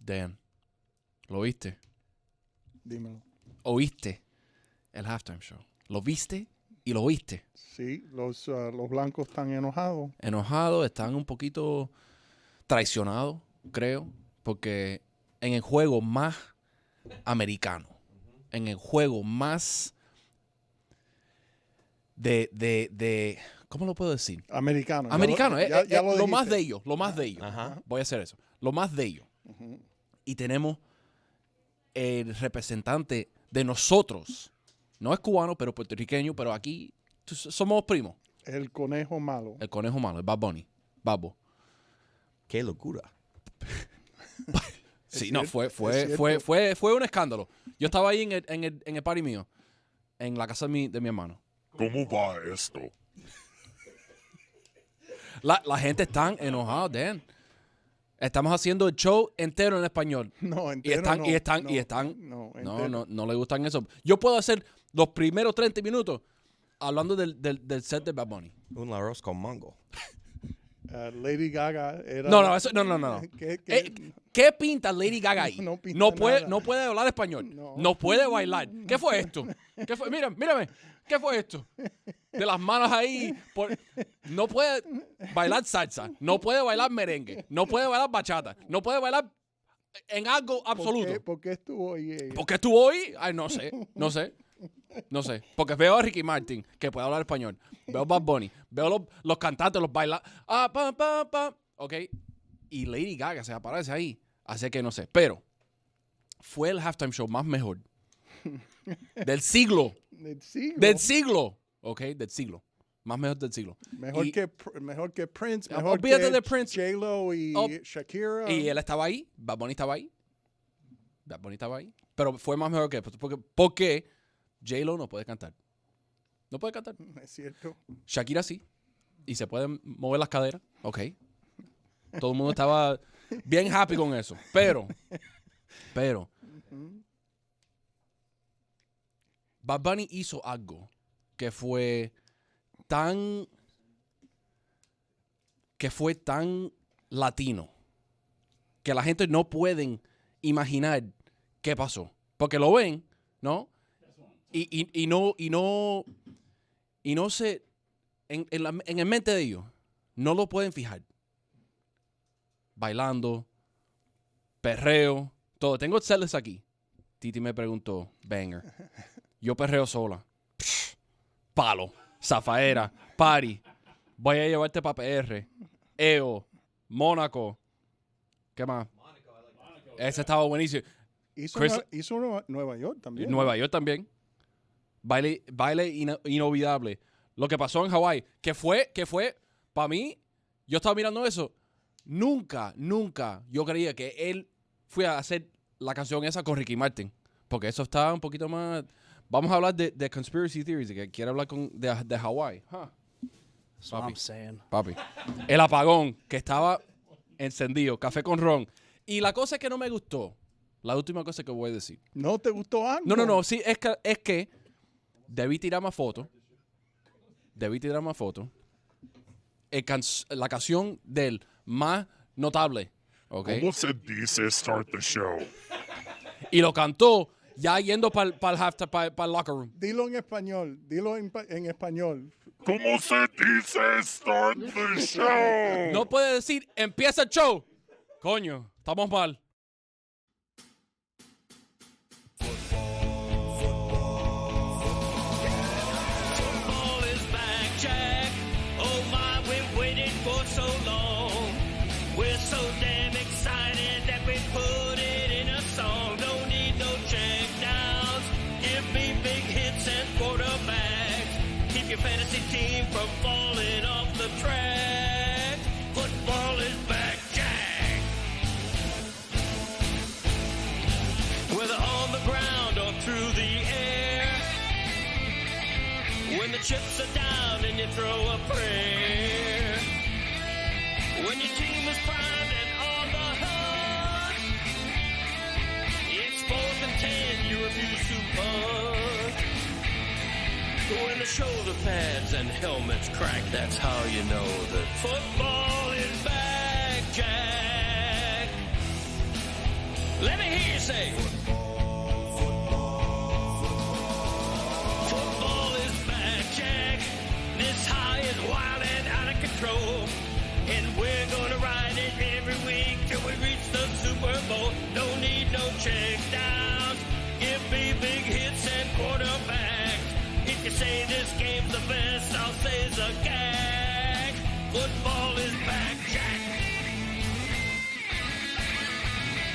Dan, ¿lo viste? Dímelo. ¿Oíste el halftime show? ¿Lo viste y lo oíste? Sí, los blancos están enojados. Enojados, están un poquito traicionados, creo, porque en el juego más americano, en el juego más de ¿cómo lo puedo decir? Americano. Americano, Ya lo más dijiste. de ellos, lo más de ellos. Ajá. Voy a hacer eso, lo más de ellos. Y tenemos el representante de nosotros. No es cubano, pero puertorriqueño, pero aquí somos primos. El conejo malo. El conejo malo, el Bad Bunny. Babo. Qué locura. Sí, no, fue un escándalo. Yo estaba ahí en el party mío, en la casa de mi hermano. ¿Cómo va esto? La gente está enojada, Dan. Estamos haciendo el show entero en español. No, Y están, no. y están, No, y están. no, No, entero. no le gustan eso. Yo puedo hacer los primeros 30 minutos hablando del set de Bad Bunny. Un arroz con mango. Lady Gaga era... No, eso, no. ¿Qué? ¿Qué pinta Lady Gaga ahí? No pinta puede, nada. no puede hablar español. No. No puede bailar. ¿Qué fue esto? ¿Qué fue? Mírame. ¿Qué fue esto? De las manos ahí. No puede bailar salsa. No puede bailar merengue. No puede bailar bachata. No puede bailar en algo absoluto. ¿Por qué estuvo ahí ella? ¿Por qué estuvo ahí? Ay, no sé. Porque veo a Ricky Martin, que puede hablar español. Veo a Bad Bunny. Veo los cantantes, los bailadores. Ok. Y Lady Gaga se aparece ahí. Así que no sé. Pero fue el halftime show más mejor del siglo. Del siglo. Ok, del siglo. Más mejor del siglo. Mejor que Prince. Mejor Olvídate que de Prince. J-Lo y Shakira. Y él estaba ahí. Bad Bunny estaba ahí. Pero fue más mejor que... Porque J-Lo no puede cantar. No puede cantar. Es cierto. Shakira sí. Y se pueden mover las caderas. Ok. Todo el mundo estaba bien happy con eso. Pero. Bad Bunny hizo algo que fue tan latino que la gente no pueden imaginar qué pasó. Porque lo ven, ¿no? Y no se en el mente de ellos no lo pueden fijar. Bailando, perreo, todo. Tengo setlist aquí. Titi me preguntó, banger. Yo perreo sola. Palo, zafaera, party. Voy a llevarte para PR. EO, Mónaco. ¿Qué más? Ese estaba buenísimo. Hizo Nueva York también. Nueva York también. Baile inolvidable. Lo que pasó en Hawái, que fue, para mí, yo estaba mirando eso. Nunca yo creía que él fue a hacer la canción esa con Ricky Martin. Porque eso está un poquito más... Vamos a hablar de conspiracy theories, de que quiere hablar de Hawái. That's what I'm saying. Papi. El apagón, que estaba encendido. Café con ron. Y la cosa que no me gustó, la última cosa que voy a decir. ¿No te gustó algo? No. Sí, es que debí tirar más fotos. La canción del más notable. ¿Okay? ¿Cómo se dice start the show? Y lo cantó ya yendo para el locker room. Dilo en español. Dilo en español. ¿Cómo se dice start the show? No puede decir empieza el show. Coño, estamos mal. Football is back, Jack. Oh my, we've waited for so long. We're so damn excited that we put it in a song. Don't need no checkdowns. Give me big hits and quarterbacks. Keep your fantasy team from falling off the track. Football is back, Jack. Whether on the ground or through the air. When the chips are down and you throw a prayer. When your team is primed and on the hunt. It's 4th and 10, you refuse to punt. When the shoulder pads and helmets crack, that's how you know that football is back, Jack. Let me hear you say. Football is back, Jack. This high is wild and out of control. And we're gonna ride it every week till we reach the Super Bowl. Don't need no check downs. Give me big hits and quarterbacks. If you say this game's the best, I'll say it's a gag. Football is back, Jack.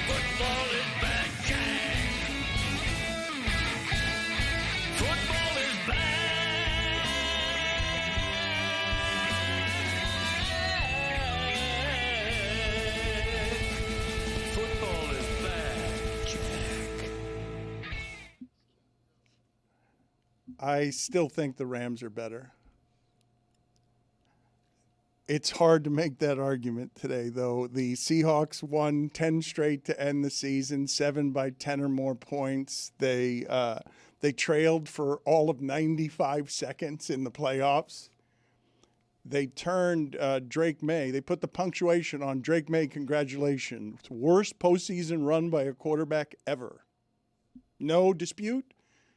Football is back, Jack. Football is back. Football is back, Jack. I still think the Rams are better. It's hard to make that argument today, though. The Seahawks won 10 straight to end the season, 7 by 10 or more points. They trailed for all of 95 seconds in the playoffs. They turned Drake May. They put the punctuation on Drake May. Congratulations. Worst postseason run by a quarterback ever. No dispute.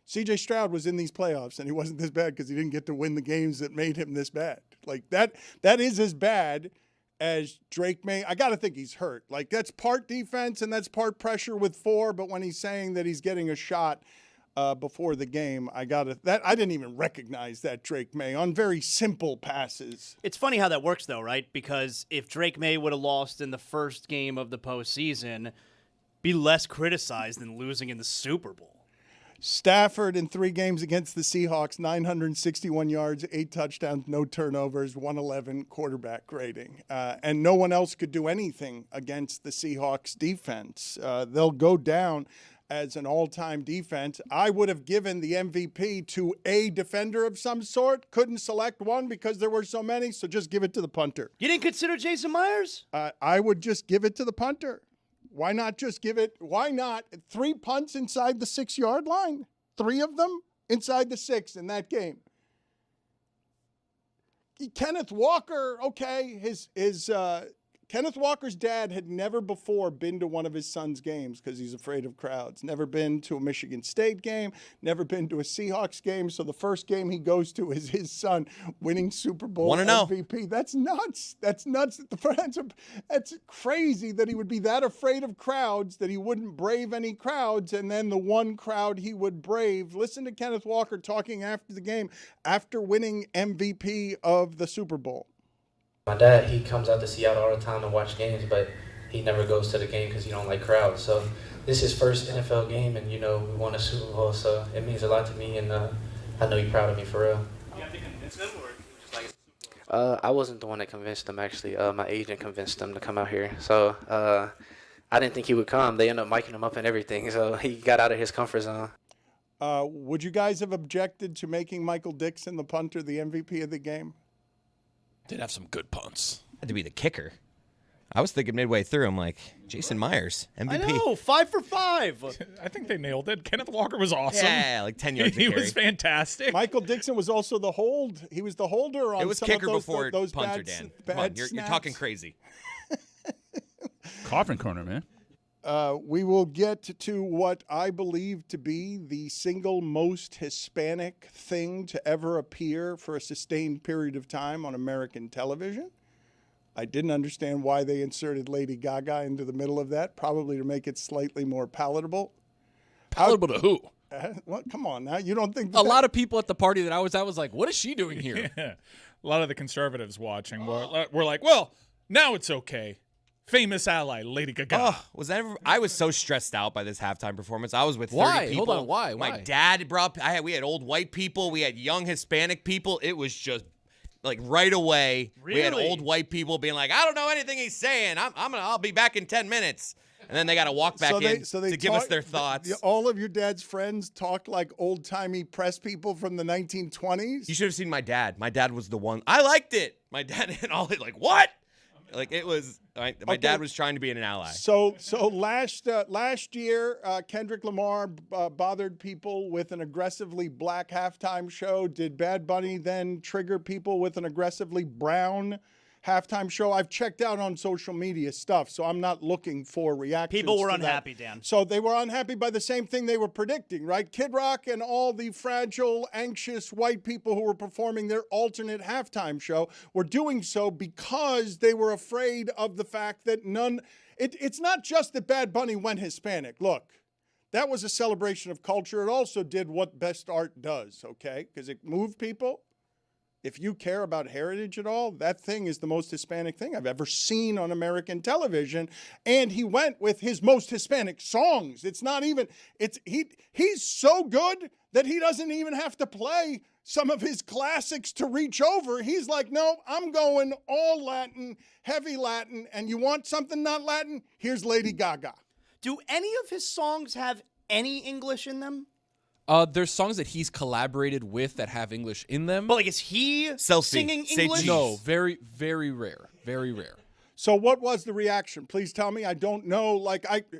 C.J. Stroud was in these playoffs, and he wasn't this bad because he didn't get to win the games that made him this bad. Like, that is as bad as Drake May. I got to think he's hurt. Like, that's part defense and that's part pressure with 4, but when he's saying that he's getting a shot before the game, I didn't even recognize that Drake May on very simple passes. It's funny how that works, though, right? Because if Drake May would have lost in the first game of the postseason, be less criticized than losing in the Super Bowl. Stafford in 3 games against the Seahawks, 961 yards, 8 touchdowns, no turnovers, 111 quarterback rating. And no one else could do anything against the Seahawks defense. They'll go down as an all-time defense. I would have given the MVP to a defender of some sort. Couldn't select one because there were so many, so just give it to the punter. You didn't consider Jason Myers? I would just give it to the punter. Why not just give it? Why not 3 punts inside the 6-yard line? 3 of them inside the 6 in that game. Kenneth Walker, okay, Kenneth Walker's dad had never before been to one of his son's games because he's afraid of crowds. Never been to a Michigan State game, never been to a Seahawks game. So the first game he goes to is his son winning Super Bowl MVP. That's nuts. That's nuts. That's crazy that he would be that afraid of crowds that he wouldn't brave any crowds. And then the one crowd he would brave. Listen to Kenneth Walker talking after the game, after winning MVP of the Super Bowl. My dad, he comes out to Seattle all the time to watch games, but he never goes to the game because he don't like crowds. So this is his first NFL game, and, we won a Super Bowl, so it means a lot to me, and I know he's proud of me for real. You have to convince him, or just like a Super Bowl? I wasn't the one that convinced him, actually. My agent convinced him to come out here. So I didn't think he would come. They ended up miking him up and everything, so he got out of his comfort zone. Would you guys have objected to making Michael Dixon, the punter, the MVP of the game? Did have some good punts. Had to be the kicker. I was thinking midway through, I'm like, Jason Myers, MVP. I know, 5 for 5. I think they nailed it. Kenneth Walker was awesome. Yeah, like 10 yards He was fantastic. Michael Dixon was also the hold. He was the holder on it was some kicker of those, before those punter, bad, Dan. bad Come on, you're talking crazy. Coffin corner, man. We will get to what I believe to be the single most Hispanic thing to ever appear for a sustained period of time on American television. I didn't understand why they inserted Lady Gaga into the middle of that, probably to make it slightly more palatable. Palatable to who? Well, come on now. You don't think a lot of people at the party that I was at was like, what is she doing here? Yeah. A lot of the conservatives watching were like, well, now it's okay. Famous ally, Lady Gaga. Oh, was that ever? I was so stressed out by this halftime performance. I was with 30 Why? people. Hold on, why? My dad brought. We had old white people. We had young Hispanic people. It was just like right away. Really? We had old white people being like, "I don't know anything he's saying. I'll be back in 10 minutes." And then they got to walk back in to give us their thoughts. All of your dad's friends talk like old-timey press people from the 1920s. You should have seen my dad. My dad was the one. I liked it. My dad and all like, what? Like it was. My dad was trying to be an ally. So last year, Kendrick Lamar bothered people with an aggressively black halftime show. Did Bad Bunny then trigger people with an aggressively brown halftime show. I've checked out on social media stuff, so I'm not looking for reactions. People were to unhappy, that. Dan. So they were unhappy by the same thing they were predicting, right? Kid Rock and all the fragile, anxious white people who were performing their alternate halftime show were doing so because they were afraid of the fact that it's not just that Bad Bunny went Hispanic. Look, that was a celebration of culture. It also did what best art does, okay? Because it moved people. If you care about heritage at all, that thing is the most Hispanic thing I've ever seen on American television. And he went with his most Hispanic songs. It's not even, he's so good that he doesn't even have to play some of his classics to reach over. He's like, no, I'm going all Latin, heavy Latin, and you want something not Latin? Here's Lady Gaga. Do any of his songs have any English in them? There's songs that he's collaborated with that have English in them. But like, is he singing Say English? cheese. No, very, very rare. Very rare. So what was the reaction? Please tell me. I don't know.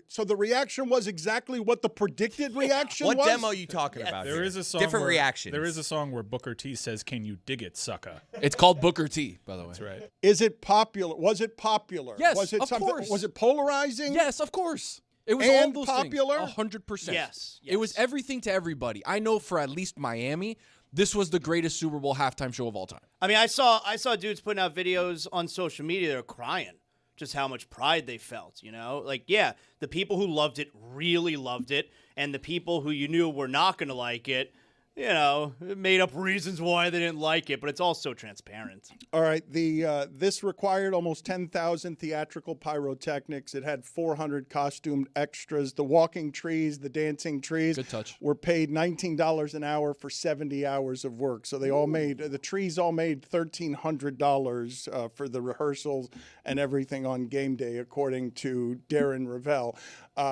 So the reaction was exactly what the predicted reaction What was? demo are you talking about? There here? is a song Different where, reactions. There is a song where Booker T says, "Can you dig it, sucker?" It's called Booker T, by the way. That's right. Is it popular? Was it popular? Yes, was it of course. Was it polarizing? Yes, of course. It was And all those popular? things. 100%. Yes, It was yes. everything to everybody. I know for at least Miami, this was the greatest Super Bowl halftime show of all time. I mean, I saw dudes putting out videos on social media. They're crying, just how much pride they felt. You know, like yeah, the people who loved it really loved it, and the people who you knew were not going to like it, you know, made up reasons why they didn't like it. But it's all so transparent. All right. This required almost 10,000 theatrical pyrotechnics. It had 400 costumed extras. The walking trees, the dancing trees, Good touch. were paid $19 an hour for 70 hours of work. So the trees all made $1,300 for the rehearsals and everything on game day, according to Darren Ravel.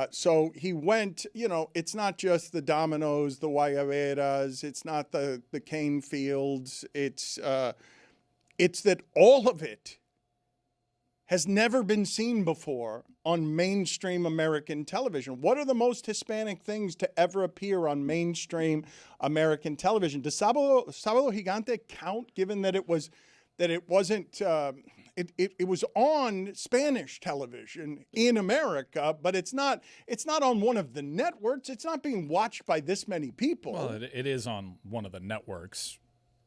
So he went, it's not just the dominoes, the guayaberas, it's not the cane fields, it's that all of it has never been seen before on mainstream American television. What are the most Hispanic things to ever appear on mainstream American television? Does Sábado Gigante count, given that it wasn't it was on Spanish television in America, but it's not on one of the networks. It's not being watched by this many people. Well, it is on one of the networks.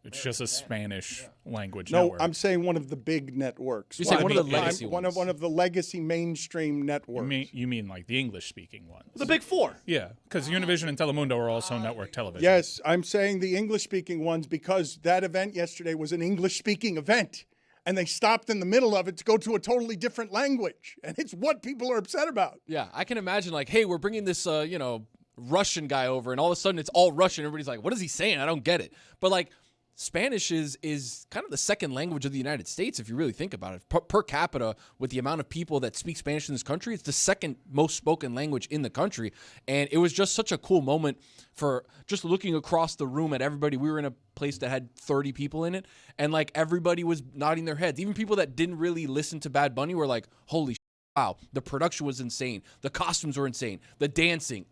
It's just a Spanish language No, network. I'm saying one of the big networks. You say one of the legacy ones. One of the legacy mainstream networks. You mean like the English-speaking ones? The Big Four. Yeah, because Univision and Telemundo are also network television. Yes, I'm saying the English-speaking ones because that event yesterday was an English-speaking event. And they stopped in the middle of it to go to a totally different language. And it's what people are upset about. Yeah, I can imagine like, hey, we're bringing this, Russian guy over, and all of a sudden it's all Russian. Everybody's like, what is he saying? I don't get it. But like, Spanish is kind of the second language of the United States, if you really think about it. Per capita, with the amount of people that speak Spanish in this country, it's the second most spoken language in the country. And it was just such a cool moment for just looking across the room at everybody. We were in a place that had 30 people in it, and like everybody was nodding their heads. Even people that didn't really listen to Bad Bunny were like, holy shit. Wow, the production was insane. The costumes were insane. The dancing,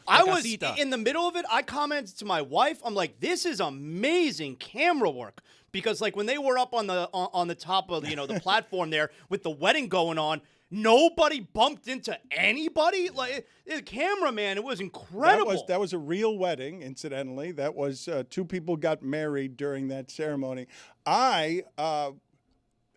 I was in the middle of it. I commented to my wife. I'm like, "This is amazing camera work." Because like when they were up on the top of the platform there with the wedding going on, nobody bumped into anybody. Like the cameraman, it was incredible. That was a real wedding, incidentally. That was two people got married during that ceremony. I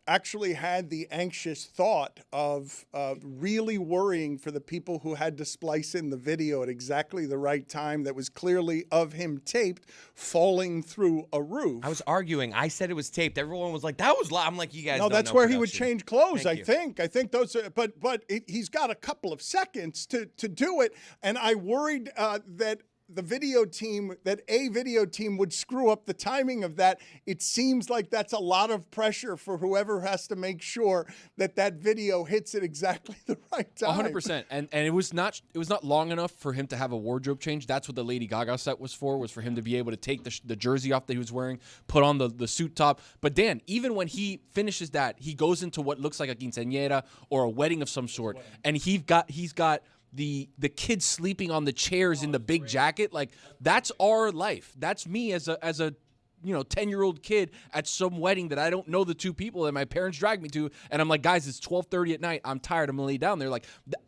actually had the anxious thought of really worrying for the people who had to splice in the video at exactly the right time that was clearly of him taped falling through a roof. I was arguing. I said it was taped. Everyone was like, "That was live." I'm like, "You guys." No, don't that's know where he would production." change clothes. Thank you. I think those. But he's got a couple of seconds to do it, and I worried that a video team would screw up the timing of that. It seems like that's a lot of pressure for whoever has to make sure that video hits at exactly the right time. 100%. And it was not long enough for him to have a wardrobe change. That's what the Lady Gaga set was for him to be able to take the jersey off that he was wearing, put on the suit top. But Dan, even when he finishes that, he goes into what looks like a quinceañera or a wedding of some sort, and he's got the kids sleeping on the chairs in the big jacket. Like, that's our life. That's me as a 10-year-old kid at some wedding that I don't know the two people that my parents dragged me to, and I'm like, guys, it's 12:30 at night. I'm tired. I'm gonna lay down. They're like,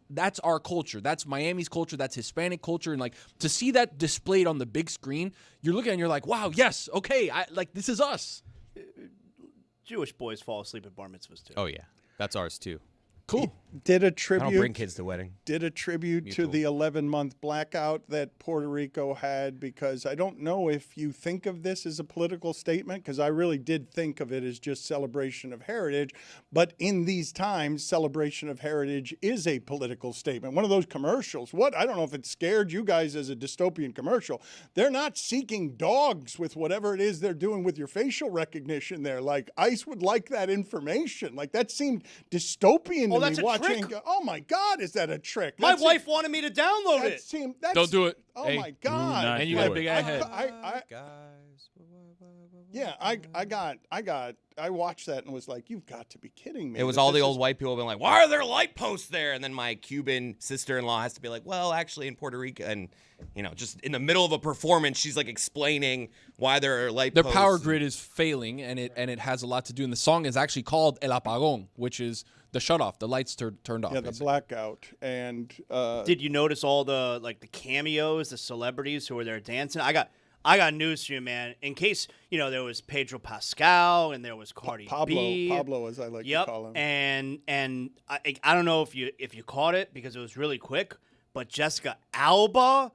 that's our culture. That's Miami's culture. That's Hispanic culture. And like to see that displayed on the big screen, you're looking and you're like, wow, yes, okay, this is us. Jewish boys fall asleep at bar mitzvahs too. Oh yeah, that's ours too. Cool. Did a I don't bring tribute. kids to wedding. Did a tribute to Mutual. the 11-month blackout that Puerto Rico had, because I don't know if you think of this as a political statement, because I really did think of it as just celebration of heritage. But in these times, celebration of heritage is a political statement. One of those commercials. I don't know if it scared you guys as a dystopian commercial. They're not seeking dogs with whatever it is they're doing with your facial recognition there. Like, ICE would like that information. Like, that seemed dystopian. Oh, that's a watching. trick. Oh my God, is that a trick? My wife wanted me to download it. Don't do it. Oh Hey, my do God! not And you do got a it. big ass head. I watched that and was like, you've got to be kidding me. It was that all the this old is- white people being like, why are there light posts there? And then my Cuban sister-in-law has to be like, well, actually in Puerto Rico, and just in the middle of a performance, she's like explaining why there are light Their posts. power grid is failing, and it has a lot to do. And the song is actually called El Apagón, which is the shut off. The lights turned off. Yeah, the basically. blackout. And Did you notice all the the cameos, the celebrities who were there dancing? I got news for you, man. In case there was Pedro Pascal and there was Cardi B. Pablo, as I like to call him. And I don't know if you caught it because it was really quick, but Jessica Alba.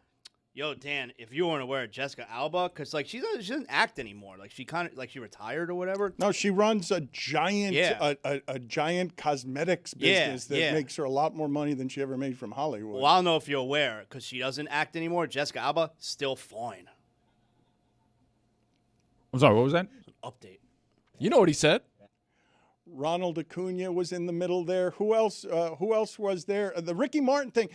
Yo, Dan, if you weren't aware of Jessica Alba, because she doesn't act anymore. She she retired or whatever. No, she runs a giant, Yeah. a giant cosmetics Yeah, business that yeah. makes her a lot more money than she ever made from Hollywood. Well, I don't know if you're aware because she doesn't act anymore. Jessica Alba still fine. I'm sorry, what was that? Update. You know what he said? Ronald Acuna was in the middle there. Who else? Who else was there? The Ricky Martin thing.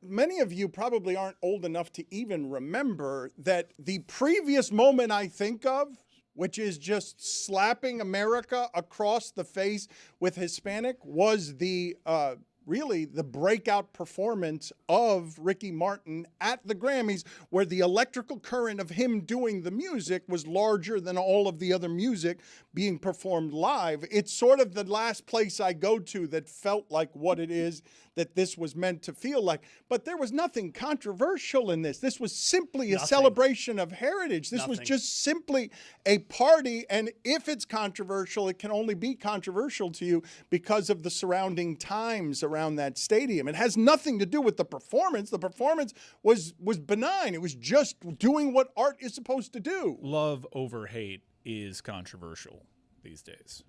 Many of you probably aren't old enough to even remember that the previous moment I think of, which is just slapping America across the face with Hispanic, was really the breakout performance of Ricky Martin at the Grammys, where the electrical current of him doing the music was larger than all of the other music being performed live. It's sort of the last place I go to that felt like what it is that this was meant to feel like. But there was nothing controversial in this. This was simply a celebration of heritage. This was just simply a party. And if it's controversial, it can only be controversial to you because of the surrounding times around that stadium. It has nothing to do with the performance. The performance was benign. It was just doing what art is supposed to do. Love over hate is controversial these days.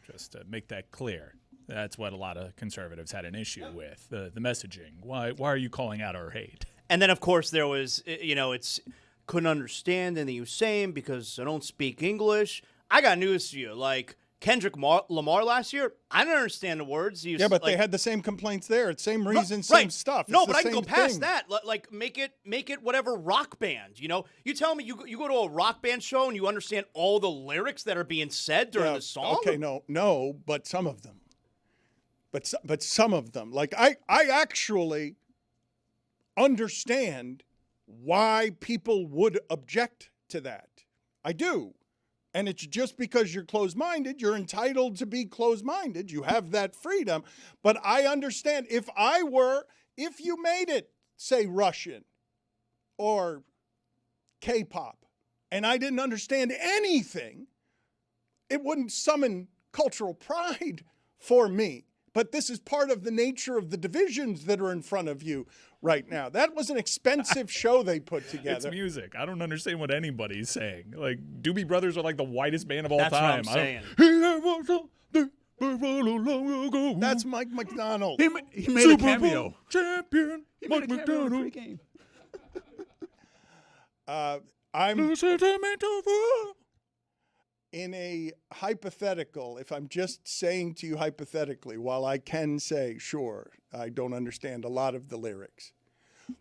Just to make that clear. That's what a lot of conservatives had an issue with, the messaging. Why are you calling out our hate? And then, of course, there was, it's couldn't understand anything he was saying because I don't speak English. I got news for you. Like Kendrick Lamar last year, I didn't understand the words. He was, Yeah, but they had the same complaints there. It's same reason, right. same stuff. No, It's the but I can go same past thing. that. Like make it whatever rock band. You tell me you go to a rock band show and you understand all the lyrics that are being said during the song. Okay, no, but some of them. But some of them, like I actually understand why people would object to that. I do. And it's just because you're closed-minded, you're entitled to be closed-minded. You have that freedom. But I understand if you made it, say, Russian or K-pop, and I didn't understand anything, it wouldn't summon cultural pride for me. But this is part of the nature of the divisions that are in front of you right now. That was an expensive show they put together. It's music. I don't understand what anybody's saying. Like, Doobie Brothers are like the whitest band of all That's what time. I'm saying. That's Mike McDonald. He made a cameo. Champion. He made Mike a cameo in McDonald. pregame. I'm Sentimental fool. in a hypothetical, if I'm just saying to you hypothetically, while I can say, sure, I don't understand a lot of the lyrics,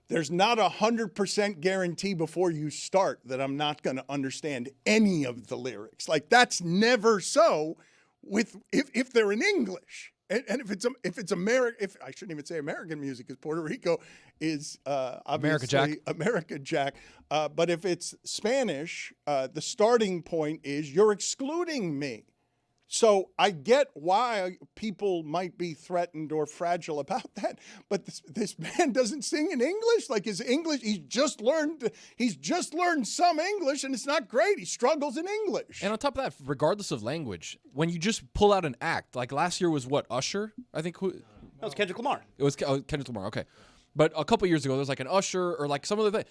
there's not 100% guarantee before you start that I'm not going to understand any of the lyrics. Like, that's never so if they're in English. And if it's American, if I shouldn't even say American music, because Puerto Rico is obviously America Jack. But if it's Spanish, the starting point is you're excluding me. So I get why people might be threatened or fragile about that, but this man doesn't sing in English. Like his English, he's just learned some English, and it's not great. He struggles in English. And on top of that, regardless of language, when you just pull out an act, like last year was what, Usher? I think That was Kendrick Lamar. It was Kendrick Lamar. Okay, but a couple years ago, there was like an Usher or like some other thing.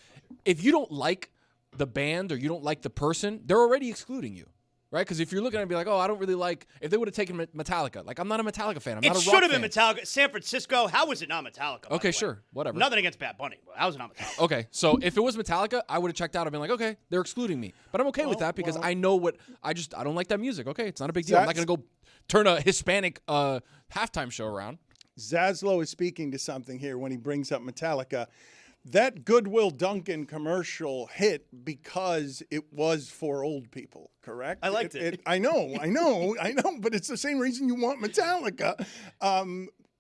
If you don't like the band or you don't like the person, they're already excluding you. Right? Because if you're looking at it and be like, oh, I don't really like, if they would have taken Metallica, like I'm not a Metallica fan. I'm not a rock fan. It should have been Metallica. San Francisco, how was it not Metallica? Okay, sure. Whatever. Nothing against Bad Bunny, but how was it not Metallica? Okay, so if it was Metallica, I would have checked out and been like, okay, they're excluding me. But I'm okay with that because I know what, I don't like that music. Okay, it's not a big deal. I'm not going to go turn a Hispanic halftime show around. Zaslow is speaking to something here when he brings up Metallica. That Goodwill Duncan commercial hit because it was for old people, correct? I liked it. I know, but it's the same reason you want Metallica.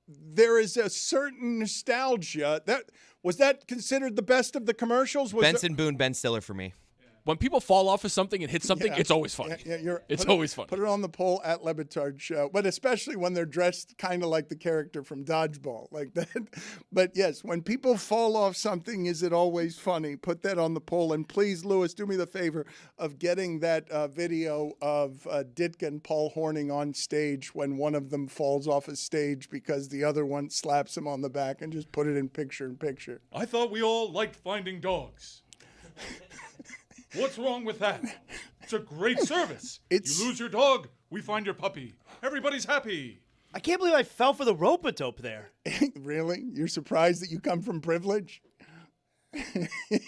There is a certain nostalgia. Was that considered the best of the commercials? Benson Boone, Ben Stiller for me. When people fall off of something and hit something, it's always funny. It's always funny. Put it on the poll at Le Batard Show, but especially when they're dressed kind of like the character from Dodgeball, like that. But yes, when people fall off something, is it always funny? Put that on the poll, and please, Lewis, do me the favor of getting that video of Ditka and Paul Horning on stage when one of them falls off a stage because the other one slaps him on the back, and just put it in picture. I thought we all liked finding dogs. What's wrong with that? It's a great service. You lose your dog, we find your puppy. Everybody's happy. I can't believe I fell for the rope-a-dope there. Really? You're surprised that you come from privilege?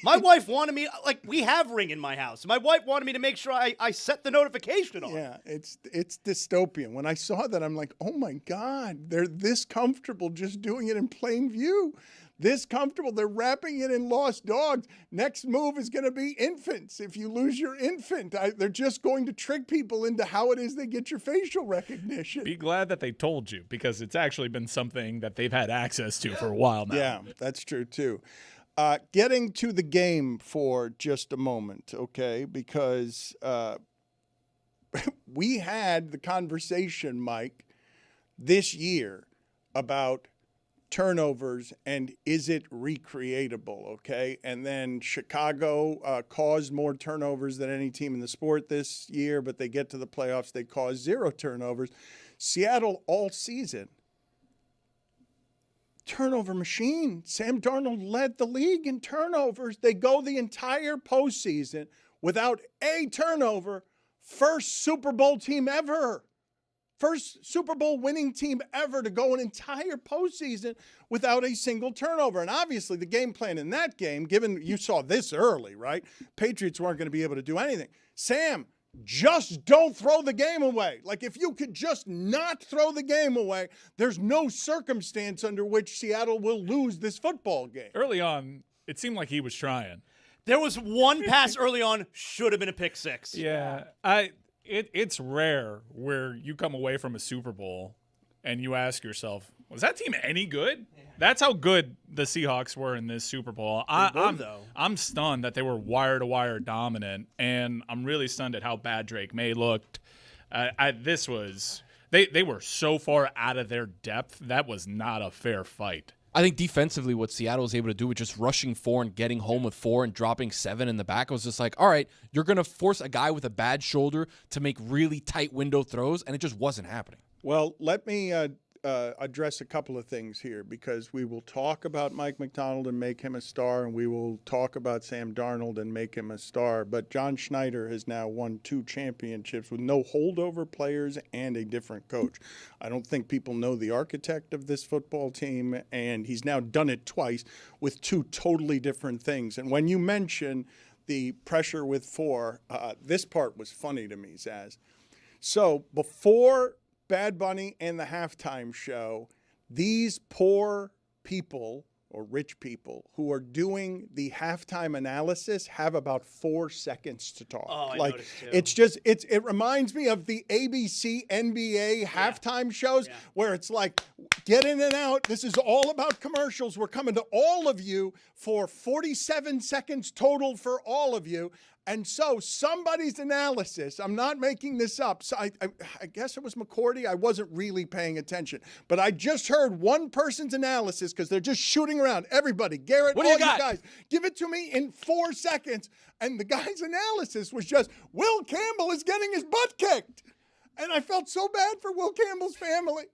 My wife wanted me, like, we have Ring in my house. My wife wanted me to make sure I set the notification on. Yeah, it's dystopian. When I saw that, I'm like, oh my God, they're this comfortable just doing it in plain view. This comfortable. They're wrapping it in lost dogs. Next move is going to be infants. If you lose your infant, they're just going to trick people into how it is they get your facial recognition. Be glad that they told you, because it's actually been something that they've had access to for a while now. Yeah, that's true too. Getting to the game for just a moment, okay? Because we had the conversation, Mike, this year about turnovers and is it recreatable, okay? And then Chicago caused more turnovers than any team in the sport this year, but they get to the playoffs, they cause 0 turnovers. Seattle all season, turnover machine. Sam Darnold led the league in turnovers. They go the entire postseason without a turnover. First Super Bowl team ever. First Super Bowl winning team ever to go an entire postseason without a single turnover. And obviously the game plan in that game, given you saw this early, right? Patriots weren't going to be able to do anything. Sam, just don't throw the game away. Like if you could just not throw the game away, there's no circumstance under which Seattle will lose this football game. Early on, it seemed like he was trying. There was one pass early on, should have been a pick six. Yeah, It's rare where you come away from a Super Bowl and you ask yourself, was that team any good? Yeah. That's how good the Seahawks were in this Super Bowl. I'm stunned that they were wire-to-wire dominant, and I'm really stunned at how bad Drake May looked. They were so far out of their depth, that was not a fair fight. I think defensively what Seattle was able to do with just rushing 4 and getting home with 4 and dropping 7 in the back, was just like, all right, you're going to force a guy with a bad shoulder to make really tight window throws, and it just wasn't happening. Well, let me address a couple of things here, because we will talk about Mike McDonald and make him a star, and we will talk about Sam Darnold and make him a star. But John Schneider has now won 2 championships with no holdover players and a different coach. I don't think people know the architect of this football team, and he's now done it twice with 2 totally different things. And when you mention the pressure with 4, this part was funny to me, Zaz. So before Bad Bunny and the halftime show, these poor people, or rich people who are doing the halftime analysis have about 4 seconds to talk. Oh, I like noticed too. it's just it reminds me of the ABC NBA halftime shows where it's like, get in and out. This is all about commercials. We're coming to all of you for 47 seconds total for all of you. And so somebody's analysis, I'm not making this up. So I guess it was McCourty. I wasn't really paying attention. But I just heard one person's analysis because they're just shooting around. Everybody, Garrett, What do all you got? guys, give it to me in 4 seconds. And the guy's analysis was just, Will Campbell is getting his butt kicked. And I felt so bad for Will Campbell's family.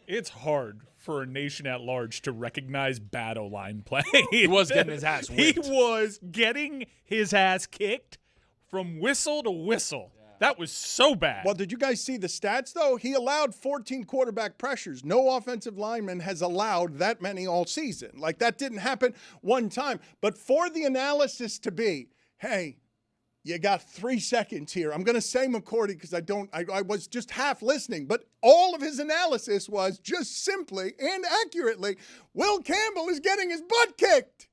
It's hard for a nation at large to recognize bad O-line play. He was getting his ass whipped. He was getting his ass kicked from whistle to whistle. That was so bad. Well, did you guys see the stats, though? He allowed 14 quarterback pressures. No offensive lineman has allowed that many all season. Like, that didn't happen one time. But for the analysis to be, hey, you got 3 seconds here. I'm going to say McCourty because I was just half listening, but all of his analysis was just simply and accurately, Will Campbell is getting his butt kicked.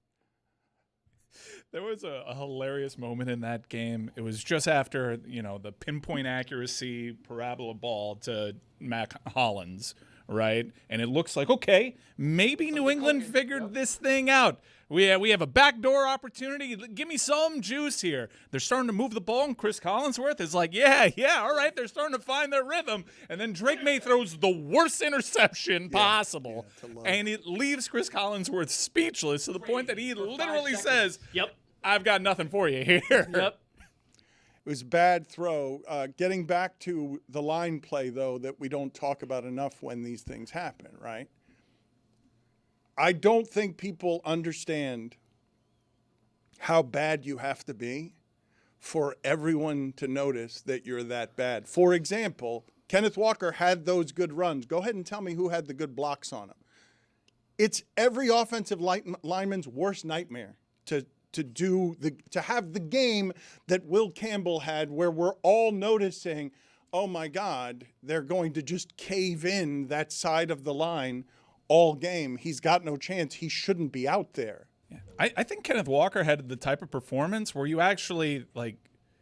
There was a hilarious moment in that game. It was just after, the pinpoint accuracy parabola ball to Mac Hollins, right? And it looks like, okay, maybe New England figured this thing out. We have a backdoor opportunity. Give me some juice here. They're starting to move the ball, and Chris Collinsworth is like, yeah, all right. They're starting to find their rhythm. And then Drake May throws the worst interception possible, and it leaves Chris Collinsworth speechless to the point that he literally says, Yep. I've got nothing for you here. Yep. It was a bad throw. Getting back to the line play, though, that we don't talk about enough when these things happen, right? I don't think people understand how bad you have to be for everyone to notice that you're that bad. For example, Kenneth Walker had those good runs. Go ahead and tell me who had the good blocks on him. It's every offensive lineman's worst nightmare to have the game that Will Campbell had, where we're all noticing, oh my God, they're going to just cave in that side of the line all game. He's got no chance. He shouldn't be out there. Yeah. I think Kenneth Walker had the type of performance where you actually,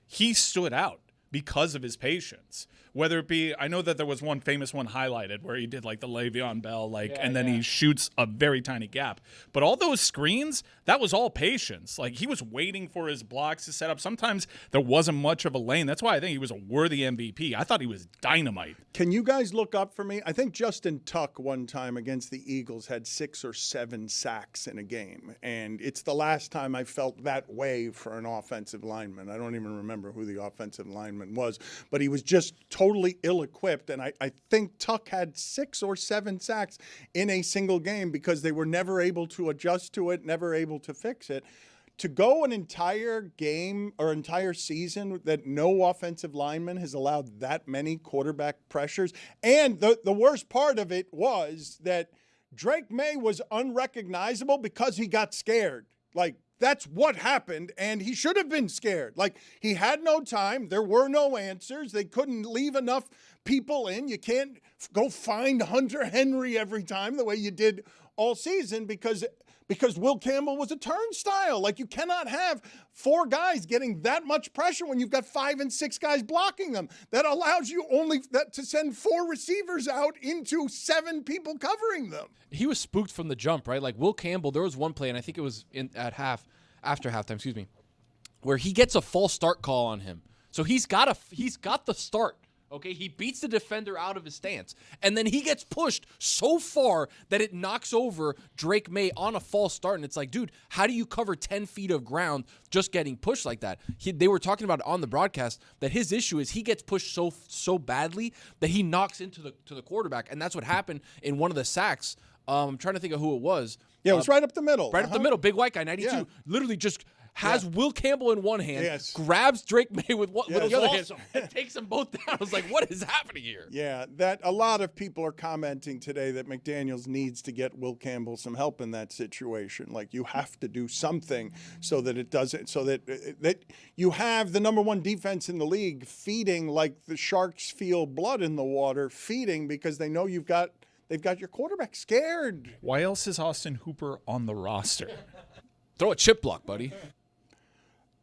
he stood out because of his patience. Whether it be, I know that there was one famous one highlighted where he did the Le'Veon Bell, and then he shoots a very tiny gap. But all those screens, that was all patience. He was waiting for his blocks to set up. Sometimes there wasn't much of a lane. That's why I think he was a worthy MVP. I thought he was dynamite. Can you guys look up for me? I think Justin Tuck one time against the Eagles had 6 or 7 sacks in a game. And it's the last time I felt that way for an offensive lineman. I don't even remember who the offensive lineman was, but he was just totally ill-equipped, and I think Tuck had 6 or 7 sacks in a single game because they were never able to adjust to it, never able to fix it. To go an entire game or entire season that no offensive lineman has allowed that many quarterback pressures, and the worst part of it was that Drake May was unrecognizable because he got scared. That's what happened, and he should have been scared. He had no time. There were no answers. They couldn't leave enough people in. You can't go find Hunter Henry every time the way you did all season because Will Campbell was a turnstile. You cannot have 4 guys getting that much pressure when you've got 5 and 6 guys blocking them. That allows you only to send 4 receivers out into 7 people covering them. He was spooked from the jump, right? Will Campbell, there was one play, and I think it was after halftime, where he gets a false start call on him. So he's got the start. Okay, he beats the defender out of his stance, and then he gets pushed so far that it knocks over Drake May on a false start, and it's dude, how do you cover 10 feet of ground just getting pushed like that? They were talking about it on the broadcast that his issue is he gets pushed so badly that he knocks into the quarterback, and that's what happened in one of the sacks. I'm trying to think of who it was. Yeah, it was right up the middle. Right up the middle, big white guy, 92, literally just has Will Campbell in one hand, grabs Drake May with the other hand, and takes them both down. I was like, what is happening here? Yeah, that a lot of people are commenting today that McDaniels needs to get Will Campbell some help in that situation. You have to do something so that it doesn't, so that you have the number 1 defense in the league feeding like the Sharks feel blood in the water, feeding because they know you've got They've got your quarterback scared. Why else is Austin Hooper on the roster? Throw a chip block, buddy.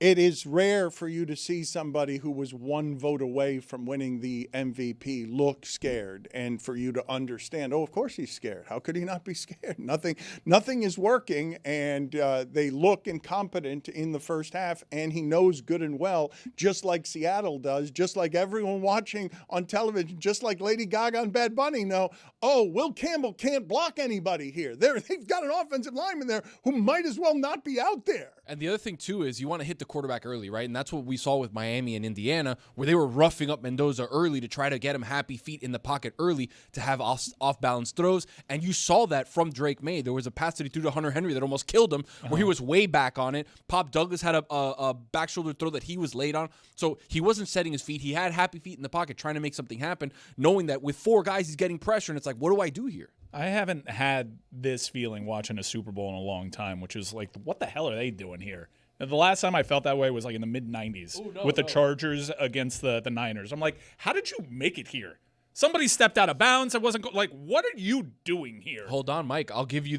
It is rare for you to see somebody who was one vote away from winning the MVP look scared, and for you to understand, oh, of course he's scared. How could he not be scared? Nothing is working, and they look incompetent in the first half, and he knows good and well, just like Seattle does, just like everyone watching on television, just like Lady Gaga and Bad Bunny know, oh, Will Campbell can't block anybody here. They've got an offensive lineman there who might as well not be out there. And the other thing, too, is you want to hit the quarterback early, right? And that's what we saw with Miami and Indiana, where they were roughing up Mendoza early to try to get him happy feet in the pocket early to have off-balance throws. And you saw that from Drake May. There was a pass that he threw to Hunter Henry that almost killed him, where he was way back on it. Pop Douglas had a back shoulder throw that he was late on. So he wasn't setting his feet. He had happy feet in the pocket trying to make something happen, knowing that with 4 guys he's getting pressure, and it's like, what do I do here? I haven't had this feeling watching a Super Bowl in a long time, which is like, what the hell are they doing here? The last time I felt that way was like in the mid-'90s with the Chargers against the Niners. I'm like, how did you make it here? Somebody stepped out of bounds. I wasn't like, what are you doing here? Hold on, Mike. I'll give you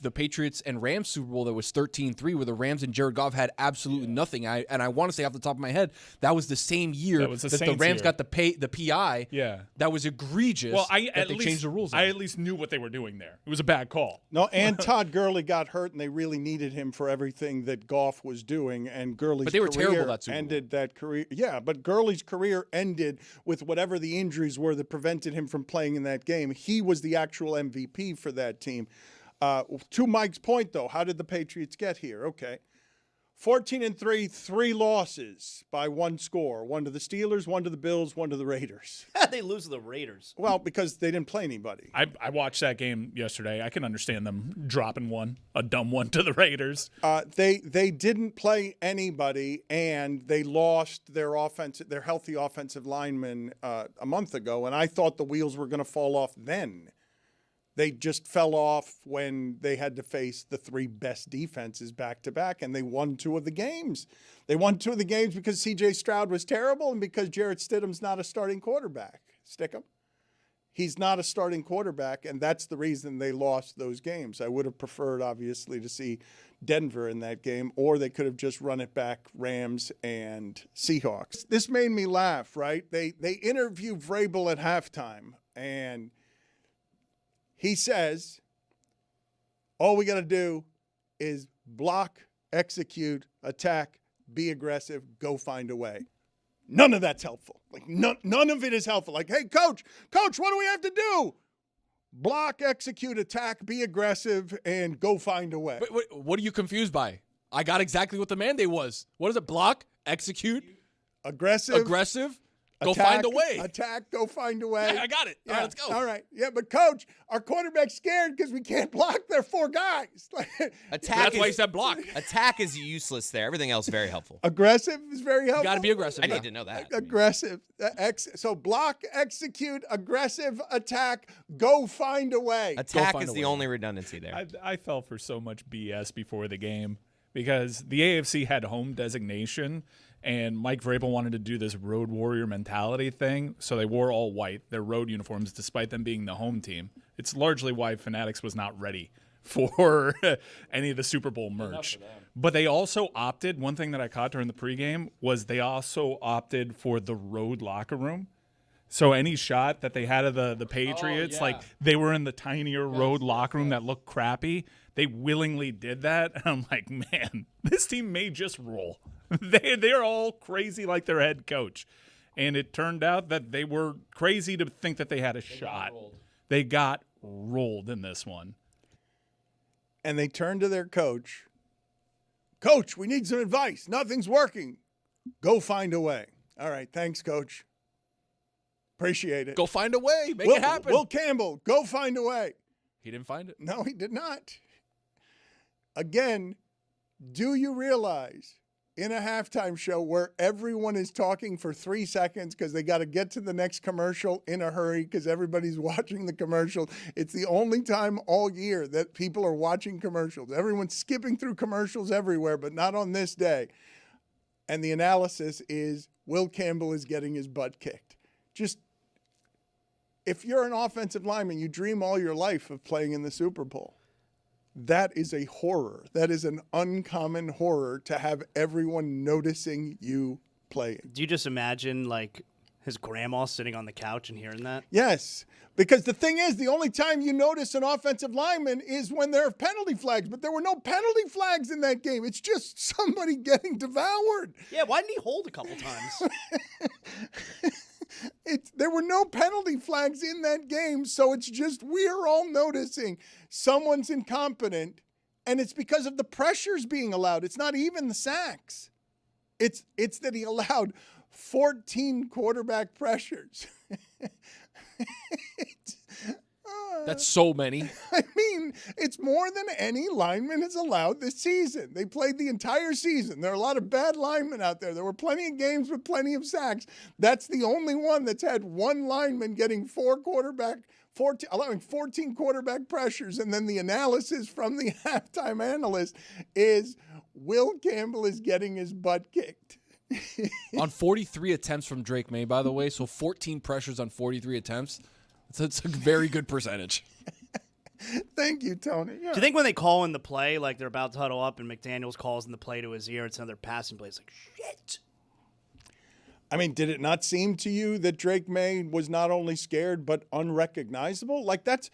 the Patriots and Rams Super Bowl that was 13-3, where the Rams and Jared Goff had absolutely nothing. I want to say off the top of my head, that was the same year that the Rams got the PI. Yeah. That was egregious. Well, they changed the rules. I at least knew what they were doing there. It was a bad call. No, and Todd Gurley got hurt, and they really needed him for everything that Goff was doing. And Gurley's career terrible that Super Bowl. ended that career. Yeah, but Gurley's career ended with whatever the injuries were that prevented him from playing in that game. He was the actual MVP for that team. To Mike's point, though, how did the Patriots get here? Okay. 14-3, 3 losses by 1 score. 1 to the Steelers, 1 to the Bills, 1 to the Raiders. They lose to the Raiders. Well, because they didn't play anybody. I watched that game yesterday. I can understand them dropping a dumb one to the Raiders. They didn't play anybody, and they lost their healthy offensive lineman a month ago, and I thought the wheels were going to fall off then. They just fell off when they had to face the 3 best defenses back-to-back, and they won 2 of the games. They won 2 of the games because C.J. Stroud was terrible and because Jarrett Stidham's not a starting quarterback. Stickham. He's not a starting quarterback, and that's the reason they lost those games. I would have preferred, obviously, to see Denver in that game, or they could have just run it back Rams and Seahawks. This made me laugh, right? They interview Vrabel at halftime, and he says, all we got to do is block, execute, attack, be aggressive, go find a way. None of that's helpful. Like none of it is helpful. Like, hey, coach, what do we have to do? Block, execute, attack, be aggressive, and go find a way. Wait, what are you confused by? I got exactly what the mandate was. What is it? Block, execute, aggressive, go find a way. Attack, go find a way. Yeah, I got it. Yeah. All right, let's go. All right. Yeah, but coach, our quarterback's scared because we can't block their 4 guys. That's why he said block. Attack is useless there. Everything else very helpful. Aggressive is very helpful. You got to be aggressive. I need to know that. Aggressive. So block, execute, aggressive, attack, go find a way. Attack is the only redundancy there. I fell for so much BS before the game because the AFC had home designation, and Mike Vrabel wanted to do this road warrior mentality thing, so they wore all white, their road uniforms, despite them being the home team. It's largely why Fanatics was not ready for any of the Super Bowl merch. But they also opted, one thing that I caught during the pregame was they also opted for the road locker room. So any shot that they had of the Patriots, like they were in the tinier road locker room that looked crappy, they willingly did that. And I'm like, man, this team may just roll. They're all crazy like their head coach. And it turned out that they were crazy to think that they had a shot. They got rolled in this one. And they turned to their coach. Coach, we need some advice. Nothing's working. Go find a way. All right, thanks, coach. Appreciate it. Go find a way. Make it happen. Will Campbell, go find a way. He didn't find it. No, he did not. Again, do you realize in a halftime show where everyone is talking for 3 seconds because they got to get to the next commercial in a hurry because everybody's watching the commercial, it's the only time all year that people are watching commercials. Everyone's skipping through commercials everywhere, but not on this day. And the analysis is Will Campbell is getting his butt kicked. if you're an offensive lineman, you dream all your life of playing in the Super Bowl. That is a horror. That is an uncommon horror to have everyone noticing you playing. Do you just imagine, like, his grandma sitting on the couch and hearing that? Yes, because the thing is, the only time you notice an offensive lineman is when there are penalty flags, but there were no penalty flags in that game. It's just somebody getting devoured. Yeah, why didn't he hold a couple times? There were no penalty flags in that game, so it's just we're all noticing someone's incompetent, and it's because of the pressures being allowed. It's not even the sacks. It's that he allowed 14 quarterback pressures. That's so many. I mean, it's more than any lineman has allowed this season. They played the entire season. There are a lot of bad linemen out there. There were plenty of games with plenty of sacks. That's the only one that's had one lineman getting allowing 14 quarterback pressures. And then the analysis from the halftime analyst is Will Campbell is getting his butt kicked. On 43 attempts from Drake May, by the way, so 14 pressures on 43 attempts. It's a very good percentage. Thank you, Tony. Yeah. Do you think when they call in the play, like they're about to huddle up and McDaniels calls in the play to his ear, it's another passing play? It's like, shit. I mean, did it not seem to you that Drake May was not only scared but unrecognizable? Like that.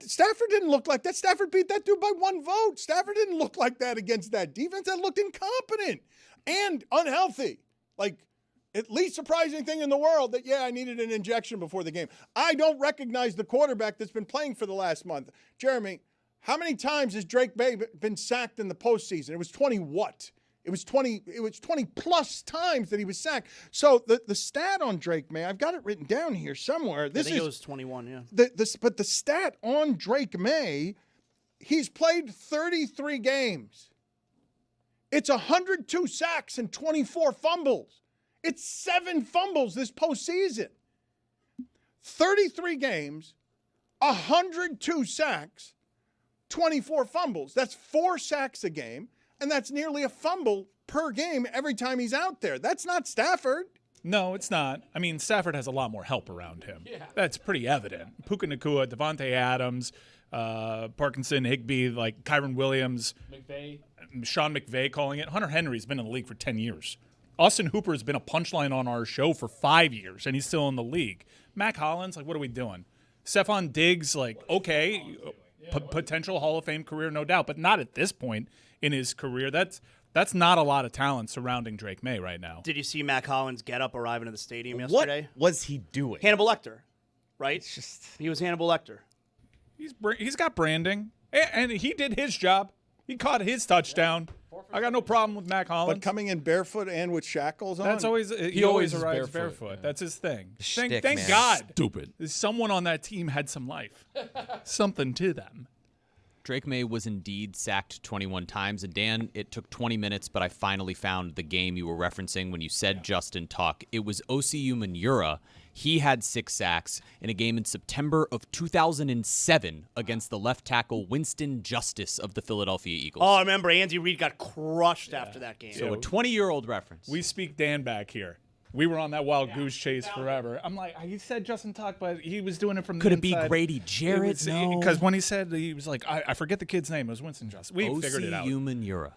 Stafford didn't look like that. Stafford beat that dude by 1 vote. Stafford didn't look like that against that defense. That looked incompetent and unhealthy. Like, at least surprising thing in the world that, I needed an injection before the game. I don't recognize the quarterback that's been playing for the last month. Jeremy, how many times has Drake May been sacked in the postseason? It was 20 what? It was 20 plus times that he was sacked. So the stat on Drake May, I've got it written down here somewhere. I think it was 21, yeah. But the stat on Drake May, he's played 33 games. It's 102 sacks and 24 fumbles. It's 7 fumbles this postseason. 33 games, 102 sacks, 24 fumbles. That's 4 sacks a game, and that's nearly a fumble per game every time he's out there. That's not Stafford. No, it's not. I mean, Stafford has a lot more help around him. Yeah. That's pretty evident. Puka Nacua, Devontae Adams, Parkinson, Higbee, like Kyron Williams, Sean McVay calling it. Hunter Henry's been in the league for 10 years. Austin Hooper has been a punchline on our show for 5 years, and he's still in the league. Mac Hollins, like, what are we doing? Stephon Diggs, like, okay, potential Hall of Fame career, no doubt, but not at this point in his career. That's not a lot of talent surrounding Drake May right now. Did you see Mac Hollins get up arriving at the stadium yesterday? What was he doing? Hannibal Lecter, right? He was Hannibal Lecter. He's got branding, and he did his job. He caught his touchdown. I got no problem with Mac Hollins. But coming in barefoot and with shackles on? That's always he always arrives barefoot. Yeah. That's his thing. Thank God. Stupid. Someone on that team had some life. Something to them. Drake May was indeed sacked 21 times. And Dan, it took 20 minutes, but I finally found the game you were referencing when you said Justin Tuck. It was OCU Manura. He had 6 sacks in a game in September of 2007 against the left tackle Winston Justice of the Philadelphia Eagles. Oh, I remember Andy Reid got crushed after that game. So a 20-year-old reference. We speak Dan back here. We were on that wild goose chase forever. I'm like, he said Justin Tuck, but he was doing it from the inside. Could it be Grady Jarrett? No. Because when he said, he was like, I forget the kid's name. It was Winston Justice. We figured it out. OCU Manura.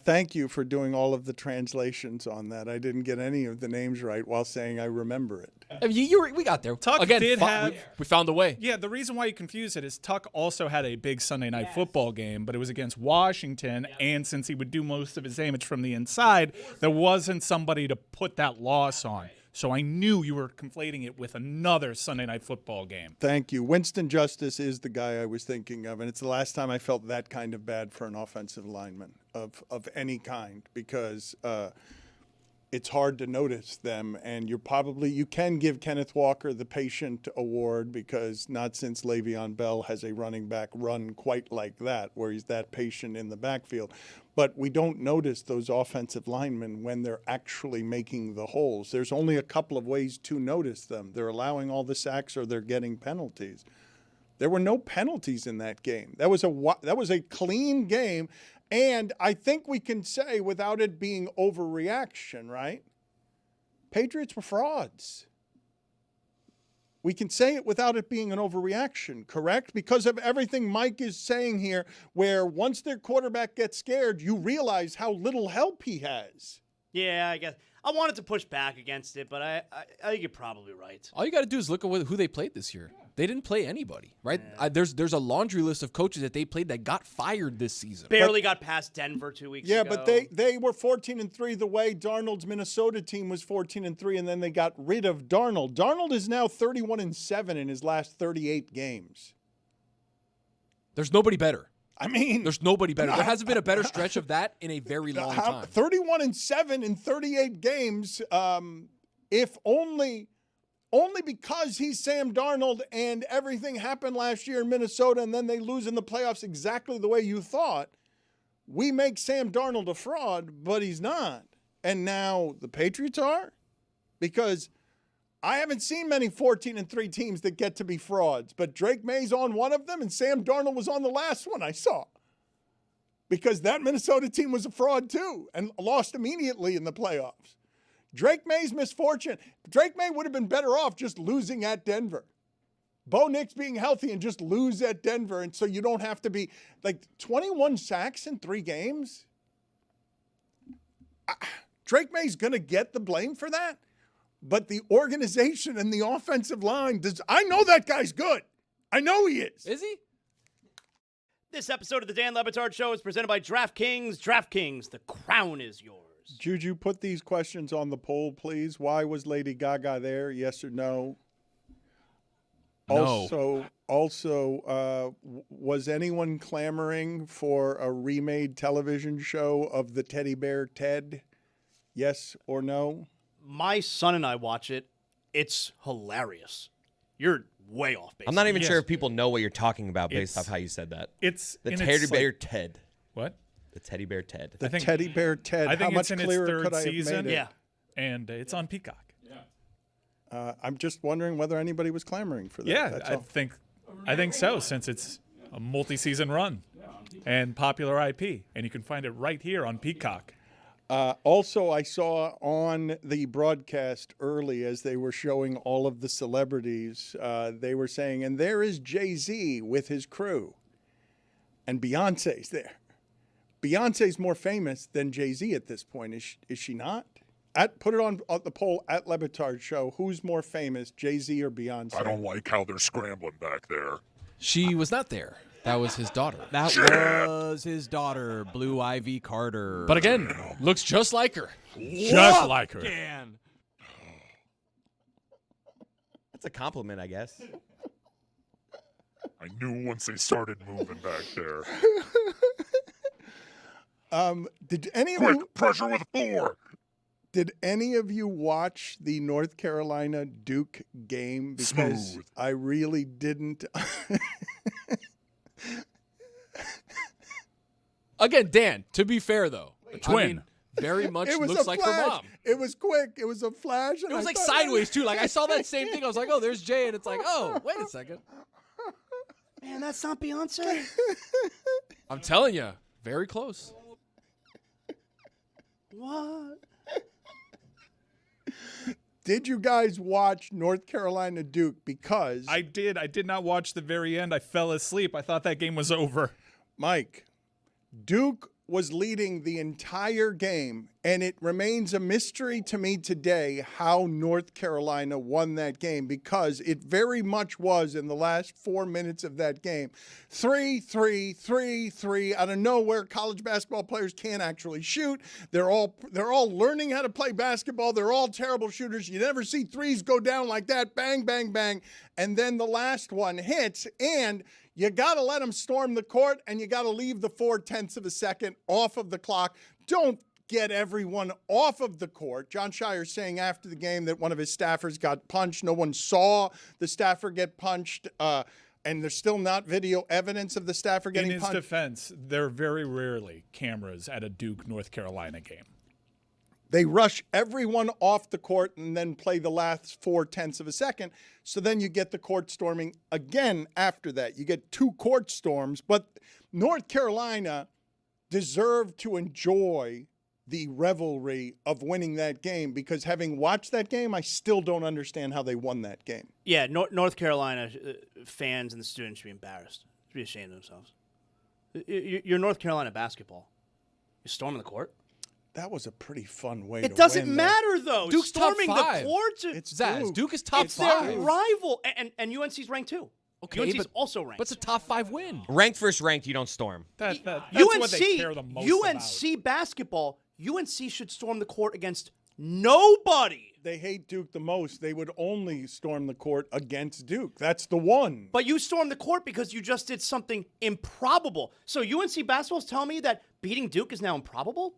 Thank you for doing all of the translations on that. I didn't get any of the names right while saying I remember it. We got there. Tuck Again, did have... We found a way. Yeah, the reason why you confused it is Tuck also had a big Sunday night football game, but it was against Washington, and since he would do most of his damage from the inside, there wasn't somebody to put that loss on. So I knew you were conflating it with another Sunday night football game. Thank you. Winston Justice is the guy I was thinking of, and it's the last time I felt that kind of bad for an offensive lineman of any kind, because it's hard to notice them, and you can give Kenneth Walker the patient award, because not since Le'Veon Bell has a running back run quite like that, where he's that patient in the backfield. But we don't notice those offensive linemen when they're actually making the holes. There's only a couple of ways to notice them. They're allowing all the sacks or they're getting penalties. There were no penalties in that game. That was a clean game, and I think we can say without it being overreaction, right? Patriots were frauds. We can say it without it being an overreaction, correct? Because of everything Mike is saying here, where once their quarterback gets scared, you realize how little help he has. Yeah, I guess. I wanted to push back against it, but I think you're probably right. All you got to do is look at who they played this year. They didn't play anybody, right? There's a laundry list of coaches that they played that got fired this season. Barely got past Denver 2 weeks ago. Yeah, but they were 14-3 the way Darnold's Minnesota team was 14-3, and then they got rid of Darnold. Darnold is now 31-7 in his last 38 games. There's nobody better. I mean, there's nobody better. There hasn't been a better stretch of that in a very long time. 31-7 in 38 games, if only because he's Sam Darnold and everything happened last year in Minnesota and then they lose in the playoffs exactly the way you thought. We make Sam Darnold a fraud, but he's not. And now the Patriots are? Because I haven't seen many 14-3 teams that get to be frauds, but Drake May's on one of them and Sam Darnold was on the last one I saw. Because that Minnesota team was a fraud too and lost immediately in the playoffs. Drake May's misfortune. Drake May would have been better off just losing at Denver. Bo Nix being healthy and just lose at Denver, and so you don't have to be like 21 sacks in 3 games. Drake May's going to get the blame for that, but the organization and the offensive line does. I know that guy's good. I know he is. Is he? This episode of the Dan Le Batard Show is presented by DraftKings. DraftKings, the crown is yours. Juju, put these questions on the poll, please. Why was Lady Gaga there? Yes or no? No. Also, was anyone clamoring for a remade television show of the teddy bear Ted? Yes or no? My son and I watch it. It's hilarious. You're way off base. I'm not even sure if people know what you're talking about based off how you said that. It's the teddy bear Ted. What? The teddy bear Ted. The teddy bear Ted. I think how it's much in clearer its third could I season. have made it? Yeah. And it's on Peacock. I'm just wondering whether anybody was clamoring for that. Yeah, That's I all. think so, since it's a multi-season run and popular IP, and you can find it right here on Peacock. Also, I saw on the broadcast early as they were showing all of the celebrities, they were saying, and there is Jay-Z with his crew, and Beyonce's there. Beyonce's more famous than Jay-Z at this point, is she not? Put it on the poll at Le Batard Show. Who's more famous, Jay-Z or Beyonce? I don't like how they're scrambling back there. She was not there. That was his daughter. That was his daughter, Blue Ivy Carter. But again, looks just like her. Just like her. That's a compliment, I guess. I knew once they started moving back there. Did any of Quick, you pressure with 4. Did any of you watch the North Carolina Duke game? Because Smooth. I really didn't. Again, Dan, to be fair, though. Twin. I mean, very much It was looks a like flash. her mom. It was quick. It was a flash. And It was I like thought- sideways, too. Like, I saw that same thing. I was like, oh, there's Jay. And it's like, oh, wait a second. Man, that's not Beyonce. I'm telling you, very close. What? Did you guys watch North Carolina Duke? Because I did. I did not watch the very end. I fell asleep. I thought that game was over. Mike, Duke was leading the entire game, and it remains a mystery to me today how North Carolina won that game, because it very much was in the last 4 minutes of that game. 3-3 out of nowhere. College basketball players can't actually shoot. They're all learning how to play basketball. They're all terrible shooters. You never see threes go down like that. Bang, bang, bang. And then the last one hits, and you got to let them storm the court, and you got to leave the 0.4 of a second off of the clock. Don't get everyone off of the court. John Shire saying after the game that one of his staffers got punched. No one saw the staffer get punched, and there's still not video evidence of the staffer getting In his punched. defense, there are very rarely cameras at a Duke, North Carolina game. They rush everyone off the court and then play the last 0.4 of a second. So then you get the court storming again after that. You get 2 court storms, but North Carolina deserved to enjoy the revelry of winning that game, because having watched that game, I still don't understand how they won that game. Yeah, North Carolina fans and the students should be embarrassed. Should be ashamed of themselves. You're North Carolina basketball. You're storming the court. That was a pretty fun way It to doesn't win, matter, though. Duke's top Storming five. the court. It's Zaz, Duke. Duke is top It's their 5. rival. And UNC's ranked too. Okay, UNC's but, also ranked. but it's a top 5 win. Ranked versus ranked, you don't storm. That's UNC, what they care the most UNC basketball, UNC should storm the court against nobody. They hate Duke the most. They would only storm the court against Duke. That's the one. But you stormed the court because you just did something improbable. So UNC basketball is telling me that beating Duke is now improbable?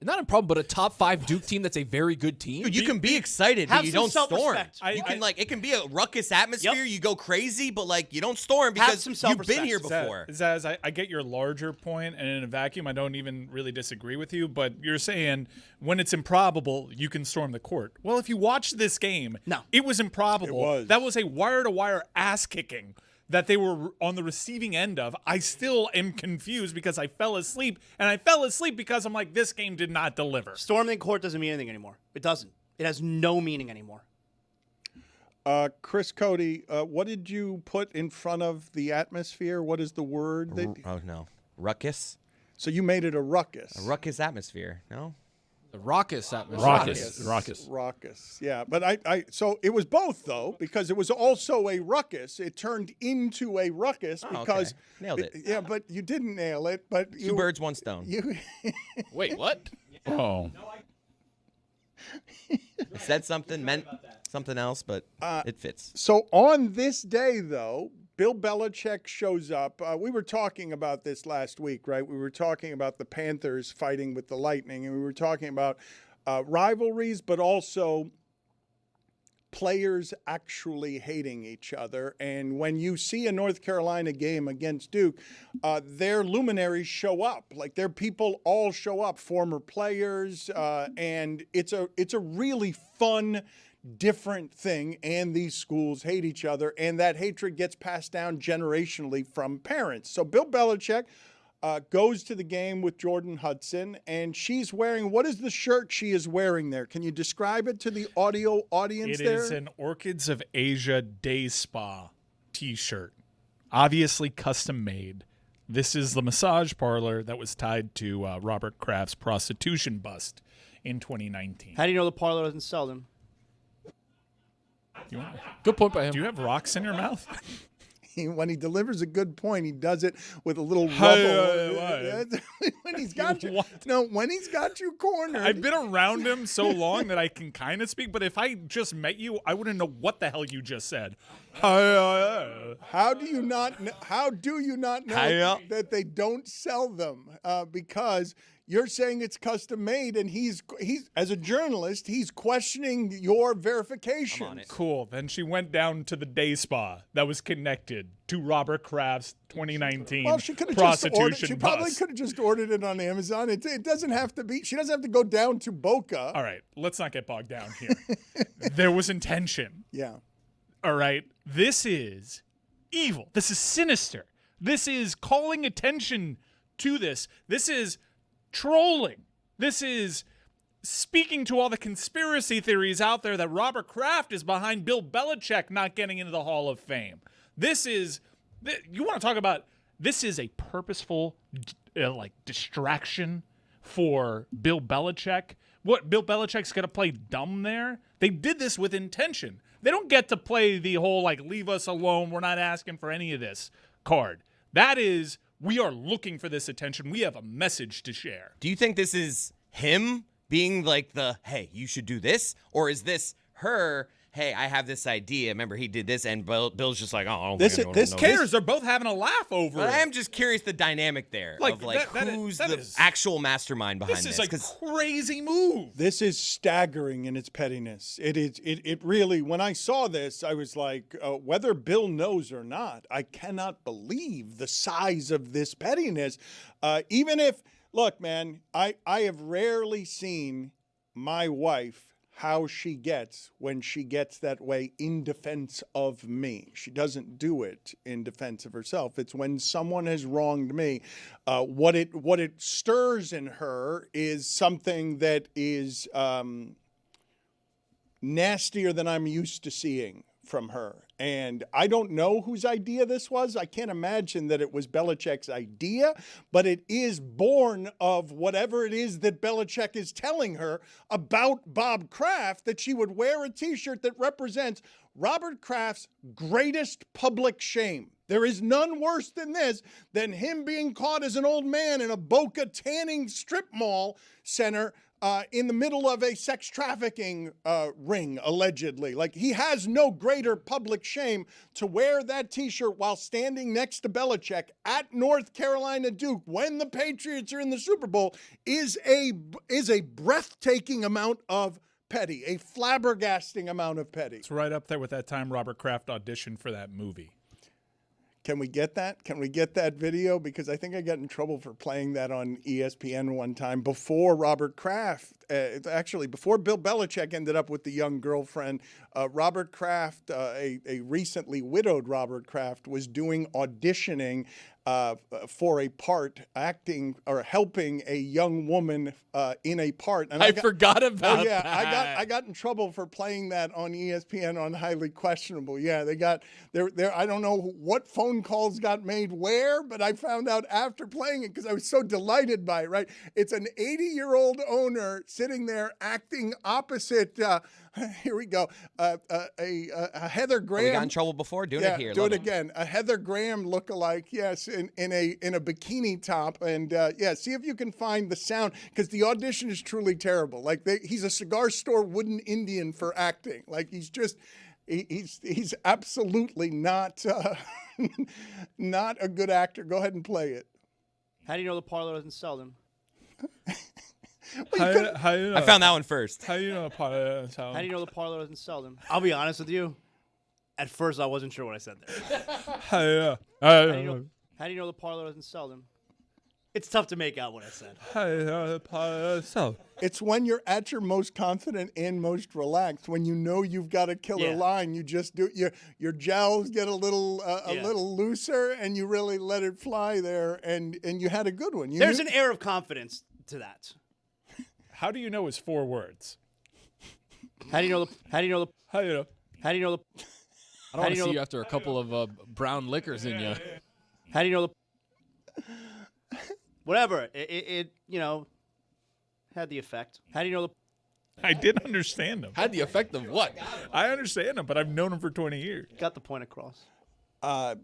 Not a problem, but a top 5 Duke team that's a very good team. Dude, you can be excited, Have but you some don't storm. self-respect. You can it can be a ruckus atmosphere. Yep. You go crazy, but like you don't storm Have because some you've self-respect. been here before. Zaz, I get your larger point, and in a vacuum, I don't even really disagree with you, but you're saying when it's improbable, you can storm the court. Well, if you watch this game, No. it was improbable. It was. That was a wire-to-wire ass-kicking that they were on the receiving end of. I still am confused because I fell asleep, and I fell asleep because I'm like, this game did not deliver. Storming the court doesn't mean anything anymore. It doesn't. It has no meaning anymore. Chris Cody, what did you put in front of the atmosphere? What is the word? Oh no, ruckus. So you made it a ruckus. A ruckus atmosphere. No. The raucous atmosphere. Raucous. Yeah, but so it was both though, because it was also a ruckus. It turned into a ruckus because okay. Nailed it. Yeah, but you didn't nail it. But Two birds, one stone. You Wait, what? Oh. Said something, meant something else, but it fits. So on this day, though, Bill Belichick shows up. We were talking about this last week, right? We were talking about the Panthers fighting with the Lightning, and we were talking about rivalries, but also players actually hating each other. And when you see a North Carolina game against Duke, their luminaries show up. Like their people all show up, former players, and it's a really fun, different thing, and these schools hate each other, and that hatred gets passed down generationally from parents. So Bill Belichick goes to the game with Jordan Hudson, and she's wearing, what is the shirt she is wearing there? Can you describe it to the audio audience there? It is an Orchids of Asia Day Spa t-shirt, obviously custom made. This is the massage parlor that was tied to Robert Kraft's prostitution bust in 2019. How do you know the parlor doesn't sell them? Good point by him. Do you have rocks in your mouth? When he delivers a good point, he does it with a little rubble. When he's got you, when he's got you cornered. I've been around him so long that I can kind of speak, but if I just met you, I wouldn't know what the hell you just said. How do you not know that they don't sell them? Because you're saying it's custom made, and he's as a journalist, he's questioning your verification. Cool. Then she went down to the day spa that was connected to Robert Kraft's 2019 Well, she could have prostitution just ordered. She probably bust. could have just ordered it on Amazon. It doesn't have to be. She doesn't have to go down to Boca. All right, let's not get bogged down here. There was intention. Yeah. All right, this is evil. This is sinister. This is calling attention to this. This is trolling. This is speaking to all the conspiracy theories out there that Robert Kraft is behind Bill Belichick not getting into the Hall of Fame. This is, you want to talk about, this is a purposeful distraction for Bill Belichick. What, Bill Belichick's going to play dumb there? They did this with intention. They don't get to play the whole, leave us alone, we're not asking for any of this card. That is, we are looking for this attention. We have a message to share. Do you think this is him being like hey, you should do this? Or is this her, hey, I have this idea. Remember, he did this, and Bill's just like, oh, This cares? They're both having a laugh over But it. I am just curious the dynamic there of who's the actual mastermind behind this. This is a crazy move. This is staggering in its pettiness. It is. It really. When I saw this, I was like, whether Bill knows or not, I cannot believe the size of this pettiness. Even if, look, man, I have rarely seen my wife how she gets when she gets that way in defense of me. She doesn't do it in defense of herself. It's when someone has wronged me. What it stirs in her is something that is nastier than I'm used to seeing from her. And I don't know whose idea this was. I can't imagine that it was Belichick's idea, but it is born of whatever it is that Belichick is telling her about Bob Kraft, that she would wear a t-shirt that represents Robert Kraft's greatest public shame. There is none worse than this, than him being caught as an old man in a Boca tanning strip mall center in the middle of a sex trafficking ring, allegedly. Like, he has no greater public shame to wear that t-shirt while standing next to Belichick at North Carolina Duke when the Patriots are in the Super Bowl is a breathtaking amount of petty, a flabbergasting amount of petty. It's right up there with that time Robert Kraft auditioned for that movie. Can we get that? Can we get that video? Because I think I got in trouble for playing that on ESPN one time before Robert Kraft, actually before Bill Belichick ended up with the young girlfriend. Robert Kraft, a recently widowed Robert Kraft, was doing auditioning for a part, acting or helping a young woman in a part. And I forgot about yeah, that. I got in trouble for playing that on ESPN on Highly Questionable. Yeah, they got there. I don't know what phone calls got made where, but I found out after playing it because I was so delighted by it. Right, it's an 80-year-old owner sitting there acting opposite. Here we go. A Heather Graham. We got in trouble before. Doing it here. Do it again. A Heather Graham lookalike. Yes, in a bikini top. And yeah, see if you can find the sound, because the audition is truly terrible. Like, he's a cigar store wooden Indian for acting. Like, he's just he's absolutely not not a good actor. Go ahead and play it. How do you know the parlor doesn't sell them? How you know? I found that one first. How you know the parlor doesn't sell How do you know the parlor doesn't sell them? I'll be honest with you. At first, I wasn't sure what I said there. How you know? How do you know the parlor doesn't sell them? It's tough to make out what I said. How you know the parlor doesn't sell? It's when you're at your most confident and most relaxed, when you know you've got a killer line. You just do your jowls get a little little looser, and you really let it fly there, and you had a good one. There's an air of confidence to that. How do you know is 4 words? How do you know the? How you know? How do you know the? I don't want to see you after a couple of brown liquors in you. How do you know the? Whatever. It had the effect. How do you know the? I did understand him. Had the effect of what? I understand him, but I've known him for 20 years. Got the point across.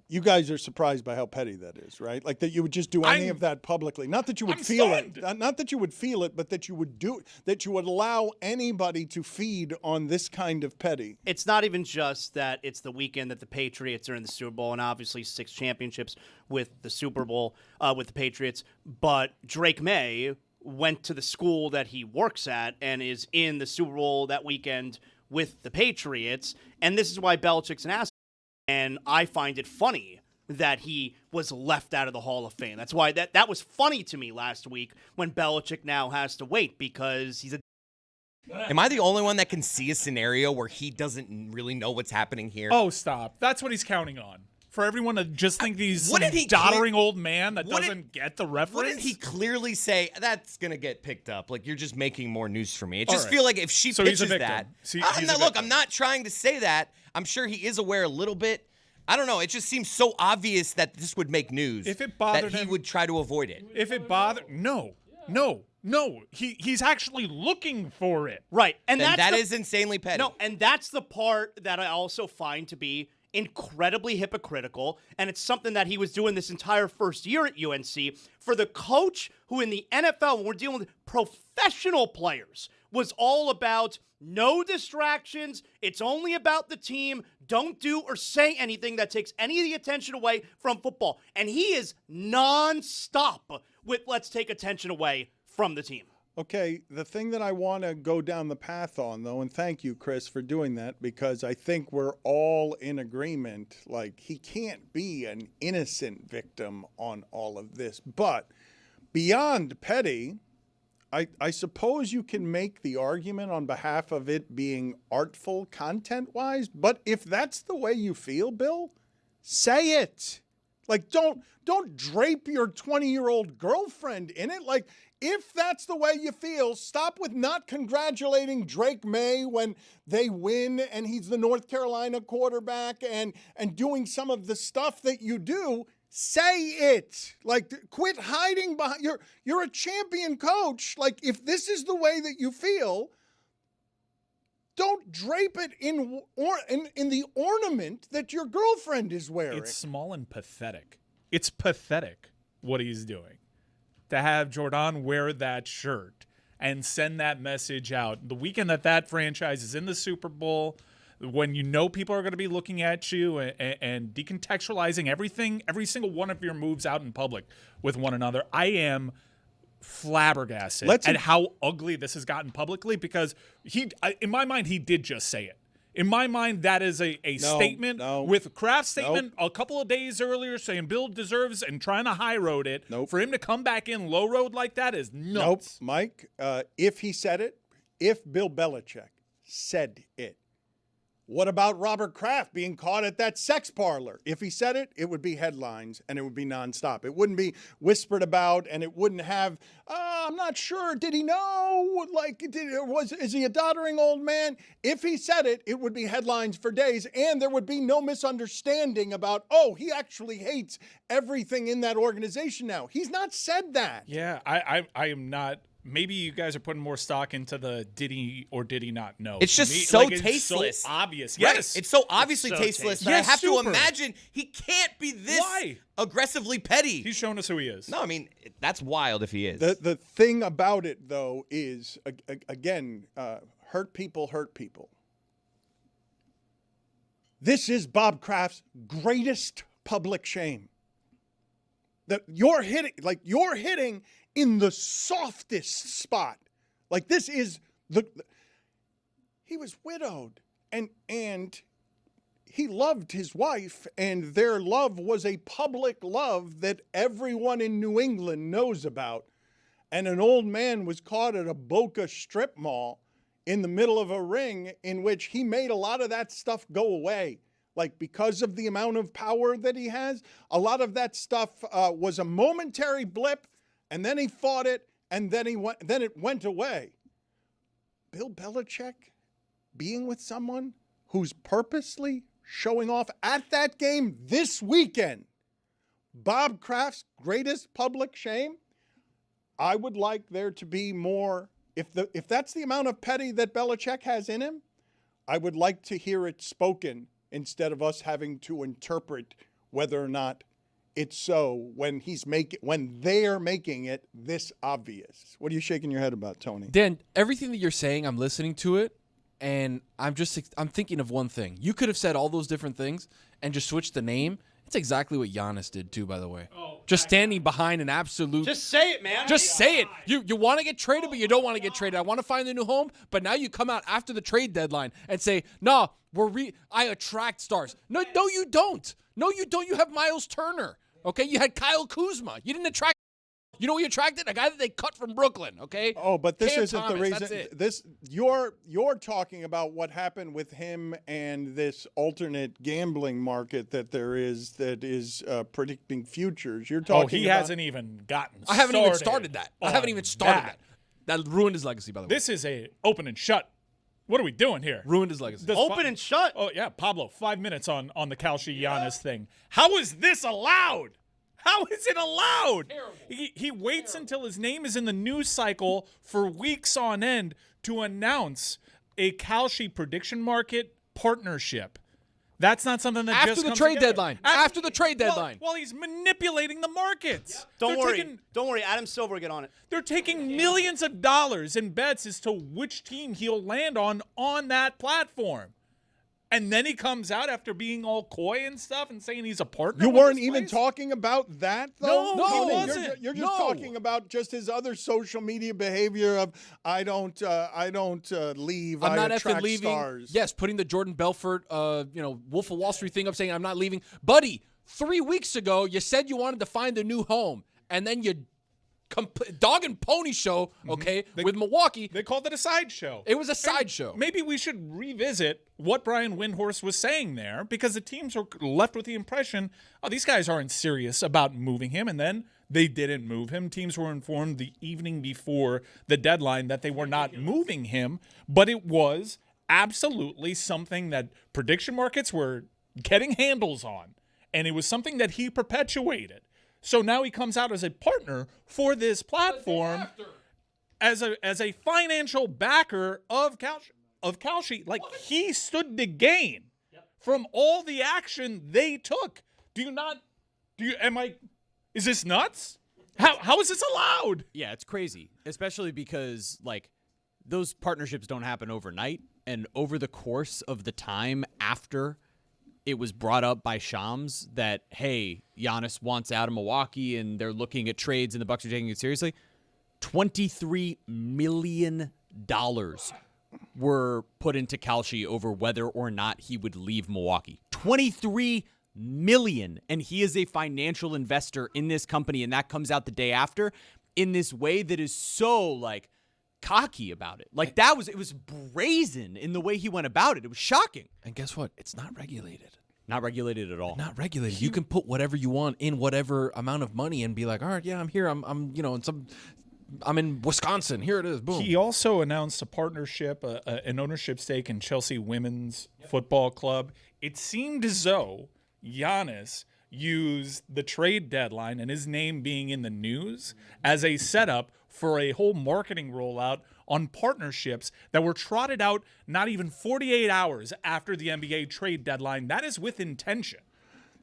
You guys are surprised by how petty that is, right? Like, that you would just do any of that publicly. Not that you would feel it. Not that you would feel it, but that you would do it. That you would allow anybody to feed on this kind of petty. It's not even just that it's the weekend that the Patriots are in the Super Bowl, and obviously 6 championships with the Super Bowl with the Patriots. But Drake May went to the school that he works at and is in the Super Bowl that weekend with the Patriots. And this is why Belichick's an asshole. And I find it funny that he was left out of the Hall of Fame. That's why that was funny to me last week when Belichick now has to wait because he's a... Am I the only one that can see a scenario where he doesn't really know what's happening here? Oh, stop. That's what he's counting on. For everyone to just think he's some Wouldn't he doddering old man that doesn't get the reference. Wouldn't he clearly say, that's going to get picked up? Like, you're just making more news for me. It All just right. feel like if she So he's a pitches victim. that... He's a look, victim. I'm not trying to say that. I'm sure he is aware a little bit. I don't know. It just seems so obvious that this would make news. If it bothered that he him- would try to avoid it. If it bothered... No. He's actually looking for it. Right. And Then that's that is insanely petty. No, and that's the part that I also find to be incredibly hypocritical, and it's something that he was doing this entire first year at UNC. For the coach who in the NFL, when we're dealing with professional players, was all about no distractions, it's only about the team, don't do or say anything that takes any of the attention away from football. And he is non-stop with let's take attention away from the team. Okay, the thing that I want to go down the path on, though, and thank you, Chris, for doing that, because I think we're all in agreement, like, he can't be an innocent victim on all of this. But beyond petty, I suppose you can make the argument on behalf of it being artful content-wise, but if that's the way you feel, Bill, say it. Like, don't drape your 20-year-old girlfriend in it. Like, if that's the way you feel, stop with not congratulating Drake May when they win and he's the North Carolina quarterback and doing some of the stuff that you do. Say it. Like, quit hiding behind. You're a champion coach. Like, if this is the way that you feel, don't drape it in the ornament that your girlfriend is wearing. It's small and pathetic. It's pathetic what he's doing. To have Jordan wear that shirt and send that message out the weekend that franchise is in the Super Bowl, when you know people are going to be looking at you and decontextualizing everything, every single one of your moves out in public with one another. I am flabbergasted at how ugly this has gotten publicly, because in my mind, he did just say it. In my mind, that is a statement with Kraft's statement a couple of days earlier saying Bill deserves and trying to high road it. For him to come back in low road like that is nuts. Mike, if he said it, if Bill Belichick said it, what about Robert Kraft being caught at that sex parlor? If he said it, it would be headlines and it would be nonstop. It wouldn't be whispered about, and it wouldn't have, I'm not sure, did he know? Like, is he a doddering old man? If he said it, it would be headlines for days, and there would be no misunderstanding about, he actually hates everything in that organization now. He's not said that. Yeah, I am not. Maybe you guys are putting more stock into the did he or did he not know. It's just so tasteless. It's so obvious. Right. Yes. It's so obviously tasteless that I have to imagine he can't be this aggressively petty. He's shown us who he is. No, I mean, that's wild if he is. The thing about it, though, is, again, hurt people hurt people. This is Bob Kraft's greatest public shame. That you're hitting in the softest spot. Like, this is he was widowed and he loved his wife, and their love was a public love that everyone in New England knows about. And an old man was caught at a Boca strip mall in the middle of a ring in which he made a lot of that stuff go away. Like, because of the amount of power that he has, a lot of that stuff was a momentary blip. And then he fought it, and then it went away. Bill Belichick being with someone who's purposely showing off at that game this weekend, Bob Kraft's greatest public shame, I would like there to be more. If that's the amount of petty that Belichick has in him, I would like to hear it spoken instead of us having to interpret whether or not it's so when they're making it this obvious. What are you shaking your head about, Tony? Dan, everything that you're saying, I'm listening to it, and I'm thinking of one thing. You could have said all those different things and just switched the name. It's exactly what Giannis did too, by the way. Just standing behind an absolute. Just say it, man. Just say it. You want to get traded, but you don't want to get traded. I want to find a new home, but now you come out after the trade deadline and say, "No, I attract stars." No, you don't. No, you don't. You have Miles Turner. Okay, you had Kyle Kuzma. You didn't attract. You know who you attracted? A guy that they cut from Brooklyn. Okay. Oh, but this Cam isn't Thomas, the reason. that's it. This you're talking about what happened with him and this alternate gambling market that is predicting futures. You're talking. He hasn't even gotten. I haven't even started that. That ruined his legacy, by the way. This is a open and shut. What are we doing here? Ruined his legacy. Open and shut. Oh yeah, Pablo. 5 minutes on the Kalshi Giannis thing. How is this allowed? How is it allowed? He waits until his name is in the news cycle for weeks on end to announce a Kalshi prediction market partnership. That's not something that after just the comes trade together. deadline. After the trade deadline. While he's manipulating the markets. Don't worry. Adam Silver will get on it. They're taking millions of dollars in bets as to which team he'll land on that platform. And then he comes out after being all coy and stuff and saying he's a partner. You with weren't this even place? talking about that, though? No, he wasn't. You're just talking about just his other social media behavior of I don't leave. I'm not attract effing leaving. stars. Yes, putting the Jordan Belfort, Wolf of Wall Street thing up, saying I'm not leaving. Buddy, 3 weeks ago you said you wanted to find a new home, and then you dog and pony show, okay, with Milwaukee. They called it a sideshow. It was a sideshow. Maybe we should revisit what Brian Windhorst was saying there, because the teams were left with the impression, oh, these guys aren't serious about moving him, and then they didn't move him. Teams were informed the evening before the deadline that they were not moving him, but it was absolutely something that prediction markets were getting handles on, and it was something that he perpetuated. So now he comes out as a partner for this platform, as a financial backer of Kalshi. Like, he stood to gain from all the action they took. Is this nuts? How is this allowed? Yeah, it's crazy, especially because, like, those partnerships don't happen overnight. And over the course of the time after it was brought up by Shams that, hey, Giannis wants out of Milwaukee and they're looking at trades and the Bucks are taking it seriously, $23 million were put into Kalshi over whether or not he would leave Milwaukee. $23 million. And he is a financial investor in this company, and that comes out the day after in this way that is so, like, cocky about it. Like, it was brazen in the way he went about it. It was shocking. And guess what? It's not regulated. Not regulated at all. Not regulated. You can put whatever you want in whatever amount of money and be like, all right, yeah, I'm here. I'm in Wisconsin. Here it is. Boom. He also announced a partnership, an ownership stake in Chelsea Women's Football Club. It seemed as though Giannis used the trade deadline and his name being in the news as a setup for a whole marketing rollout on partnerships that were trotted out not even 48 hours after the NBA trade deadline. That is with intention.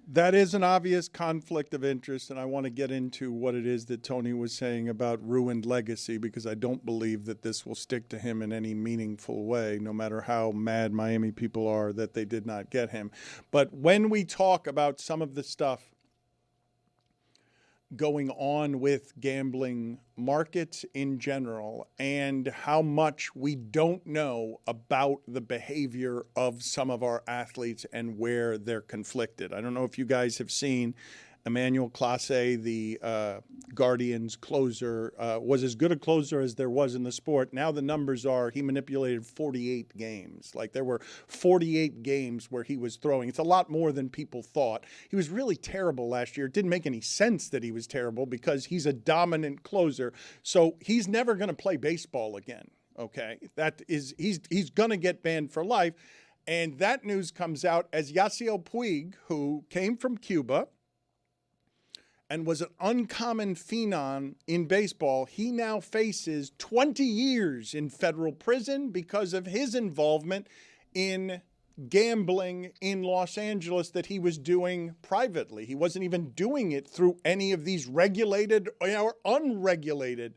That is an obvious conflict of interest, and I want to get into what it is that Tony was saying about ruined legacy, because I don't believe that this will stick to him in any meaningful way, no matter how mad Miami people are that they did not get him. But when we talk about some of the stuff going on with gambling markets in general and how much we don't know about the behavior of some of our athletes and where they're conflicted. I don't know if you guys have seen Emmanuel Clase, the Guardians closer, was as good a closer as there was in the sport. Now the numbers are he manipulated 48 games. Like, there were 48 games where he was throwing. It's a lot more than people thought. He was really terrible last year. It didn't make any sense that he was terrible because he's a dominant closer. So he's never going to play baseball again. Okay, he's going to get banned for life. And that news comes out as Yasiel Puig, who came from Cuba and was an uncommon phenom in baseball, he now faces 20 years in federal prison because of his involvement in gambling in Los Angeles that he was doing privately. He wasn't even doing it through any of these regulated or unregulated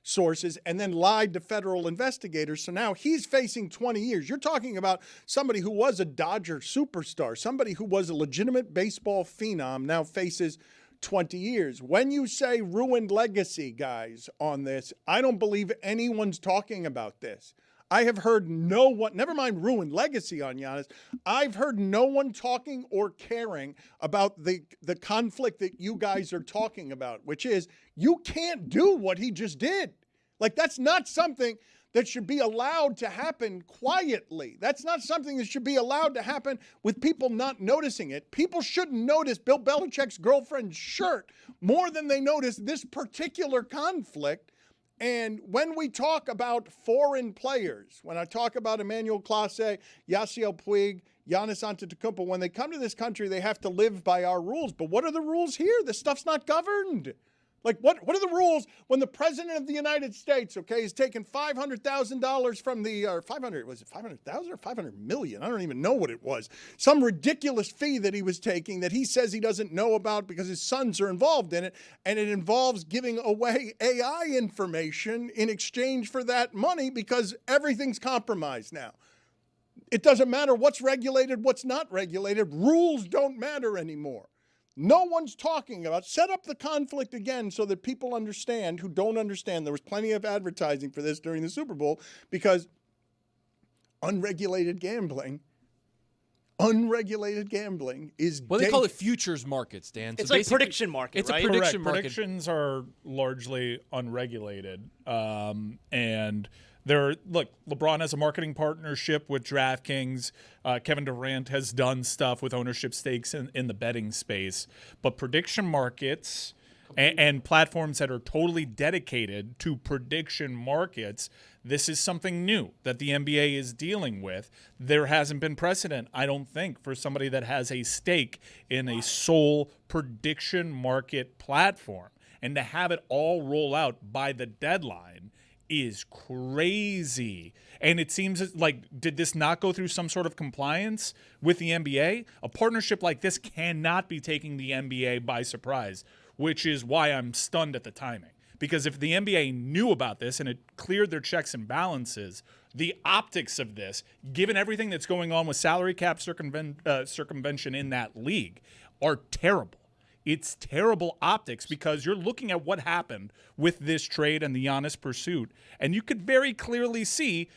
sources, and then lied to federal investigators. So now he's facing 20 years. You're talking about somebody who was a Dodger superstar, somebody who was a legitimate baseball phenom, now faces 20 years. When you say ruined legacy, guys, on this, I don't believe anyone's talking about this. I have heard no one, never mind ruined legacy on Giannis, I've heard no one talking or caring about the conflict that you guys are talking about, which is you can't do what he just did. Like, that's not something that should be allowed to happen quietly. That's not something that should be allowed to happen with people not noticing it. People shouldn't notice Bill Belichick's girlfriend's shirt more than they notice this particular conflict. And when we talk about foreign players, when I talk about Emmanuel Clase, Yasiel Puig, Giannis Antetokounmpo, when they come to this country, they have to live by our rules. But what are the rules here? This stuff's not governed. Like, what are the rules when the president of the United States, okay, is taking $500,000 from the, or 500, was it 500,000 or 500 million? I don't even know what it was. Some ridiculous fee that he was taking that he says he doesn't know about because his sons are involved in it, and it involves giving away AI information in exchange for that money because everything's compromised now. It doesn't matter what's regulated, what's not regulated. Rules don't matter anymore. No one's talking about, set up the conflict again so that people understand who don't understand. There was plenty of advertising for this during the Super Bowl because unregulated gambling unregulated gambling is Well, they call it futures markets, Dan. It's So like basically, prediction market, It's right? a prediction Correct. market. Predictions are largely unregulated, and LeBron has a marketing partnership with DraftKings. Kevin Durant has done stuff with ownership stakes in the betting space, but prediction markets and platforms that are totally dedicated to prediction markets, this is something new that the NBA is dealing with. There hasn't been precedent, I don't think, for somebody that has a stake in a sole prediction market platform. And to have it all roll out by the deadline is crazy. And it seems like, did this not go through some sort of compliance with the NBA? A partnership like this cannot be taking the NBA by surprise, which is why I'm stunned at the timing. Because if the NBA knew about this and it cleared their checks and balances, the optics of this, given everything that's going on with salary cap circumvention in that league, are terrible. It's terrible optics because you're looking at what happened with this trade and the Giannis pursuit, and you could very clearly see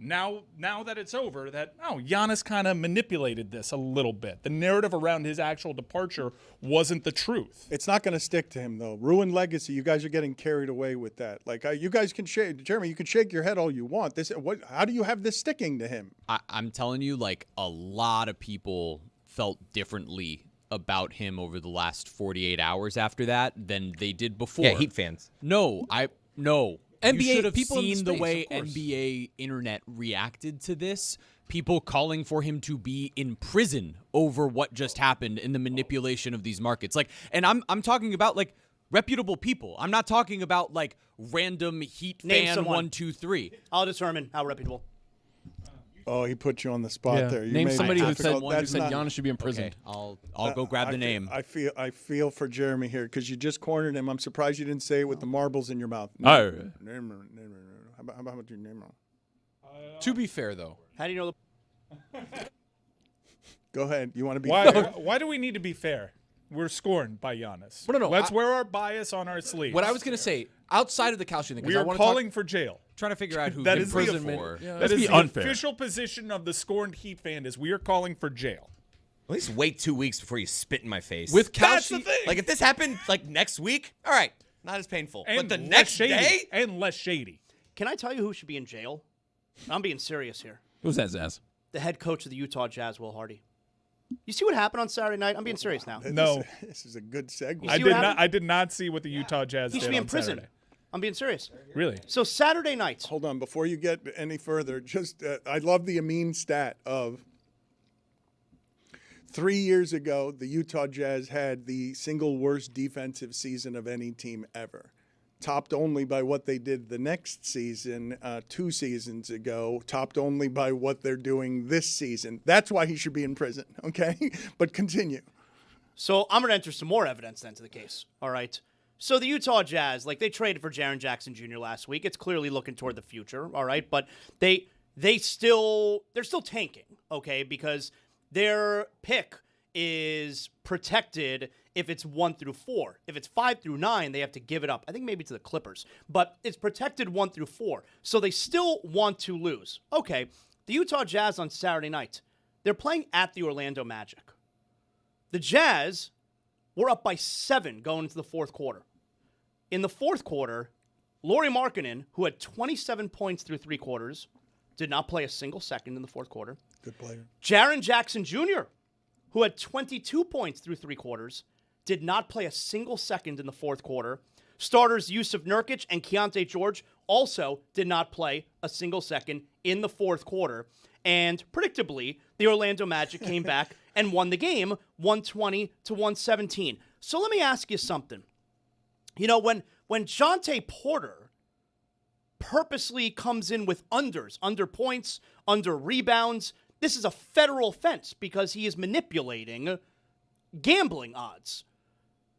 now that it's over that, Giannis kind of manipulated this a little bit. The narrative around his actual departure wasn't the truth. It's not going to stick to him, though. Ruined legacy. You guys are getting carried away with that. Like, you guys can shake, Jeremy, you can shake your head all you want. How do you have this sticking to him? I'm telling you, like, a lot of people felt differently about him over the last 48 hours after that than they did before. Yeah, Heat fans. No. NBA you should have people in the seen the space, way of course. NBA internet reacted to this. People calling for him to be in prison over what just happened in the manipulation of these markets. Like, and I'm talking about like reputable people. I'm not talking about like random Heat Name fan someone. 1, 2, 3. I'll determine how reputable. Oh, he put you on the spot Yeah. there. You Name made it somebody who difficult. said That's not- Giannis should be imprisoned. Okay, I'll go grab the name. I feel for Jeremy here because you just cornered him. I'm surprised you didn't say it with the marbles in your mouth. Oh. How about your name? To be fair, though, How do you know the Go ahead. You want to be Why, fair? why do we need to be fair? We're scorned by Giannis. No, Let's wear our bias on our sleeves. what I was going to say, outside of the Kalshi thing, we because I are want calling for jail. Trying to figure out who That the is the imprisonment. that is be the unfair. official position of the scorned Heat fan is we are calling for jail. At least wait 2 weeks before you spit in my face. with That's the Kalshi, thing. like if this happened like next week, all right, not as painful. And but the less next shady. day, And less shady. Can I tell you who should be in jail? I'm being serious here. who's that, Zaz? The head coach of the Utah Jazz, Will Hardy. You see what happened on Saturday night? I'm being serious now. No. This is a good segue. You I see did what not. happened? I did not see what the Utah Jazz He did should be on in prison. Saturday. I'm being serious. Really? So Saturday night, Hold on, before you get any further, just I love the Amin stat of 3 years ago, the Utah Jazz had the single worst defensive season of any team ever, topped only by what they did the next season, 2 seasons ago, topped only by what they're doing this season. That's why he should be in prison, okay? But continue. so I'm going to enter some more evidence then to the case. All right. So the Utah Jazz, like they traded for Jaren Jackson Jr. last week. It's clearly looking toward the future. All right, but they're still tanking. Okay, because their pick is protected if it's 1 through 4. If it's 5 through 9, they have to give it up. I think maybe to the Clippers, but it's protected 1 through 4. So they still want to lose. Okay, the Utah Jazz on Saturday night, they're playing at the Orlando Magic. The Jazz were up by 7 going into the fourth quarter. In the fourth quarter, Lauri Markkanen, who had 27 points through 3 quarters, did not play a single second in the fourth quarter. Good player. Jaren Jackson Jr., who had 22 points through 3 quarters, did not play a single second in the fourth quarter. Starters Yusuf Nurkic and Keontae George also did not play a single second in the fourth quarter. And predictably, the Orlando Magic came back and won the game 120-117. So let me ask you something. You know, when Jonte Porter purposely comes in with unders, under points, under rebounds, this is a federal offense because he is manipulating gambling odds.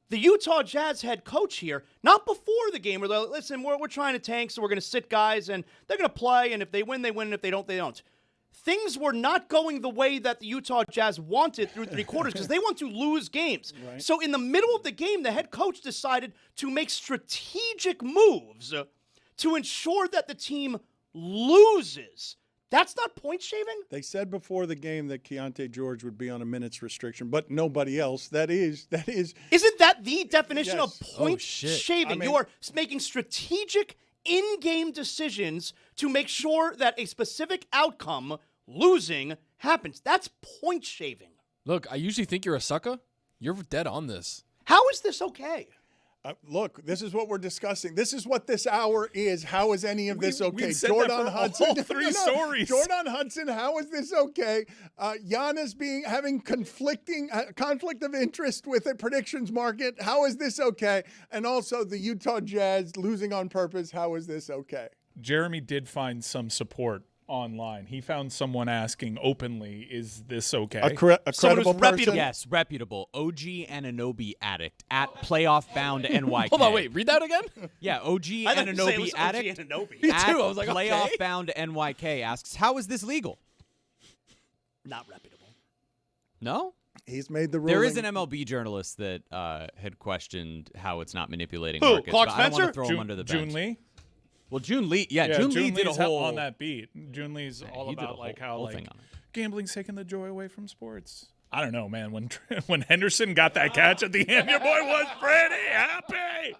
The Utah Jazz head coach here, not before the game, where they're like, listen, we're trying to tank, so we're going to sit guys, and they're going to play, and if they win, they win, and if they don't, they don't. Things were not going the way that the Utah Jazz wanted through 3 quarters because they want to lose games. Right. So in the middle of the game, the head coach decided to make strategic moves to ensure that the team loses That's not point shaving? They said before the game that Keontae George would be on a minutes restriction, but nobody else. That is. Isn't that the definition Yes. of point shit. shaving? I mean- You are making strategic in-game decisions to make sure that a specific outcome, losing, happens. That's point shaving. Look, I usually think you're a sucker. You're dead on this. How is this okay? Look, this is what we're discussing. This is what this hour is. How is any of this okay? we've said that Jordan for Hudson. all three stories. Jordan Hudson. How is this okay? Giannis having conflict of interest with the predictions market. How is this okay? And also the Utah Jazz losing on purpose. How is this okay? Jeremy did find some support online. He found someone asking openly, "Is this okay?" A Someone who's credible person. reputable. Yes, reputable. OG Ananobi addict at playoff bound NYK. Hold on, wait. Read that again? Yeah, OG I thought you said it Ananobi was OG addict Anunoby. Me at too. I was like, okay. playoff bound NYK asks, "How is this legal?" Not reputable. No. He's made the ruling. There is an MLB journalist that had questioned how it's not manipulating Who? markets. Clark but I don't want Spencer? to throw him under the bench. June Lee. Well, June Lee, June Lee did a Lee's whole on that beat. June Lee's all he did a about like how whole like thing on it. gambling's taking the joy away from sports. I don't know, man. When Henderson got that catch at the end, your boy was pretty happy.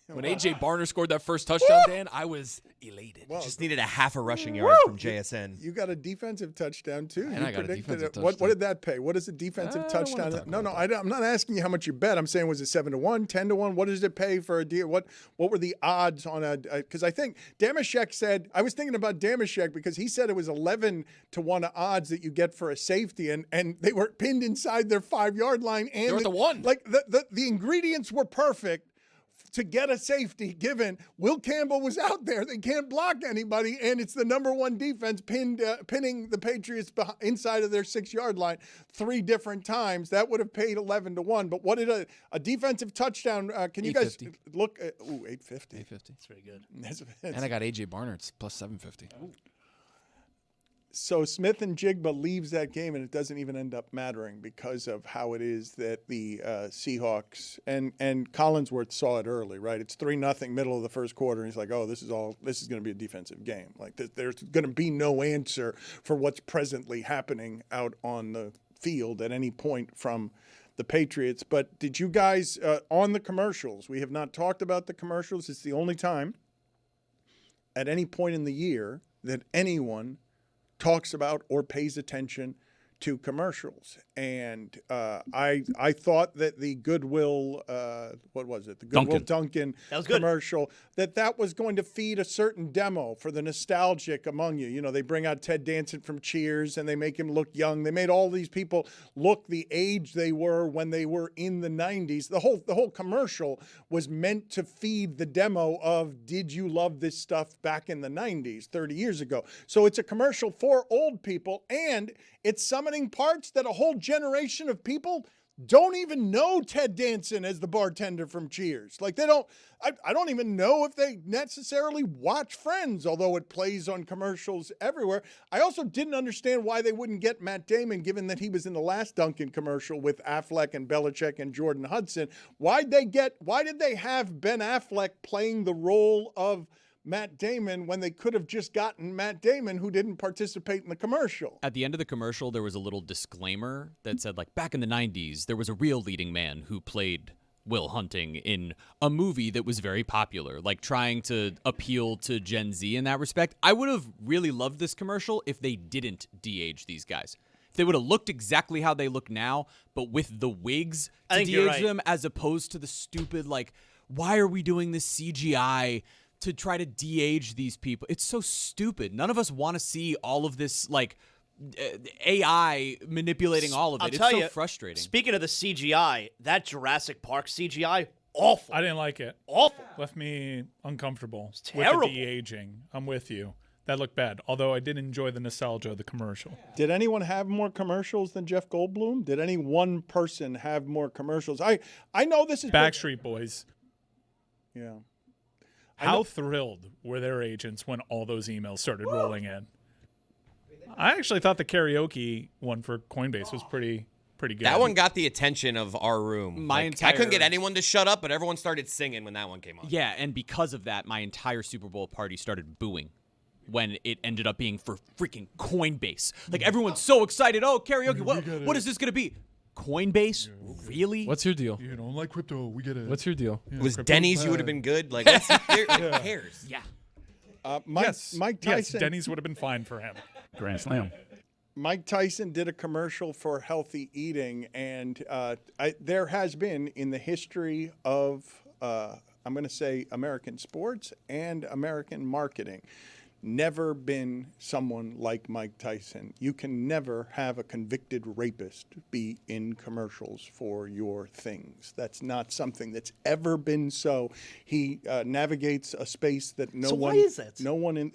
When A.J. Barner scored that first touchdown, Dan, I was elated. Well, Just needed a half a rushing yard from JSN. you got a defensive touchdown too. And You I got a predicted defensive it. What touchdown. did that pay? What is a defensive I don't wanna touchdown? talk No, about I'm not asking you how much you bet. I'm saying was it 7-1, 10-1? What does it pay for a deal? What were the odds on a? Because I think Damashek said I was thinking about Damashek because he said it was 11-1 odds that you get for a safety, and they were pinned inside their 5-yard line, and They were at the one. Like the ingredients were perfect to get a safety given. Will Campbell was out there. They can't block anybody, and it's the number one defense pinning the Patriots inside of their 6-yard line 3 different times. That would have paid 11-1. But what did a defensive touchdown? Can you guys 850. look? At, 850. 850. That's very good. And I got A.J. Barner. It's plus 750. So Smith and Jigba leaves that game, and it doesn't even end up mattering because of how it is that the Seahawks and Collinsworth saw it early, right? It's 3-0 middle of the first quarter, and he's like, "Oh, this is going to be a defensive game. Like there's going to be no answer for what's presently happening out on the field at any point from the Patriots." But did you guys on the commercials? We have not talked about the commercials. It's the only time at any point in the year that anyone talks about or pays attention to commercials. And I thought that the Goodwill, what was it? The Goodwill Dunkin That was good. commercial, that was going to feed a certain demo for the nostalgic among you. You know, they bring out Ted Danson from Cheers and they make him look young. They made all these people look the age they were when they were in the 90s. The whole commercial was meant to feed the demo of, did you love this stuff back in the 90s, 30 years ago? So it's a commercial for old people, and it's summoning parts that a whole generation of people don't even know Ted Danson as the bartender from Cheers. Like they don't, I don't even know if they necessarily watch Friends, although it plays on commercials everywhere. I also didn't understand why they wouldn't get Matt Damon, given that he was in the last Dunkin' commercial with Affleck and Belichick and Jordan Hudson. Why did they have Ben Affleck playing the role of Matt Damon when they could have just gotten Matt Damon, who didn't participate in the commercial? At the end of the commercial, there was a little disclaimer that said, like, back in the 90s, there was a real leading man who played Will Hunting in a movie that was very popular, like trying to appeal to Gen Z in that respect. I would have really loved this commercial if they didn't de-age these guys. If they would have looked exactly how they look now, but with the wigs I to think you're de-age right. them, as opposed to the stupid, like, why are we doing this CGI to try to de-age these people? It's so stupid. None of us want to see all of this, like, AI manipulating all of it. I'll It's tell so you, frustrating. Speaking of the CGI, that Jurassic Park CGI, awful. I didn't like it. Awful. Left me uncomfortable with terrible. the de-aging. I'm with you. That looked bad. Although I did enjoy the nostalgia of the commercial. Did anyone have more commercials than Jeff Goldblum? Did any one person have more commercials? I know this is Backstreet Boys. Yeah. How thrilled were their agents when all those emails started rolling in? I actually thought the karaoke one for Coinbase was pretty good. That one got the attention of our room. My I entire- couldn't get anyone to shut up, but everyone started singing when that one came on. Yeah, and because of that, my entire Super Bowl party started booing. when it ended up being for freaking Coinbase. Like, everyone's so excited. Oh, karaoke. What is this going to be? Coinbase? Really? What's your deal? You don't like crypto. We get it. What's your deal? Was Denny's, you would have been good. Like, who cares? Yeah. Mike Yes, Tyson. Denny's would have been fine for him. Grand Slam. Mike Tyson did a commercial for healthy eating, and there has been in the history of, I'm going to say, American sports and American marketing, never been someone like Mike Tyson. You can never have a convicted rapist be in commercials for your things. That's not something that's ever been so. He navigates a space that no one. Why is it? No one in.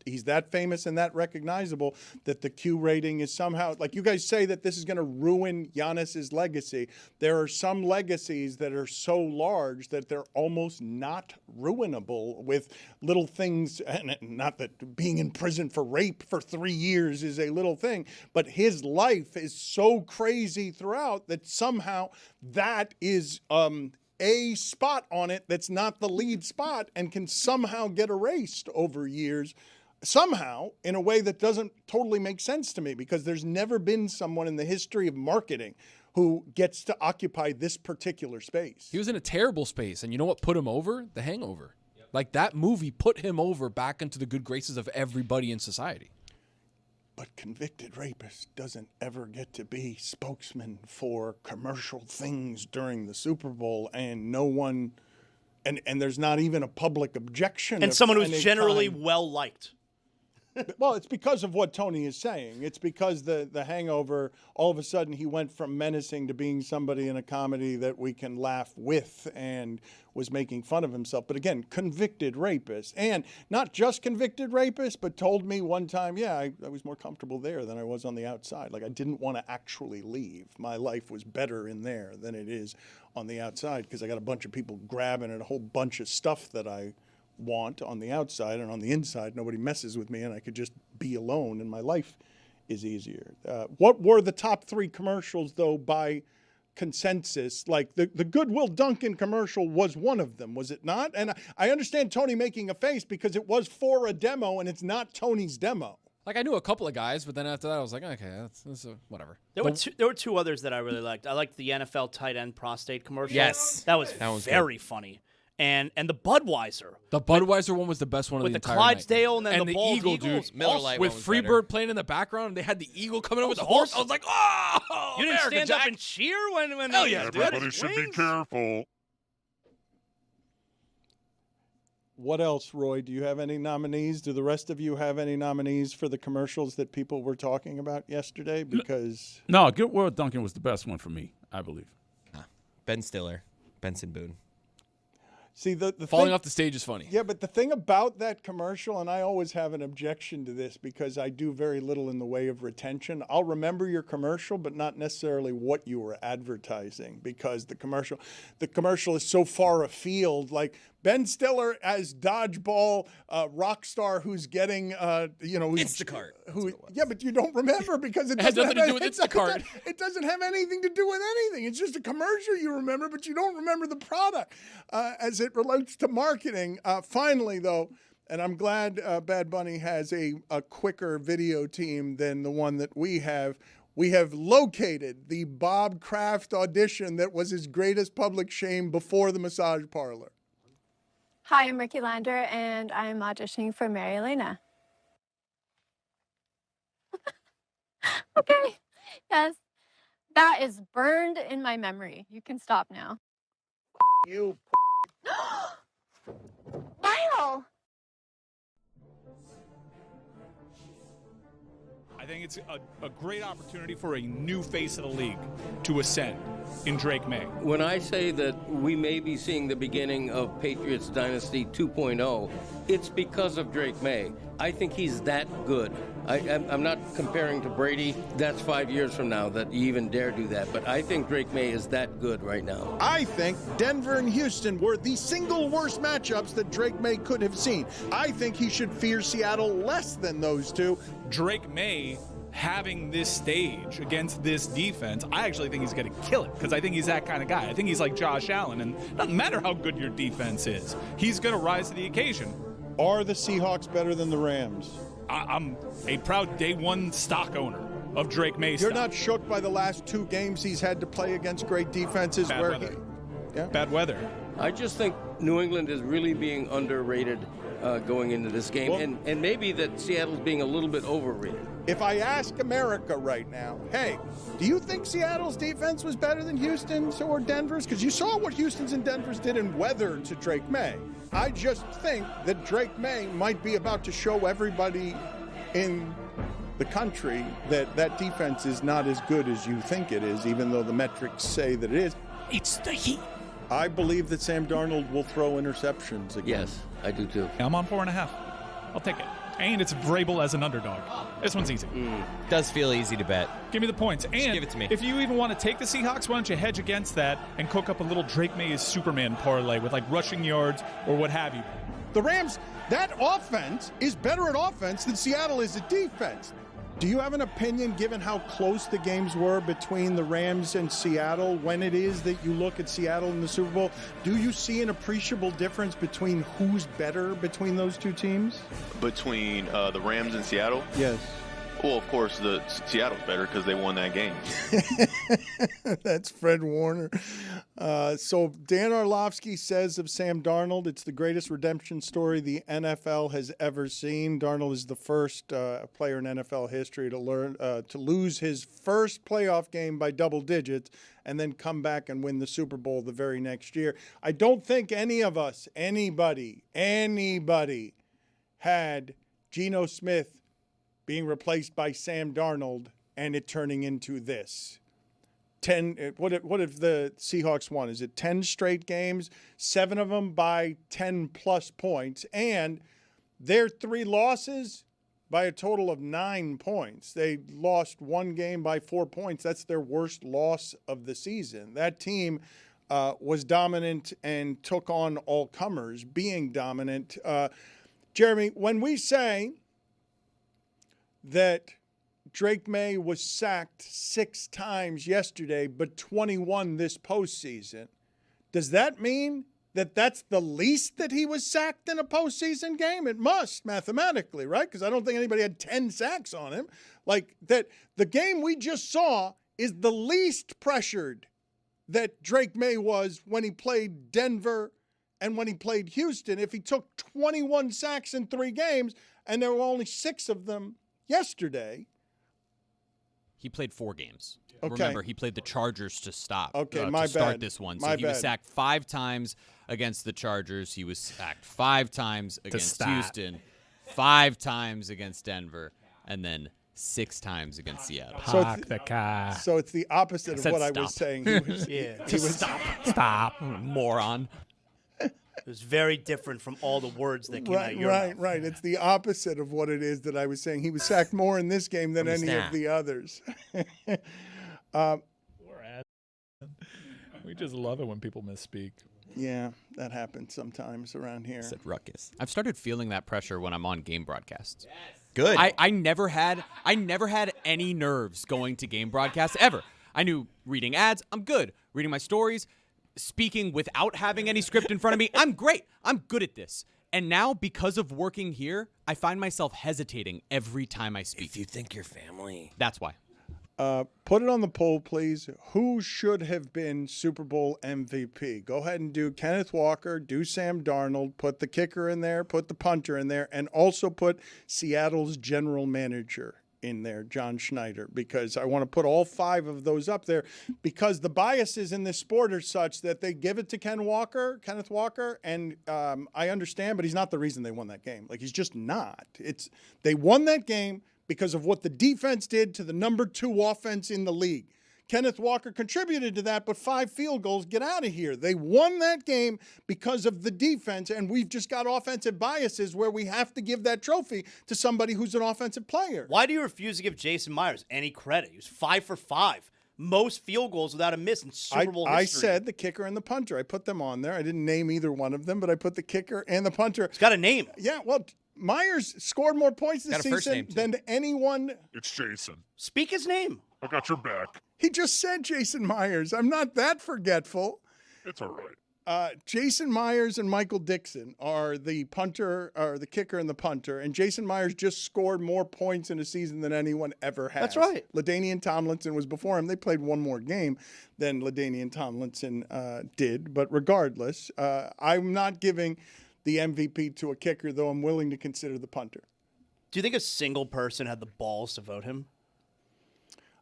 He's that famous and that recognizable that the Q rating is somehow, like you guys say that this is going to ruin Giannis's legacy. There are some legacies that are so large that they're almost not ruinable with little things, and not that being in prison for rape for 3 years is a little thing, but his life is so crazy throughout that somehow that is a spot on it that's not the lead spot and can somehow get erased over years, somehow in a way that doesn't totally make sense to me, because there's never been someone in the history of marketing who gets to occupy this particular space. He was in a terrible space, and you know what put him over? The Hangover. Like, that movie put him over back into the good graces of everybody in society. But convicted rapist doesn't ever get to be spokesman for commercial things during the Super Bowl, and no one, and there's not even a public objection. And of someone who's any generally kind. well liked. Well, it's because of what Tony is saying. It's because the Hangover, all of a sudden he went from menacing to being somebody in a comedy that we can laugh with, and was making fun of himself. But again, convicted rapist. And not just convicted rapist, but told me one time, yeah, I was more comfortable there than I was on the outside. Like, I didn't want to actually leave. My life was better in there than it is on the outside, because I got a bunch of people grabbing at a whole bunch of stuff that I want on the outside, and on the inside nobody messes with me, and I could just be alone, and my life is easier. What were the top 3 commercials, though, by consensus? Like, the Goodwill Dunkin' commercial was one of them, was it not? And I understand Tony making a face because it was for a demo, and it's not Tony's demo. Like, I knew a couple of guys, but then after that I was like, okay, that's whatever. There were two others that I really liked. I liked the NFL tight end prostate commercial. Yes. That was very good. funny. And the Budweiser. The Budweiser one was the best one of with the the entire Clydesdale night. and then the bald Eagle, Eagles. dude. Miller Lite With one was Freebird better. playing in the background, and they had the Eagle coming in with the was horse. awesome. I was like, oh, You didn't America, stand Jack. up and cheer when Hell yeah, dude. Everybody should be careful. What else, Roy? Do you have any nominees? Do the rest of you have any nominees for the commercials that people were talking about yesterday? Because No, Goodwill Dunkin' was the best one for me, I believe. Ben Stiller, Benson Boone. see, the Falling thing, off the stage is funny. Yeah, but the thing about that commercial, and I always have an objection to this because I do very little in the way of retention. I'll remember your commercial, but not necessarily what you were advertising, because the commercial is so far afield. Like Ben Stiller as dodgeball rock star who's getting, Instacart. Yeah, but you don't remember because it has doesn't nothing to do with Instacart. It doesn't have anything to do with anything. It's just a commercial you remember, but you don't remember the product as it relates to marketing. Finally, though, and I'm glad Bad Bunny has a quicker video team than the one that we have located the Bob Kraft audition that was his greatest public shame before the massage parlor. Hi, I'm Ricky Lander, and I'm auditioning for Mary Elena. Okay, yes, that is burned in my memory. You can stop now. You. Lyle! I think it's a great opportunity for a new face of the league to ascend in Drake May. When I say that we may be seeing the beginning of Patriots Dynasty 2.0, it's because of Drake May. I think he's that good. I'm not comparing to Brady. That's 5 years from now that you even dare do that. But I think Drake May is that good right now. I think Denver and Houston were the single worst matchups that Drake May could have seen. I think he should fear Seattle less than those two. Drake May having this stage against this defense, I actually think he's going to kill it because I think he's that kind of guy. I think he's like Josh Allen, and it doesn't matter how good your defense is. He's going to rise to the occasion. Are the Seahawks better than the Rams? I'm a proud day one stock owner of Drake May. You're not shook by the last 2 games he's had to play against great defenses? Bad where weather. Yeah. Bad weather. I just think New England is really being underrated going into this game, Well- and maybe that Seattle's being a little bit overrated. If I ask America right now, hey, do you think Seattle's defense was better than Houston's or Denver's? Because you saw what Houston's and Denver's did in weather to Drake May. I just think that Drake May might be about to show everybody in the country that that defense is not as good as you think it is, even though the metrics say that it is. It's the Heat. I believe that Sam Darnold will throw interceptions again. Yes, I do too. I'm on 4.5. I'll take it. And it's Vrabel as an underdog. This one's easy. Does feel easy to bet. Give me the points. And give it to me. if you even want to take the Seahawks, why don't you hedge against that and cook up a little Drake May's Superman parlay with like rushing yards or what have you. The Rams, that offense is better at offense than Seattle is at defense. Do you have an opinion, given how close the games were between the Rams and Seattle, when it is that you look at Seattle in the Super Bowl? Do you see an appreciable difference between who's better between those 2 teams? Between the Rams and Seattle? Yes. Well, of course, the Seattle's better because they won that game. That's Fred Warner. So Dan Orlovsky says of Sam Darnold, it's the greatest redemption story the NFL has ever seen. Darnold is the first player in NFL history to lose his first playoff game by double digits and then come back and win the Super Bowl the very next year. I don't think any of us, anybody had Geno Smith being replaced by Sam Darnold and it turning into this. 10. What if the Seahawks won? Is it 10 straight games? 7 of them by 10+ points, and their 3 losses by a total of 9 points. They lost 1 game by 4 points. That's their worst loss of the season. That team was dominant and took on all comers, being dominant. Jeremy, when we say that Drake May was sacked 6 times yesterday, but 21 this postseason, does that mean that that's the least that he was sacked in a postseason game? It must, mathematically, right? Because I don't think anybody had 10 sacks on him. Like, that the game we just saw is the least pressured that Drake May was when he played Denver and when he played Houston. If he took 21 sacks in 3 games, and there were only 6 of them yesterday. He played 4 games. Okay. Remember, he played the Chargers to stop. Okay, to my start bad. this one. My So he was bad. sacked 5 times against the Chargers. He was sacked 5 times against stop. Houston, 5 times against Denver, and then 6 times against Seattle. So Park the car. So it's the opposite of said what I stop. was saying. He was, he was Stop. Moron. It was very different from all the words that came out of your mouth. right. It's the opposite of what it is that I was saying. He was sacked more in this game than any of the others. We just love it when people misspeak. Yeah, that happens sometimes around here. Said ruckus. I've started feeling that pressure when I'm on game broadcasts. Good. I never had any nerves going to game broadcasts ever. I knew reading ads, I'm good. Reading my stories, speaking without having any script in front of me, I'm great. I'm good at this. And now, because of working here, I find myself hesitating every time I speak. If you think you're family. That's why. Put it on the poll, please. Who should have been Super Bowl MVP? Go ahead and do Kenneth Walker, do Sam Darnold, put the kicker in there, put the punter in there, and also put Seattle's general manager in there, John Schneider, because I want to put all 5 of those up there because the biases in this sport are such that they give it to Kenneth Walker, and I understand, but he's not the reason they won that game. Like, he's just not. They won that game because of what the defense did to the number 2 offense in the league. Kenneth Walker contributed to that, but 5 field goals, get out of here. They won that game because of the defense, and we've just got offensive biases where we have to give that trophy to somebody who's an offensive player. Why do you refuse to give Jason Myers any credit? He was 5 for 5. Most field goals without a miss in Super Bowl history. I said the kicker and the punter. I put them on there. I didn't name either one of them, but I put the kicker and the punter. He's got a name. Yeah, well, Myers scored more points this Got a first season name, too. than anyone. It's Jason. Speak his name. I got your back. He just said Jason Myers. I'm not that forgetful. It's all right. Jason Myers and Michael Dixon are the kicker and the punter, and Jason Myers just scored more points in a season than anyone ever has. That's right. LaDainian Tomlinson was before him. They played one more game than LaDainian Tomlinson did, but regardless, I'm not giving the MVP to a kicker, though I'm willing to consider the punter. Do you think a single person had the balls to vote him?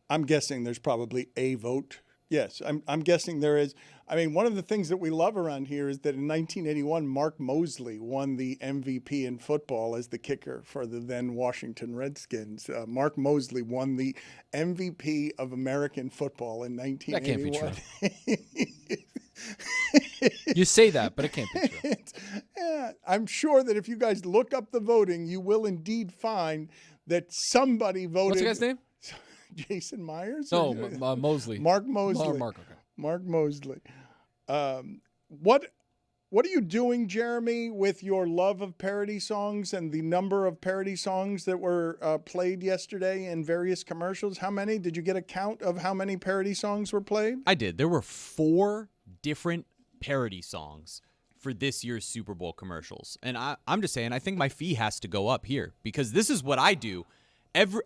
I'm guessing there's probably a vote. Yes, I'm guessing there is. I mean, one of the things that we love around here is that in 1981, Mark Mosley won the MVP in football as the kicker for the then Washington Redskins. Mark Mosley won the MVP of American football in 1981. That can't be true. You say that, but it can't be true. Yeah, I'm sure that if you guys look up the voting, you will indeed find that somebody voted. What's the guy's name? Jason Myers? No, Mosley. Mark Mosley. Mark Mosley. What are you doing, Jeremy, with your love of parody songs and the number of parody songs that were played yesterday in various commercials? How many? Did you get a count of how many parody songs were played? I did. There were 4 different parody songs for this year's Super Bowl commercials. And I'm just saying, I think my fee has to go up here because this is what I do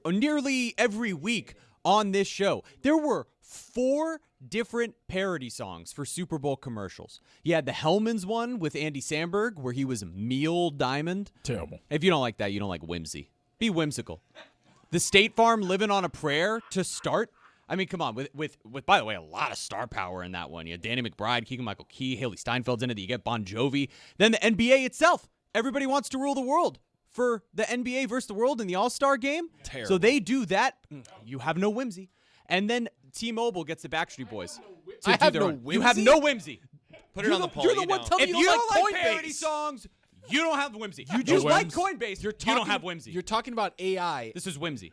nearly every week on this show. There were 4 different parody songs for Super Bowl commercials. You had the Hellman's one with Andy Samberg where he was Meal Diamond. Terrible. If you don't like that, you don't like whimsy. Be whimsical. The State Farm Living on a Prayer to start. I mean, come on, with by the way, a lot of star power in that one. You had Danny McBride, Keegan-Michael Key, Haley Steinfeld's in it. You get Bon Jovi. Then the NBA itself. Everybody wants to rule the world for the NBA versus the world in the All-Star game. Terrible. So they do that. You have no whimsy. And then T-Mobile gets the Backstreet Boys. I have no whimsy? You have no whimsy. Put it on the poll. You're the one telling If me you don't don't like like parody songs, you don't have whimsy. You No just like whims. Coinbase. You don't have whimsy. You're talking about AI. This is whimsy.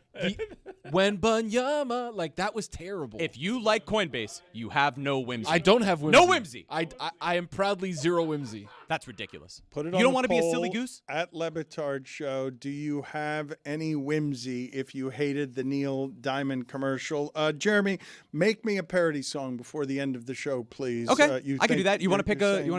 When Banyama, like that was terrible. If you like Coinbase, you have no whimsy. I don't have whimsy. No whimsy. I am proudly zero whimsy. That's ridiculous. Put it you on don't the want to be a poll silly goose? At Le Batard Show, do you have any whimsy if you hated the Neil Diamond commercial? Jeremy, make me a parody song before the end of the show, please. Okay, I can do that. You want to pick a? We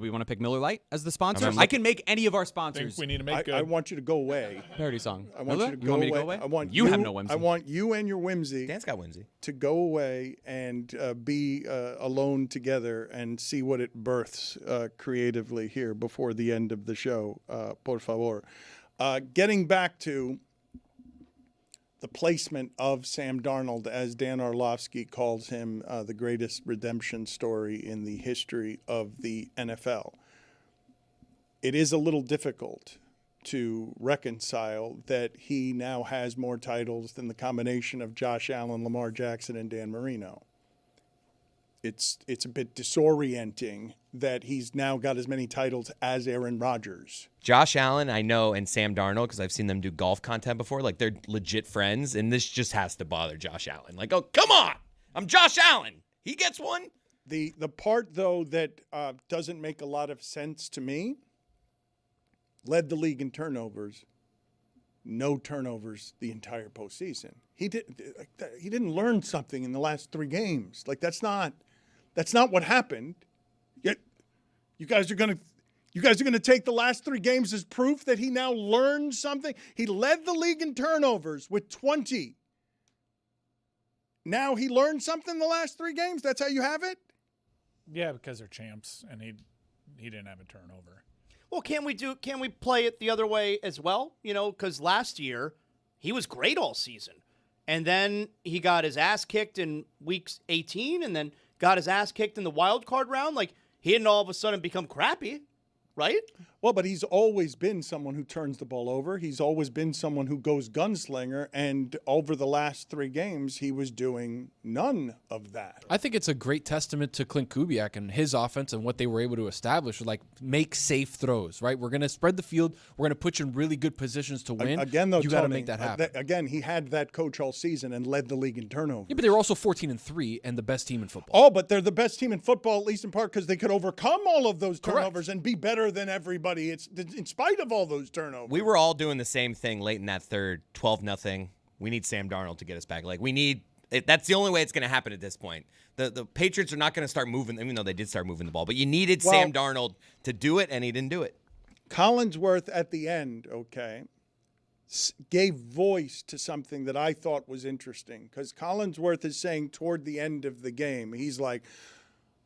want to pick Miller Lite as the sponsor. I can make any of our I sponsors. think we need to make I want you to go away. Parody song. I want Miller? you to You go want me away. to go away? I want you have no whimsy. I want you and your whimsy Dan's got whimsy. to go away and be alone together and see what it births creatively here before the end of the show, por favor. Getting back to the placement of Sam Darnold, as Dan Orlovsky calls him, the greatest redemption story in the history of the NFL. It is a little difficult to reconcile that he now has more titles than the combination of Josh Allen, Lamar Jackson, and Dan Marino. It's a bit disorienting that he's now got as many titles as Aaron Rodgers. Josh Allen, I know, and Sam Darnold, because I've seen them do golf content before. Like, they're legit friends, and this just has to bother Josh Allen. Like, oh, come on! I'm Josh Allen. He gets one. The part, though, that doesn't make a lot of sense to me, led the league in turnovers. No turnovers the entire postseason. He didn't learn something in the last 3 games. Like, that's not what happened. Yet you guys are gonna take the last 3 games as proof that he now learned something. He led the league in turnovers with 20. Now he learned something in the last 3 games. That's how you have it? Yeah, because they're champs, and he didn't have a turnover. Well, can we play it the other way as well? You know, because last year he was great all season. And then he got his ass kicked in weeks 18 and then got his ass kicked in the wild card round. Like, he didn't all of a sudden become crappy, right? Well, but he's always been someone who turns the ball over. He's always been someone who goes gunslinger. And over the last 3 games, he was doing none of that. I think it's a great testament to Clint Kubiak and his offense and what they were able to establish. Like, make safe throws, right? We're going to spread the field. We're going to put you in really good positions to win. Again, though, you got to Tony, make that happen. Again, he had that coach all season and led the league in turnovers. Yeah, but they were also 14-3 and the best team in football. Oh, but they're the best team in football, at least in part because they could overcome all of those turnovers and be better than everybody. It's in spite of all those turnovers. We were all doing the same thing late in that third, 12-0. We need Sam Darnold to get us back. Like, we need That's the only way it's going to happen at this point. The Patriots are not going to start moving, even though they did start moving the ball. But you needed Sam Darnold to do it, and he didn't do it. Collinsworth at the end, gave voice to something that I thought was interesting, because Collinsworth is saying toward the end of the game, he's like,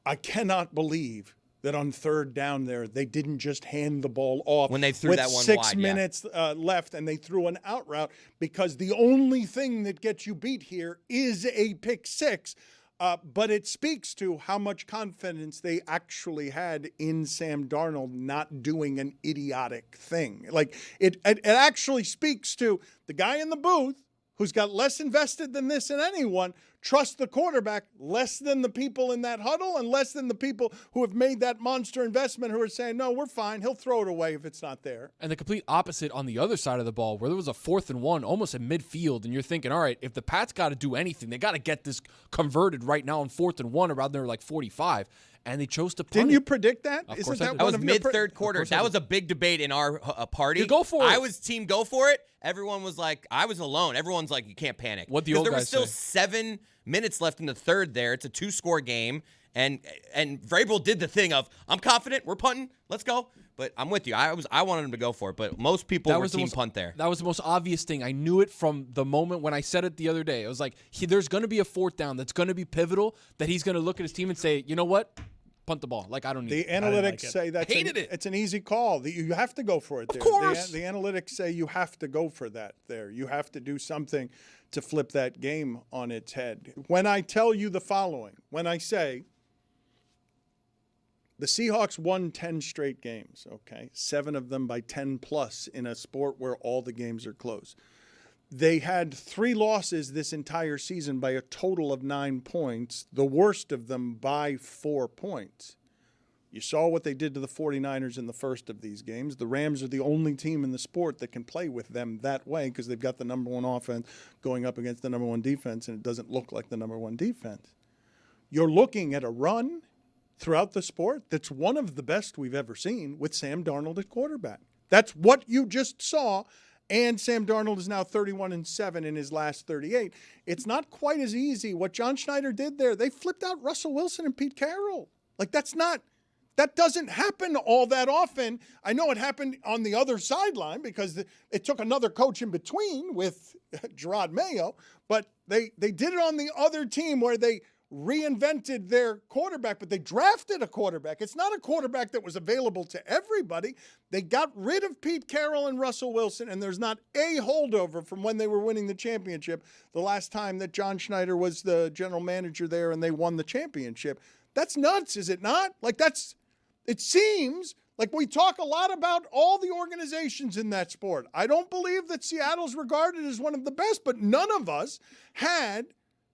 I cannot believe that on third down there, they didn't just hand the ball off when they threw that one with 6 wide, minutes left, and they threw an out route, because the only thing that gets you beat here is a pick six. But it speaks to how much confidence they actually had in Sam Darnold not doing an idiotic thing. Like, it actually speaks to the guy in the booth who's got less invested than this than anyone, trust the quarterback less than the people in that huddle and less than the people who have made that monster investment who are saying, no, we're fine. He'll throw it away if it's not there. And the complete opposite on the other side of the ball, where there was a 4th and 1 almost at midfield, and you're thinking, all right, if the Pats got to do anything, they got to get this converted right now on 4th and 1 around there like 45. And they chose to punt. Didn't you predict that? Of Isn't course that That was one of your mid-third quarter. That was a big debate in our party. You go for it. I was team go for it. Everyone was like, I was alone. Everyone's like, you can't panic. What the old there was guys still say. 7 minutes left in the third there. It's a 2-score game. And Vrabel did the thing of, I'm confident. We're punting. Let's go. But I'm with you. I wanted him to go for it. But most people were team punt there. That was the most obvious thing. I knew it from the moment when I said it the other day. It was like, there's going to be a 4th down that's going to be pivotal, that he's going to look at his team and say, you know what? Punt the ball. Like, I don't need The analytics say that's it's an easy call. You have to go for it there. Of course. The analytics say you have to go for that there. You have to do something to flip that game on its head. When I tell you the following, when I say the Seahawks won 10 straight games, 7 of them by 10 plus in a sport where all the games are close. They had 3 losses this entire season by a total of 9 points, the worst of them by 4 points. You saw what they did to the 49ers in the first of these games. The Rams are the only team in the sport that can play with them that way, because they've got the number 1 offense going up against the number 1 defense, and it doesn't look like the number 1 defense. You're looking at a run throughout the sport that's one of the best we've ever seen with Sam Darnold at quarterback. That's what you just saw. And Sam Darnold is now 31-7 in his last 38. It's not quite as easy. What John Schneider did there, they flipped out Russell Wilson and Pete Carroll. Like, that doesn't happen all that often. I know it happened on the other sideline because it took another coach in between with Gerard Mayo, but they did it on the other team where they reinvented their quarterback, but they drafted a quarterback. It's not a quarterback that was available to everybody. They got rid of Pete Carroll and Russell Wilson, and there's not a holdover from when they were winning the championship the last time that John Schneider was the general manager there and they won the championship. That's nuts, is it not? It seems like we talk a lot about all the organizations in that sport. I don't believe that Seattle's regarded as one of the best, but none of us had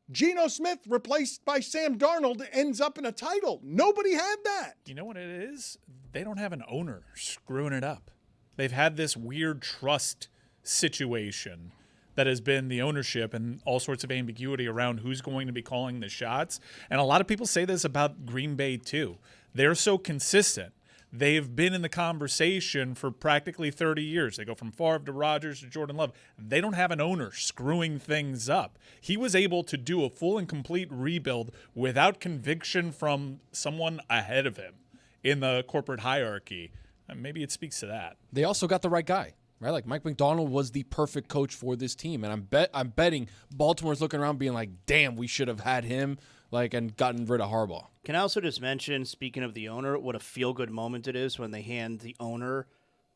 Geno Smith replaced by Sam Darnold ends up in a title. Nobody had that. You know what it is? They don't have an owner screwing it up. They've had this weird trust situation that has been the ownership and all sorts of ambiguity around who's going to be calling the shots. And a lot of people say this about Green Bay too. They're so consistent. They've been in the conversation for practically 30 years. They go from Favre to Rodgers to Jordan Love. They don't have an owner screwing things up. He was able to do a full and complete rebuild without conviction from someone ahead of him in the corporate hierarchy. And maybe it speaks to that. They also got the right guy, right? Like, Mike McDonald was the perfect coach for this team. And I'm betting Baltimore's looking around being like, damn, we should have had him, and gotten rid of Harbaugh. Can I also just mention, speaking of the owner, what a feel-good moment it is when they hand the owner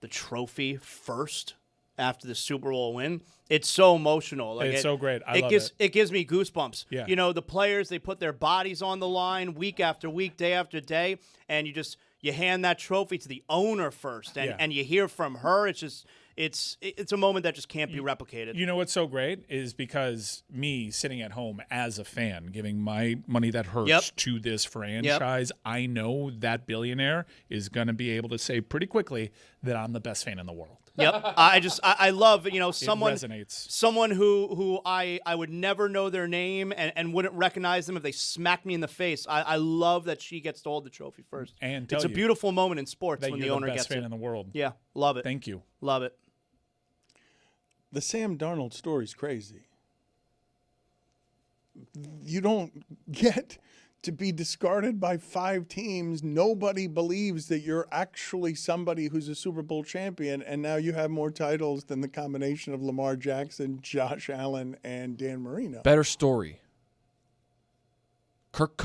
the trophy first after the Super Bowl win. It's so emotional. It's so great. I love it. It gives me goosebumps. Yeah. You know, the players, they put their bodies on the line week after week, day after day, and you hand that trophy to the owner first, and you hear from her. It's a moment that just can't be replicated. You know what's so great is because me sitting at home as a fan, giving my money that hurts to this franchise, I know that billionaire is going to be able to say pretty quickly that I'm the best fan in the world. Yep. I love, someone resonates. Someone who I would never know their name and wouldn't recognize them if they smacked me in the face. I love that she gets to hold the trophy first. And it's a beautiful moment in sports when the owner gets it. You're the best fan in the world. Yeah, love it. Thank you. Love it. The Sam Darnold story's crazy. you don't get to be discarded by 5 teams. Nobody believes that you're actually somebody who's a Super Bowl champion, and now you have more titles than the combination of Lamar Jackson, Josh Allen, and Dan Marino. Better story. Kurt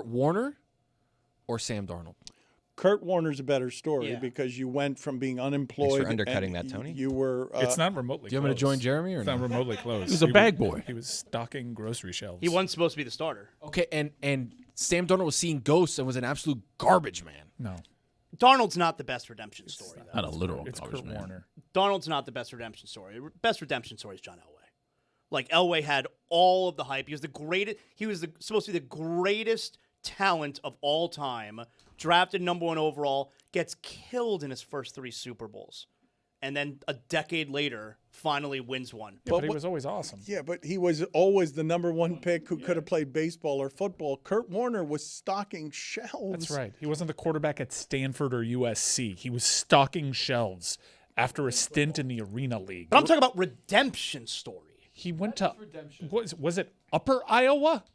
Warner or Sam Darnold? Kurt Warner's a better story because you went from being unemployed. Thanks for undercutting that, Tony. You were. It's not remotely. Do you want me to join Jeremy or it's no? not remotely close. He's a bag boy. He was stocking grocery shelves. He wasn't supposed to be the starter. Okay, and Sam Darnold was seeing ghosts and was an absolute garbage man. No. Darnold's not the best redemption story. Though. Not a literal It's garbage Kurt man. Warner. Darnold's not the best redemption story. Best redemption story is John Elway. Like Elway had all of the hype. He was the greatest. He was supposed to be the greatest talent of all time. Drafted #1 overall, gets killed in his first 3 Super Bowls, and then a decade later finally wins one. Yeah, but he was always awesome. Yeah, but he was always the #1 pick who could have played baseball or football. Kurt Warner was stocking shelves. That's right. He wasn't the quarterback at Stanford or USC. He was stocking shelves after a stint in the Arena League. But I'm talking about redemption story. He went to was it Upper Iowa?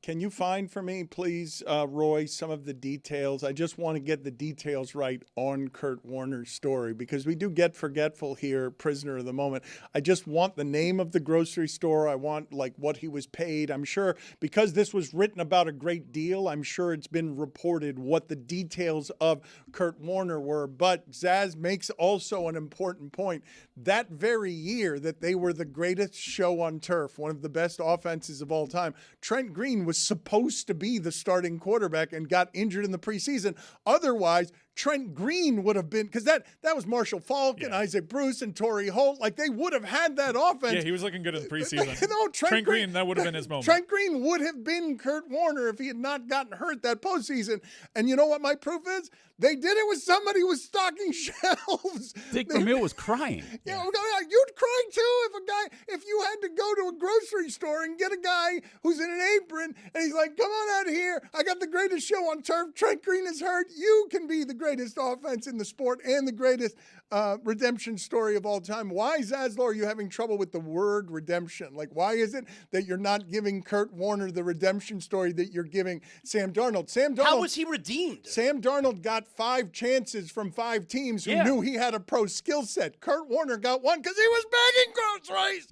Can you find for me, please, Roy, some of the details? I just want to get the details right on Kurt Warner's story because we do get forgetful here, prisoner of the moment. I just want the name of the grocery store. I want, like, what he was paid. I'm sure because this was written about a great deal, I'm sure it's been reported what the details of Kurt Warner were. But Zaz makes also an important point. That very year that they were the greatest show on turf, one of the best offenses of all time, Trent Green was supposed to be the starting quarterback and got injured in the preseason. Otherwise, Trent Green would have been, because that was Marshall Faulk and Isaac Bruce and Torrey Holt. Like, they would have had that offense. Yeah, he was looking good in the preseason. No, Trent Green, that would have been his moment. Trent Green would have been Kurt Warner if he had not gotten hurt that postseason. And you know what my proof is? They did it with somebody who was stocking shelves. Dick Vermeil was crying. Yeah, you'd cry too if you had to go to a grocery store and get a guy who's in an apron and he's like, come on out here. I got the greatest show on turf. Trent Green is hurt. You can be the greatest offense in the sport and the greatest redemption story of all time. Why, Zaslow, are you having trouble with the word redemption? Like, why is it that you're not giving Kurt Warner the redemption story that you're giving Sam Darnold? How was he redeemed? Sam Darnold got 5 chances from 5 teams who knew he had a pro skill set. Kurt Warner got 1 because he was bagging groceries.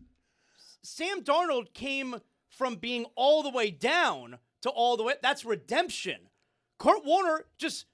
Sam Darnold came from being all the way down to all the way. That's redemption. Kurt Warner just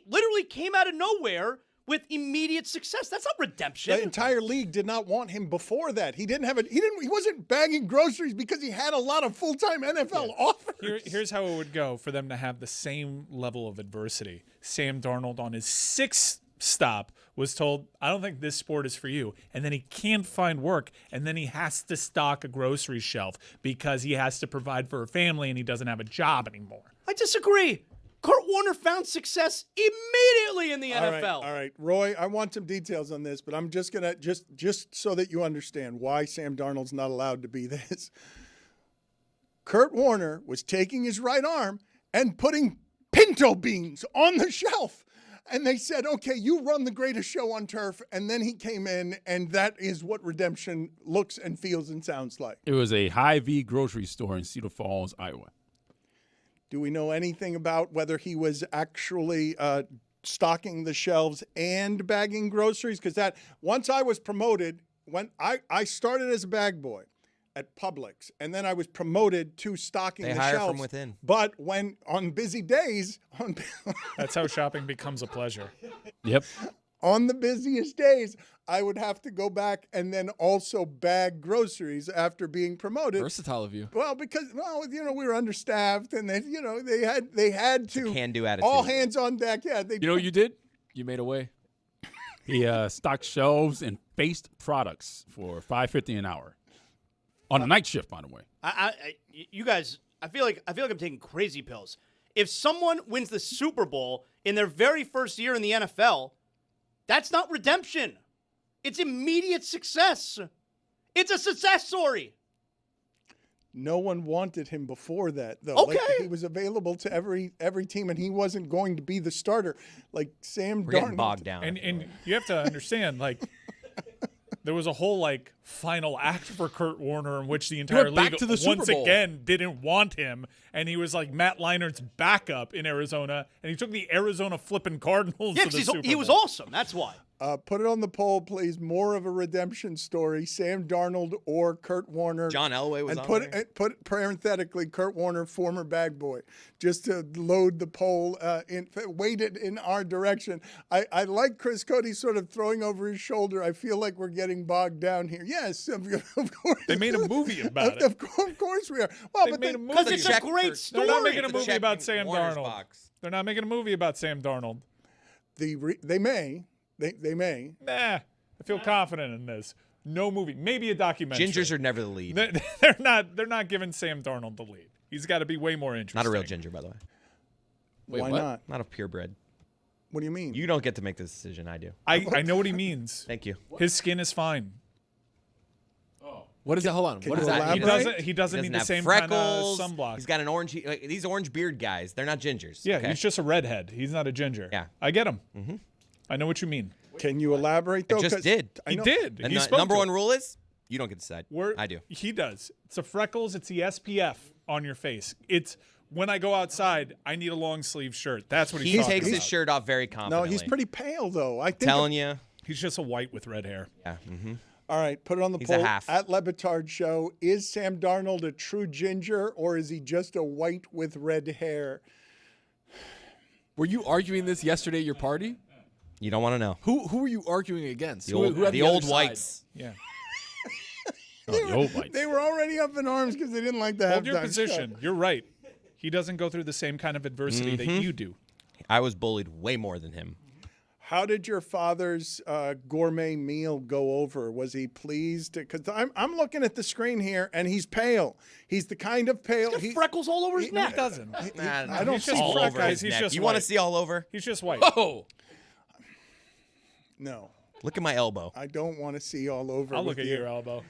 literally came out of nowhere with immediate success. That's not redemption. The entire league did not want him before that. He wasn't bagging groceries because he had a lot of full-time NFL offers. Here's how it would go for them to have the same level of adversity. Sam Darnold on his 6th stop was told, I don't think this sport is for you. And then he can't find work. And then he has to stock a grocery shelf because he has to provide for a family and he doesn't have a job anymore. I disagree. Kurt Warner found success immediately in the NFL. All right, Roy, I want some details on this, but I'm just going to, just so that you understand why Sam Darnold's not allowed to be this. Kurt Warner was taking his right arm and putting pinto beans on the shelf. And they said, okay, you run the greatest show on turf. And then he came in, and that is what redemption looks and feels and sounds like. It was a Hy-Vee grocery store in Cedar Falls, Iowa. Do we know anything about whether he was actually stocking the shelves and bagging groceries? Because that once I was promoted, when I started as a bag boy at Publix, and then I was promoted to stocking the shelves. They hire from within. But when on busy days, that's how shopping becomes a pleasure. Yep. On the busiest days, I would have to go back and then also bag groceries after being promoted. Versatile of you. Well, because we were understaffed, and they had to can-do attitude. All hands on deck. Yeah, you know what you did? You made a way. He stocked shelves and faced products for $5.50 an hour on a night shift, by the way. You guys, I feel like I'm taking crazy pills. If someone wins the Super Bowl in their very first year in the NFL, that's not redemption. It's immediate success. It's a success story. No one wanted him before that, though. Okay. Like, he was available to every team, and he wasn't going to be the starter. Like Sam We're getting Darnold. bogged down. And you have to understand, like, there was a whole, final act for Kurt Warner in which the entire went back league to the Super once Bowl. again didn't want him, and he was like Matt Leinert's backup in Arizona, and he took the Arizona flipping Cardinals Yeah, to the 'cause Super Bowl. he was awesome. That's why. Put it on the poll, please. More of a redemption story: Sam Darnold or Kurt Warner. John Elway was and on put parenthetically Kurt Warner, former bag boy, just to load the poll. Weighted in our direction. I like Chris Cody sort of throwing over his shoulder. I feel like we're getting bogged down here. Yes, of course. They made a movie about it. Of course we are. Well, They but made a movie. Because it's a great story. They're not making a The movie check about in Sam Warner's Darnold. box. They're not making a movie about Sam Darnold. they may. They may. Nah, I feel confident in this. No movie, maybe a documentary. Gingers are never the lead. They're not giving Sam Darnold the lead. He's got to be way more interesting. Not a real ginger, by the way. Wait, Why what? not? Not a purebred. What do you mean? You don't get to make this decision. I do. I know what he means. Thank you. His skin is fine. What is that? Hold on. Can What you is that? elaborate? He doesn't need the have same kind freckles. of sunblock. He's got an orange. Like, these orange beard guys, they're not gingers. Yeah, okay? he's just a redhead. He's not a ginger. Yeah. I get him. Mm-hmm. I know what you mean. Can you elaborate though? I just 'Cause did. I He know- did. And He the spoke number to one it. rule is you don't get to decide. I do. He does. It's the freckles. It's the SPF on your face. It's when I go outside, I need a long sleeve shirt. That's what he's He talking takes about. his shirt off very No, confidently. he's pretty pale though. I think. Telling you. He's just a white with red hair. Yeah. Mm-hmm. All right, put it on the He's a poll half. at Le Batard Show. Is Sam Darnold a true ginger or is he just a white with red hair? Were you arguing this yesterday at your party? You don't want to know. Who were you arguing against? The Who old, had the other old side? whites. Yeah. The old whites. They were already up in arms because they didn't like the Hold your halftime position. show. You're right. He doesn't go through the same kind of adversity that you do. I was bullied way more than him. How did your father's gourmet meal go over? Was he pleased? Because I'm looking at the screen here, and he's pale. He's the kind of pale. He's got freckles all over his neck. He doesn't. I don't He's see just all freckles. over his He's neck. just You want to white. see all over? He's just white. Oh, No, Look at my elbow. I don't want to see all over. I'll with look at you. your elbow.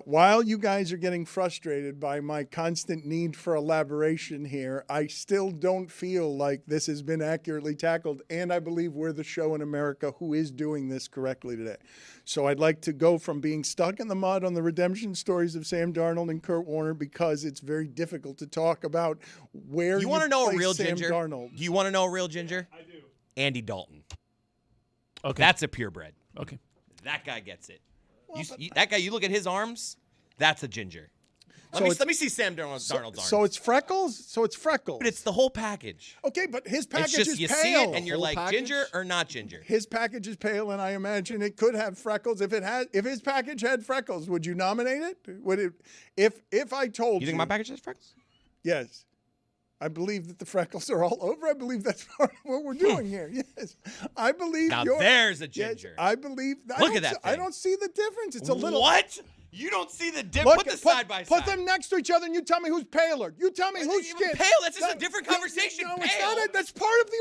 While you guys are getting frustrated by my constant need for elaboration here, I still don't feel like this has been accurately tackled, and I believe we're the show in America who is doing this correctly today. So I'd like to go from being stuck in the mud on the redemption stories of Sam Darnold and Kurt Warner because it's very difficult to talk about where You want to know a place real Sam ginger? Darnold. Do you want to know a real ginger? I do. Andy Dalton. Okay. That's a purebred. Okay. That guy gets it. That guy, you look at his arms, that's a ginger. So Let me see Sam Darnold's arms. So it's freckles? So it's freckles. But it's the whole package. Okay, but his package It's just is you pale. see it and you're Whole like package? ginger or not ginger. His package is pale, and I imagine it could have freckles. If his package had freckles, would you nominate it? Would it? If I told you, You think my package has freckles? yes, I believe that the freckles are all over. I believe that's part of what we're doing here. Yes, I believe. Now you're, there's a yes, ginger. I believe. Look at that I thing. don't see the difference. It's a little. What? You don't see the difference? Put the side by side. Put them next to each other, and you tell me who's paler. You tell me who's Even skin. pale, that's just a different conversation. No, it's Pale. not. That's part of the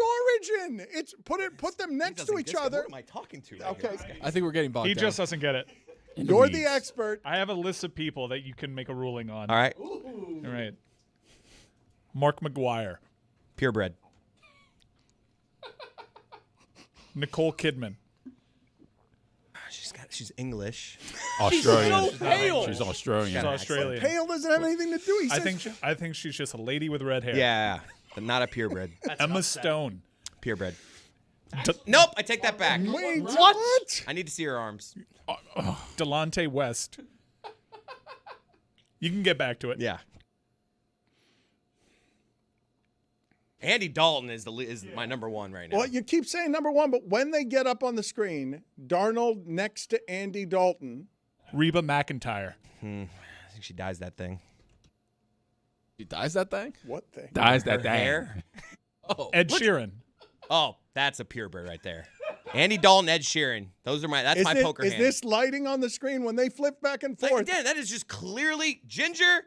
origin. It's put them next to each other. What am I talking to? Okay. I think we're getting bogged He down. just doesn't get it. You're the expert. I have a list of people that you can make a ruling on. All right. All right. Mark McGuire. Purebred. Nicole Kidman. She's English. Australian. so pale. She's Australian. She's Australian. Pale doesn't have anything to do. He I says think she's just a lady with red hair. Yeah, but not a purebred. Emma Stone. Purebred. Nope, I take that back. Wait, what? I need to see her arms. Delonte West. You can get back to it. Yeah. Andy Dalton is my number one right now. Well, you keep saying number one, but when they get up on the screen, Darnold next to Andy Dalton. Reba McEntire. I think she dyes that thing. He dyes that thing? What thing? Dyes Her that thing. hair. Oh, Ed Sheeran. Oh, that's a purebred right there. Andy Dalton, Ed Sheeran. That's my poker Is hand. this lighting on the screen when they flip back and forth? Dan, that is just clearly ginger,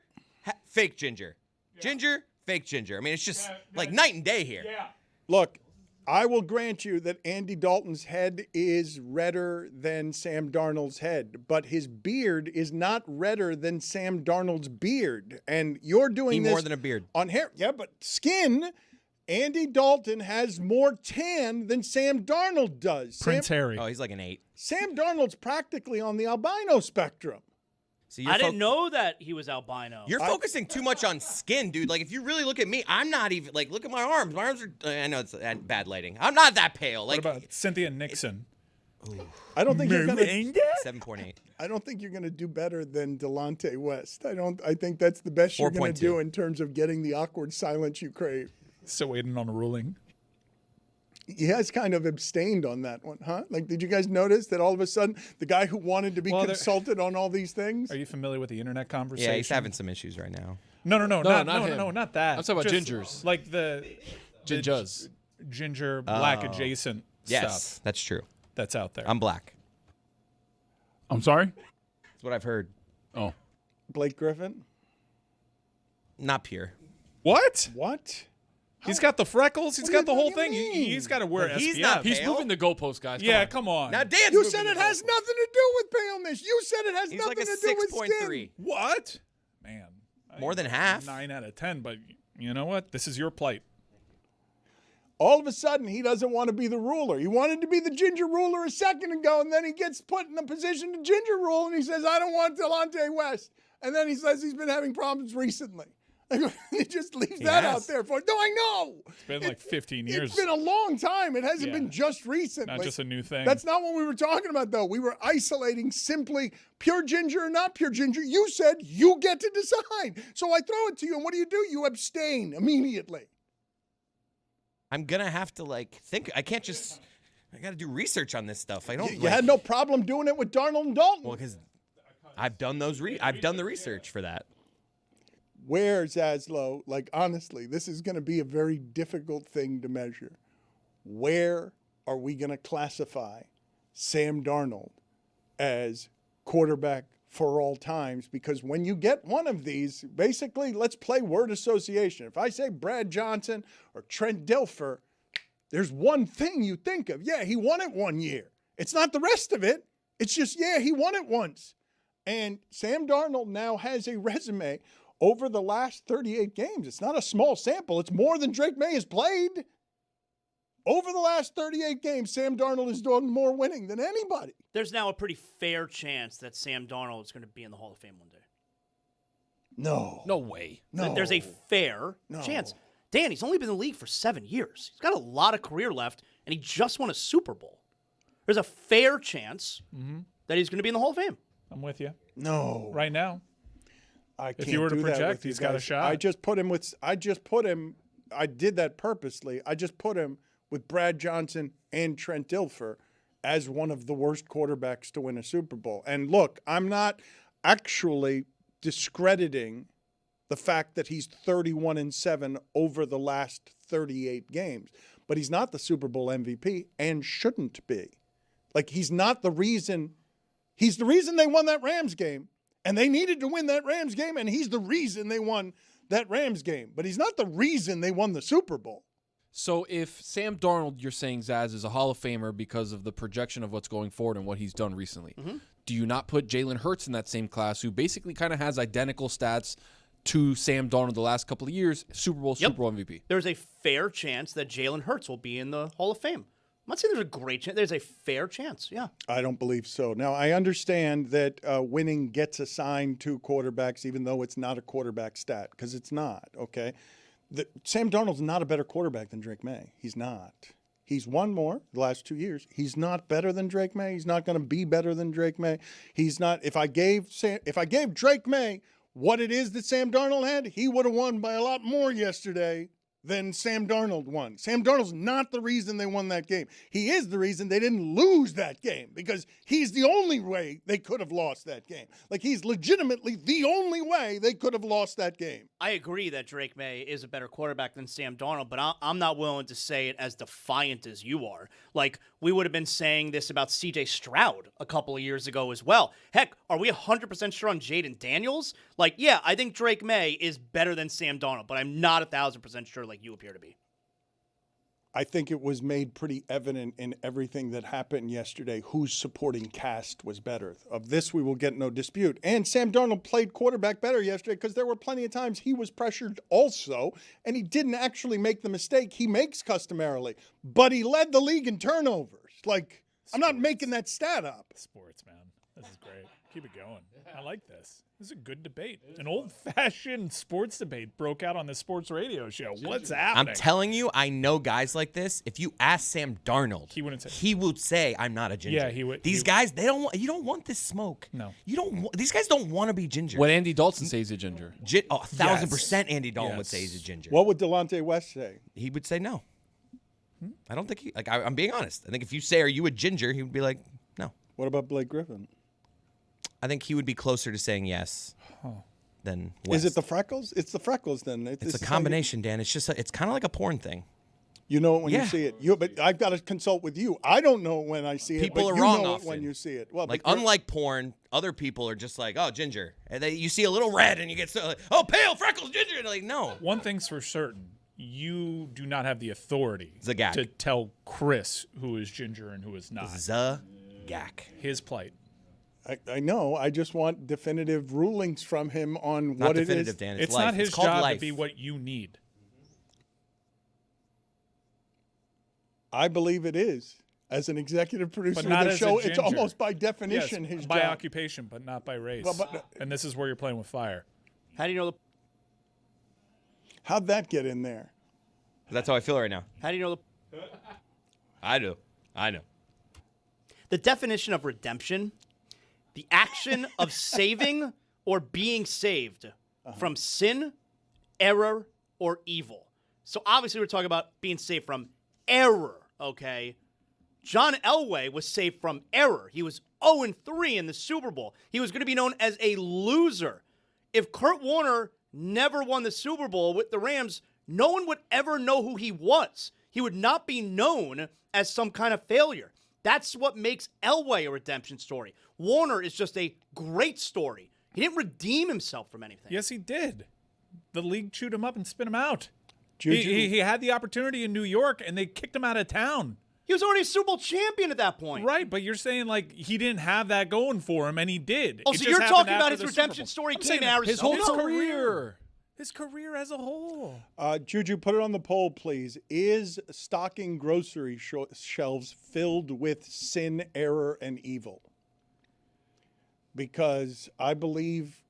fake ginger. Ginger, fake ginger. I mean, it's just like night and day here. Yeah. Look, I will grant you that Andy Dalton's head is redder than Sam Darnold's head, but his beard is not redder than Sam Darnold's beard. And you're doing Need this more than a beard. on hair. Yeah, but skin. Andy Dalton has more tan than Sam Darnold does. Prince Harry. Oh, he's like an 8. Sam Darnold's practically on the albino spectrum. So I didn't know that he was albino. You're focusing too much on skin, dude. Like, if you really look at me, I'm not even, like, look at my arms. My arms are, I know it's bad lighting. I'm not that pale. Like, what about Cynthia Nixon? I don't think you're going to 7.8. I don't think you're going to do better than Delonte West. I think that's the best you're going to do in terms of getting the awkward silence you crave. Still waiting on a ruling. He has kind of abstained on that one, huh? Like, did you guys notice that all of a sudden the guy who wanted to be consulted on all these things? Are you familiar with the internet conversation? Yeah, he's having some issues right now. No, not that. I'm talking about Just gingers. Like the Gingers. Ginger black adjacent Yes, stuff that's true. that's out there. I'm black. I'm sorry? That's what I've heard. Oh. Blake Griffin? Not pure. What? What? He's got the freckles. He's got the whole do you thing. mean? He's got to wear But SPF. he's not He's pale? moving the goalpost, guys. Yeah, come on. Now, Dan's You moving said the it has goalpost. nothing to do with paleness. You said it has He's nothing like a to do with 6.3. skin. What? Man. More than half. 9 out of 10, but you know what? This is your plight. All of a sudden, he doesn't want to be the ruler. He wanted to be the ginger ruler a second ago, and then he gets put in a position to ginger rule, and he says, I don't want Delonte West. And then he says he's been having problems recently. He just leaves that out there for, no, I know. It's been like 15 years. It's been a long time. It hasn't Yeah. been just recently. Not just a new thing. That's not what we were talking about, though. We were isolating simply pure ginger or not pure ginger. You said you get to decide. So I throw it to you, and what do? You abstain immediately. I'm going to have to, like, think. I can't just, I got to do research on this stuff. I don't, You had no problem doing it with Darnold and Dalton. Well, because I've done those, I've done the research for that. Where, Zaslow, like, honestly, this is going to be a very difficult thing to measure. Where are we going to classify Sam Darnold as quarterback for all times? Because when you get one of these, basically, let's play word association. If I say Brad Johnson or Trent Dilfer, there's one thing you think of. Yeah, he won it one year. It's not the rest of it. It's just, yeah, he won it once. And Sam Darnold now has a resume over the last 38 games. It's not a small sample. It's more than Drake May has played. Over the last 38 games, Sam Darnold is doing more winning than anybody. There's now a pretty fair chance that Sam Darnold is going to be in the Hall of Fame one day. No. No way. No. There's a fair chance. Dan, he's only been in the league for 7 years. He's got a lot of career left, and he just won a Super Bowl. There's a fair chance that he's going to be in the Hall of Fame. I'm with you. No. Right now. I can't If you were to do that project, with you he's got a guys. shot. I did that purposely. I just put him with Brad Johnson and Trent Dilfer as one of the worst quarterbacks to win a Super Bowl. And look, I'm not actually discrediting the fact that he's 31-7 over the last 38 games, but he's not the Super Bowl MVP and shouldn't be. Like, he's not the reason. He's the reason they won that Rams game. And they needed to win that Rams game, and he's the reason they won that Rams game. But he's not the reason they won the Super Bowl. So if Sam Darnold, you're saying, Zaz, is a Hall of Famer because of the projection of what's going forward and what he's done recently, do you not put Jalen Hurts in that same class, who basically kind of has identical stats to Sam Darnold the last couple of years, Super Bowl MVP? There's a fair chance that Jalen Hurts will be in the Hall of Fame. I'm not saying there's a great chance. There's a fair chance, yeah. I don't believe so. Now, I understand that winning gets assigned to quarterbacks, even though it's not a quarterback stat, because it's not, okay? Sam Darnold's not a better quarterback than Drake May. He's not. He's won more the last 2 years. He's not better than Drake May. He's not going to be better than Drake May. He's not. If I gave Drake May what it is that Sam Darnold had, he would have won by a lot more yesterday than Sam Darnold won. Sam Darnold's not the reason they won that game. He is the reason they didn't lose that game, because he's the only way they could have lost that game. Like, he's legitimately the only way they could have lost that game. I agree that Drake May is a better quarterback than Sam Darnold, but I'm not willing to say it as defiant as you are. Like, we would have been saying this about C.J. Stroud a couple of years ago as well. Heck, are we 100% sure on Jaden Daniels? Like, yeah, I think Drake May is better than Sam Darnold, but I'm not 1,000% sure like you appear to be. I think it was made pretty evident in everything that happened yesterday whose supporting cast was better. Of this, we will get no dispute. And Sam Darnold played quarterback better yesterday because there were plenty of times he was pressured also, and he didn't actually make the mistake he makes customarily. But he led the league in turnovers. Like, I'm not making that stat up. Sports, man. This is great. Keep it going. I like this. This is a good debate. An old-fashioned sports debate broke out on the sports radio show. What's happening? I'm telling you, I know guys like this. If you ask Sam Darnold, he wouldn't say. He would say, "I'm not a ginger." Yeah, he would. These guys, they don't want. You don't want this smoke. No, you don't. These guys don't want to be ginger. What Andy Dalton says he's a ginger. 1,000% Andy Dalton would say he's a ginger. What would Delonte West say? He would say no. I don't think he. Like, I'm being honest. I think if you say, "Are you a ginger?" he would be like, "No." What about Blake Griffin? I think he would be closer to saying yes than West. Is it the freckles? It's the freckles then. It's a combination, Dan. It's just it's kind of like a porn thing. You know it when you see it. But I've got to consult with you. I don't know it when I see it. People but are you wrong know often it when you see it. Well, like unlike porn, other people are just like, "Oh, ginger," and you see a little red, and you get so like, "Oh, pale, freckles, ginger." And like, no. One thing's for certain: you do not have the authority Zagak. to tell Chris who is ginger and who is not. Zagak. His plight. I know. I just want definitive rulings from him on Not what it definitive, is. Dan. It's life. not his It's called job life. to be what you need. I believe it is. As an executive producer But of not the as show, a it's ginger. almost by definition Yes, his by job. occupation, but not by race. Well, and this is where you're playing with fire. How do you know the? How'd that get in there? That's how I feel right now. How do you know the? I do. I know. The definition of redemption, the action of saving or being saved from sin, error, or evil. So obviously we're talking about being saved from error, okay? John Elway was saved from error. He was 0-3 in the Super Bowl. He was going to be known as a loser. If Kurt Warner never won the Super Bowl with the Rams, no one would ever know who he was. He would not be known as some kind of failure. That's what makes Elway a redemption story. Warner is just a great story. He didn't redeem himself from anything. Yes, he did. The league chewed him up and spit him out. Juju. He had the opportunity in New York, and they kicked him out of town. He was already a Super Bowl champion at that point. Right, but you're saying, like, he didn't have that going for him, and he did. Oh, It so just you're happened talking about after his the Super redemption Bowl. story I'm came saying in Arizona? His whole No. career. His career as a whole. Juju, put it on the poll, please. Is stocking grocery shelves filled with sin, error, and evil? Because I believe,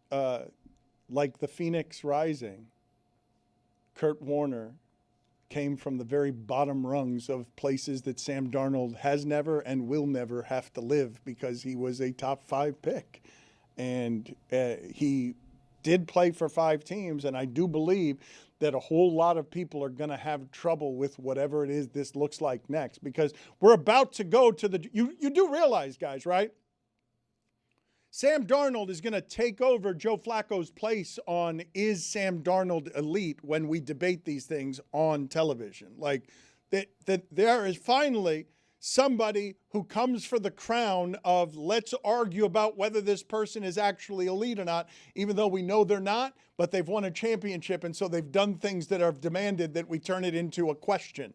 like the Phoenix Rising, Kurt Warner came from the very bottom rungs of places that Sam Darnold has never and will never have to live because he was a top 5 pick. And he did play for 5 teams, and I do believe that a whole lot of people are going to have trouble with whatever it is this looks like next, because we're about to go to the – you do realize, guys, right? Sam Darnold is going to take over Joe Flacco's place on Is Sam Darnold Elite when we debate these things on television. Like, that there is finally – somebody who comes for the crown of let's argue about whether this person is actually elite or not, even though we know they're not, but they've won a championship, and so they've done things that are demanded that we turn it into a question.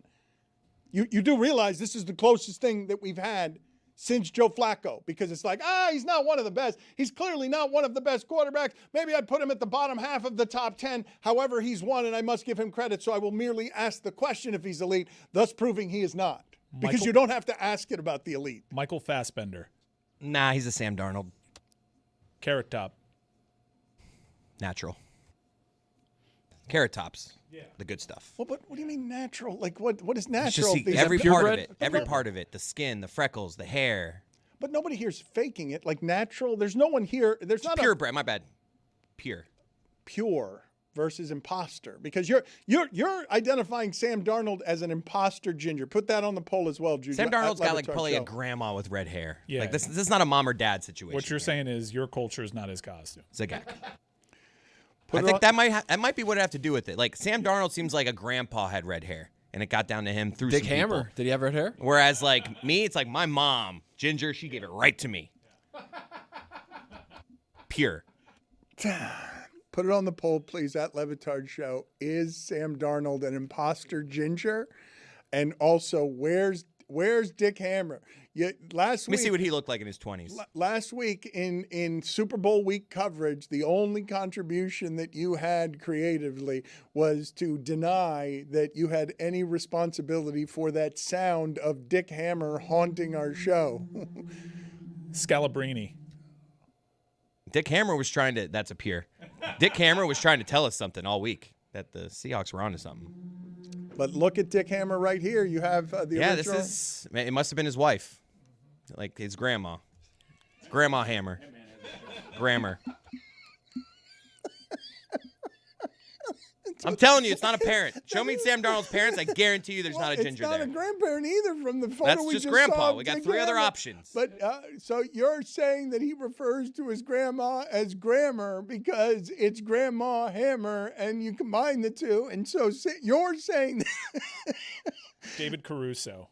You do realize this is the closest thing that we've had since Joe Flacco, because it's like, he's not one of the best. He's clearly not one of the best quarterbacks. Maybe I'd put him at the bottom half of the top 10. However, he's won, and I must give him credit, so I will merely ask the question if he's elite, thus proving he is not. Because you don't have to ask it about the elite. Michael Fassbender. Nah, he's a Sam Darnold. Carrot Top. Natural. Carrot Tops. Yeah. The good stuff. Well, but what do you mean natural? Like, what is natural? It's just every part of it. Every part of it. The skin, the freckles, the hair. But nobody here's faking it. Like, natural. There's no one here. There's not purebred. My bad. Pure versus imposter, because you're identifying Sam Darnold as an imposter ginger. Put that on the poll as well, Juju. Sam Darnold's got like probably a grandma with red hair. Yeah. Like this is not a mom or dad situation. What you're saying is your culture is not his costume. Zagak. I think that might be what it have to do with it. Like Sam Darnold seems like a grandpa had red hair, and it got down to him through Dick some Hammer. people. Did he have red hair? Whereas like me, it's like my mom, Ginger, she gave it right to me. Pure. Put it on the poll, please, at Le Batard Show. Is Sam Darnold an imposter ginger? And also, where's Dick Hammer? Last Let me week, see what he looked like in his 20s. Last week in Super Bowl week coverage, the only contribution that you had creatively was to deny that you had any responsibility for that sound of Dick Hammer haunting our show. Scalabrini. Dick Hammer was trying to. That's a peer. Dick Hammer was trying to tell us something all week, that the Seahawks were onto something. But look at Dick Hammer right here. You have the original. This is. It must have been his wife, like his grandma. Grandma Hammer. Grammar. I'm telling you, it's not a parent. Show me Sam Darnold's parents. I guarantee you there's not a ginger there. It's not a grandparent either from the photo That's we just just grandpa. saw. We got Dick 3 other Hammer. options. But so you're saying that he refers to his grandma as grammar because it's Grandma Hammer, and you combine the two, and so you're saying that David Caruso.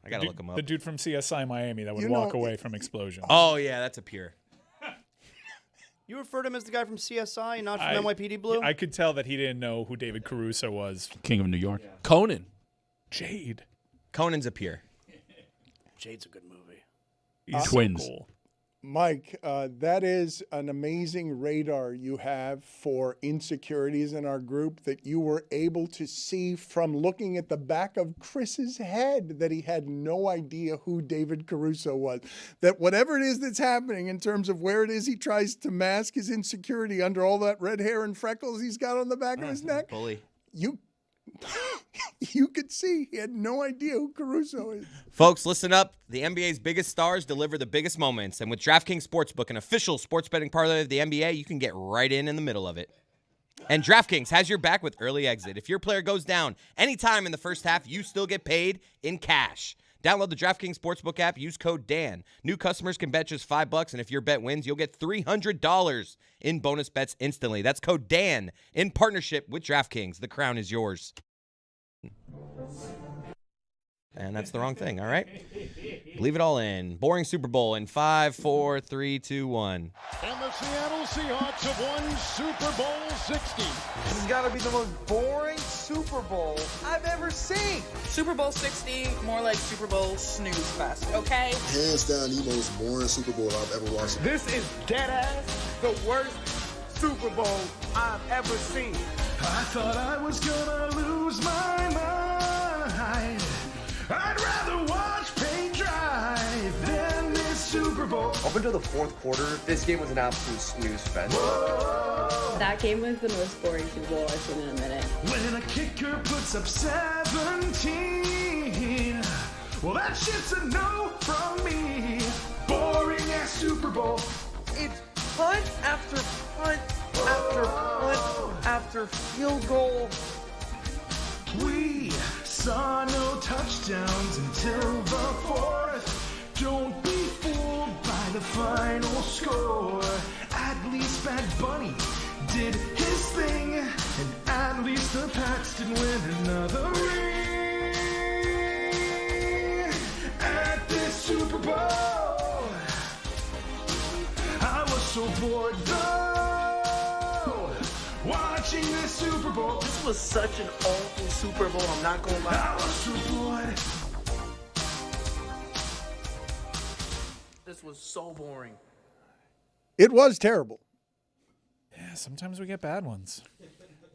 I got to look him up. The dude from CSI Miami that would walk away from Explosion. Oh, yeah, that's a peer. You referred to him as the guy from CSI, not from NYPD Blue? I could tell that he didn't know who David Caruso was. King of New York. Yeah. Conan. Jade. Conan's a peer. Jade's a good movie. He's Twins. So cool. Mike, that is an amazing radar you have for insecurities in our group that you were able to see from looking at the back of Chris's head that he had no idea who David Caruso was. That whatever it is that's happening in terms of where it is he tries to mask his insecurity under all that red hair and freckles he's got on the back of his neck, Bully. you could see he had no idea who Caruso is. Folks, listen up. The NBA's biggest stars deliver the biggest moments. And with DraftKings Sportsbook, an official sports betting parlay of the NBA, you can get right in the middle of it. And DraftKings has your back with early exit. If your player goes down anytime in the first half, you still get paid in cash. Download the DraftKings Sportsbook app. Use code DAN. New customers can bet just $5, and if your bet wins, you'll get $300 in bonus bets instantly. That's code DAN in partnership with DraftKings. The crown is yours. And that's the wrong thing, all right? Leave it all in. Boring Super Bowl in 5, 4, 3, 2, 1. And the Seattle Seahawks have won Super Bowl 60. This has got to be the most boring Super Bowl I've ever seen. Super Bowl 60, more like Super Bowl snooze fest, okay? Hands down the most boring Super Bowl I've ever watched. This is dead ass the worst Super Bowl I've ever seen. I thought I was gonna lose my mind. I'd rather watch paint dry than this Super Bowl. Up until the fourth quarter, this game was an absolute snooze fest. That game was the most boring Super Bowl I've seen in a minute. When a kicker puts up 17, well, that shit's a no from me. Boring ass Super Bowl. It's punt after punt after punt after field goal. We saw no touchdowns until the fourth. Don't be fooled by the final score. At least Bad Bunny did his thing, and at least the Pats didn't win another ring at this Super Bowl. I was so bored though, watching this Super Bowl. This was such an awful Super Bowl, I'm not gonna lie. I was so bored. This was so boring. It was terrible. Yeah, sometimes we get bad ones.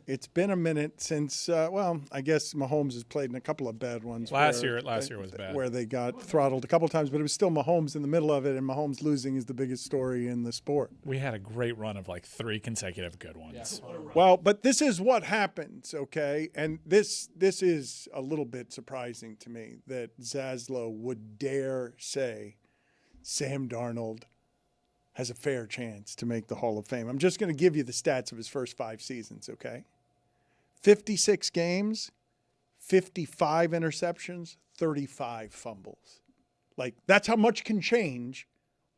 It's been a minute since, I guess Mahomes has played in a couple of bad ones. Last year was bad. Where they got throttled a couple of times, but it was still Mahomes in the middle of it, and Mahomes losing is the biggest story in the sport. We had a great run of like 3 consecutive good ones. Yeah. Well, but this is what happens, okay? And this is a little bit surprising to me that Zaslow would dare say Sam Darnold has a fair chance to make the Hall of Fame. I'm just going to give you the stats of his first 5 seasons, okay? 56 games, 55 interceptions, 35 fumbles. Like, that's how much can change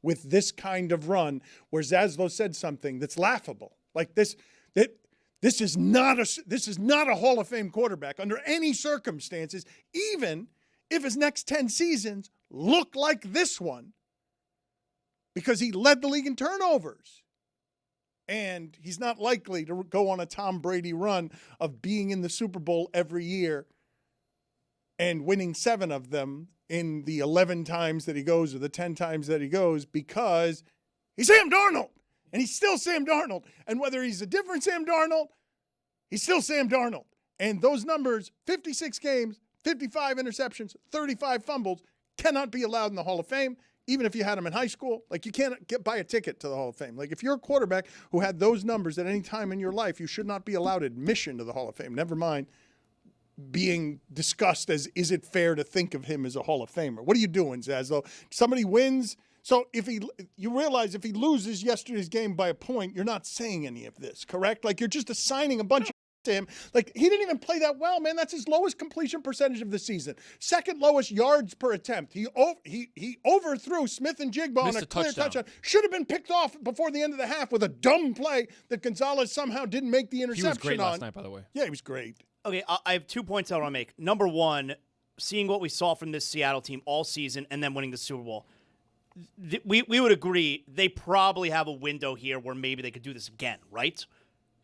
with this kind of run where Zaslow said something that's laughable. Like this is not a Hall of Fame quarterback under any circumstances, even if his next 10 seasons look like this one, because he led the league in turnovers. And he's not likely to go on a Tom Brady run of being in the Super Bowl every year and winning 7 of them in the 11 times that he goes or the 10 times that he goes, because he's Sam Darnold. And he's still Sam Darnold. And whether he's a different Sam Darnold, he's still Sam Darnold. And those numbers, 56 games, 55 interceptions, 35 fumbles, cannot be allowed in the Hall of Fame, even if you had him in high school. Like, you can't buy a ticket to the Hall of Fame. Like, if you're a quarterback who had those numbers at any time in your life, you should not be allowed admission to the Hall of Fame. Never mind being discussed as, is it fair to think of him as a Hall of Famer? What are you doing, Zaz? Though somebody wins. So you realize if he loses yesterday's game by a point, you're not saying any of this, correct? Like, you're just assigning a bunch of to him. Like, he didn't even play that well, man. That's his lowest completion percentage of the season. Second lowest yards per attempt. He overthrew Smith and Jigba on a clear touchdown. Should have been picked off before the end of the half with a dumb play that Gonzalez somehow didn't make the interception on. He was great last night, by the way. Yeah, he was great. Okay, I have 2 points I want to make. Number one, seeing what we saw from this Seattle team all season and then winning the Super Bowl, we would agree they probably have a window here where maybe they could do this again, right?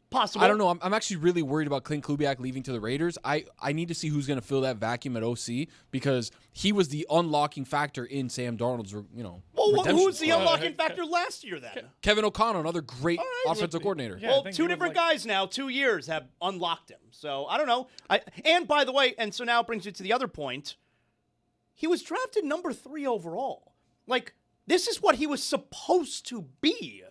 Possible. I don't know. I'm actually really worried about Clint Kubiak leaving to the Raiders. I need to see who's going to fill that vacuum at OC, because he was the unlocking factor in Sam Darnold's, Well, who's the unlocking factor last year then? Kevin O'Connell, another great offensive coordinator. Yeah, well, 2 different guys now, 2 years have unlocked him. So I don't know. And by the way, and so now it brings you to the other point. He was drafted number 3 overall. Like, this is what he was supposed to be.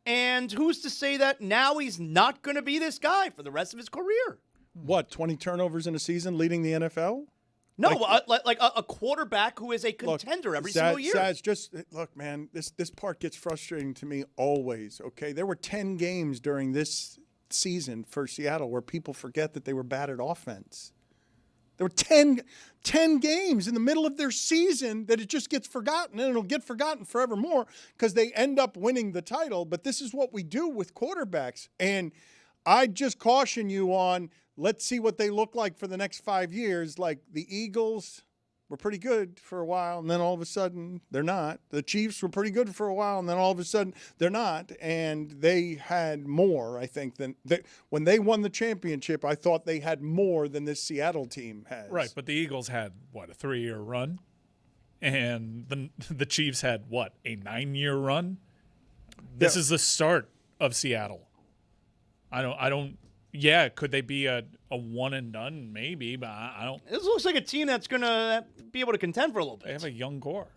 And who's to say that now he's not going to be this guy for the rest of his career? What, 20 turnovers in a season leading the NFL? No, like a quarterback who is a contender every single year. Look, man, this part gets frustrating to me always, okay? There were 10 games during this season for Seattle where people forget that they were bad at offense. There were 10 games in the middle of their season that it just gets forgotten, and it'll get forgotten forevermore because they end up winning the title. But this is what we do with quarterbacks. And I just caution you on, let's see what they look like for the next 5 years. Like, the Eagles were pretty good for a while, and then all of a sudden they're not. The Chiefs were pretty good for a while, and then all of a sudden they're not. And they had more, I think, than when they won the championship. I thought they had more than this Seattle team has. Right, but the Eagles had, what, a 3-year run? And the Chiefs had, what, a 9-year run? This is the start of Seattle. I don't. Yeah, could they be a one and done? Maybe, but I don't. This looks like a team that's going to be able to contend for a little bit. They have a young core.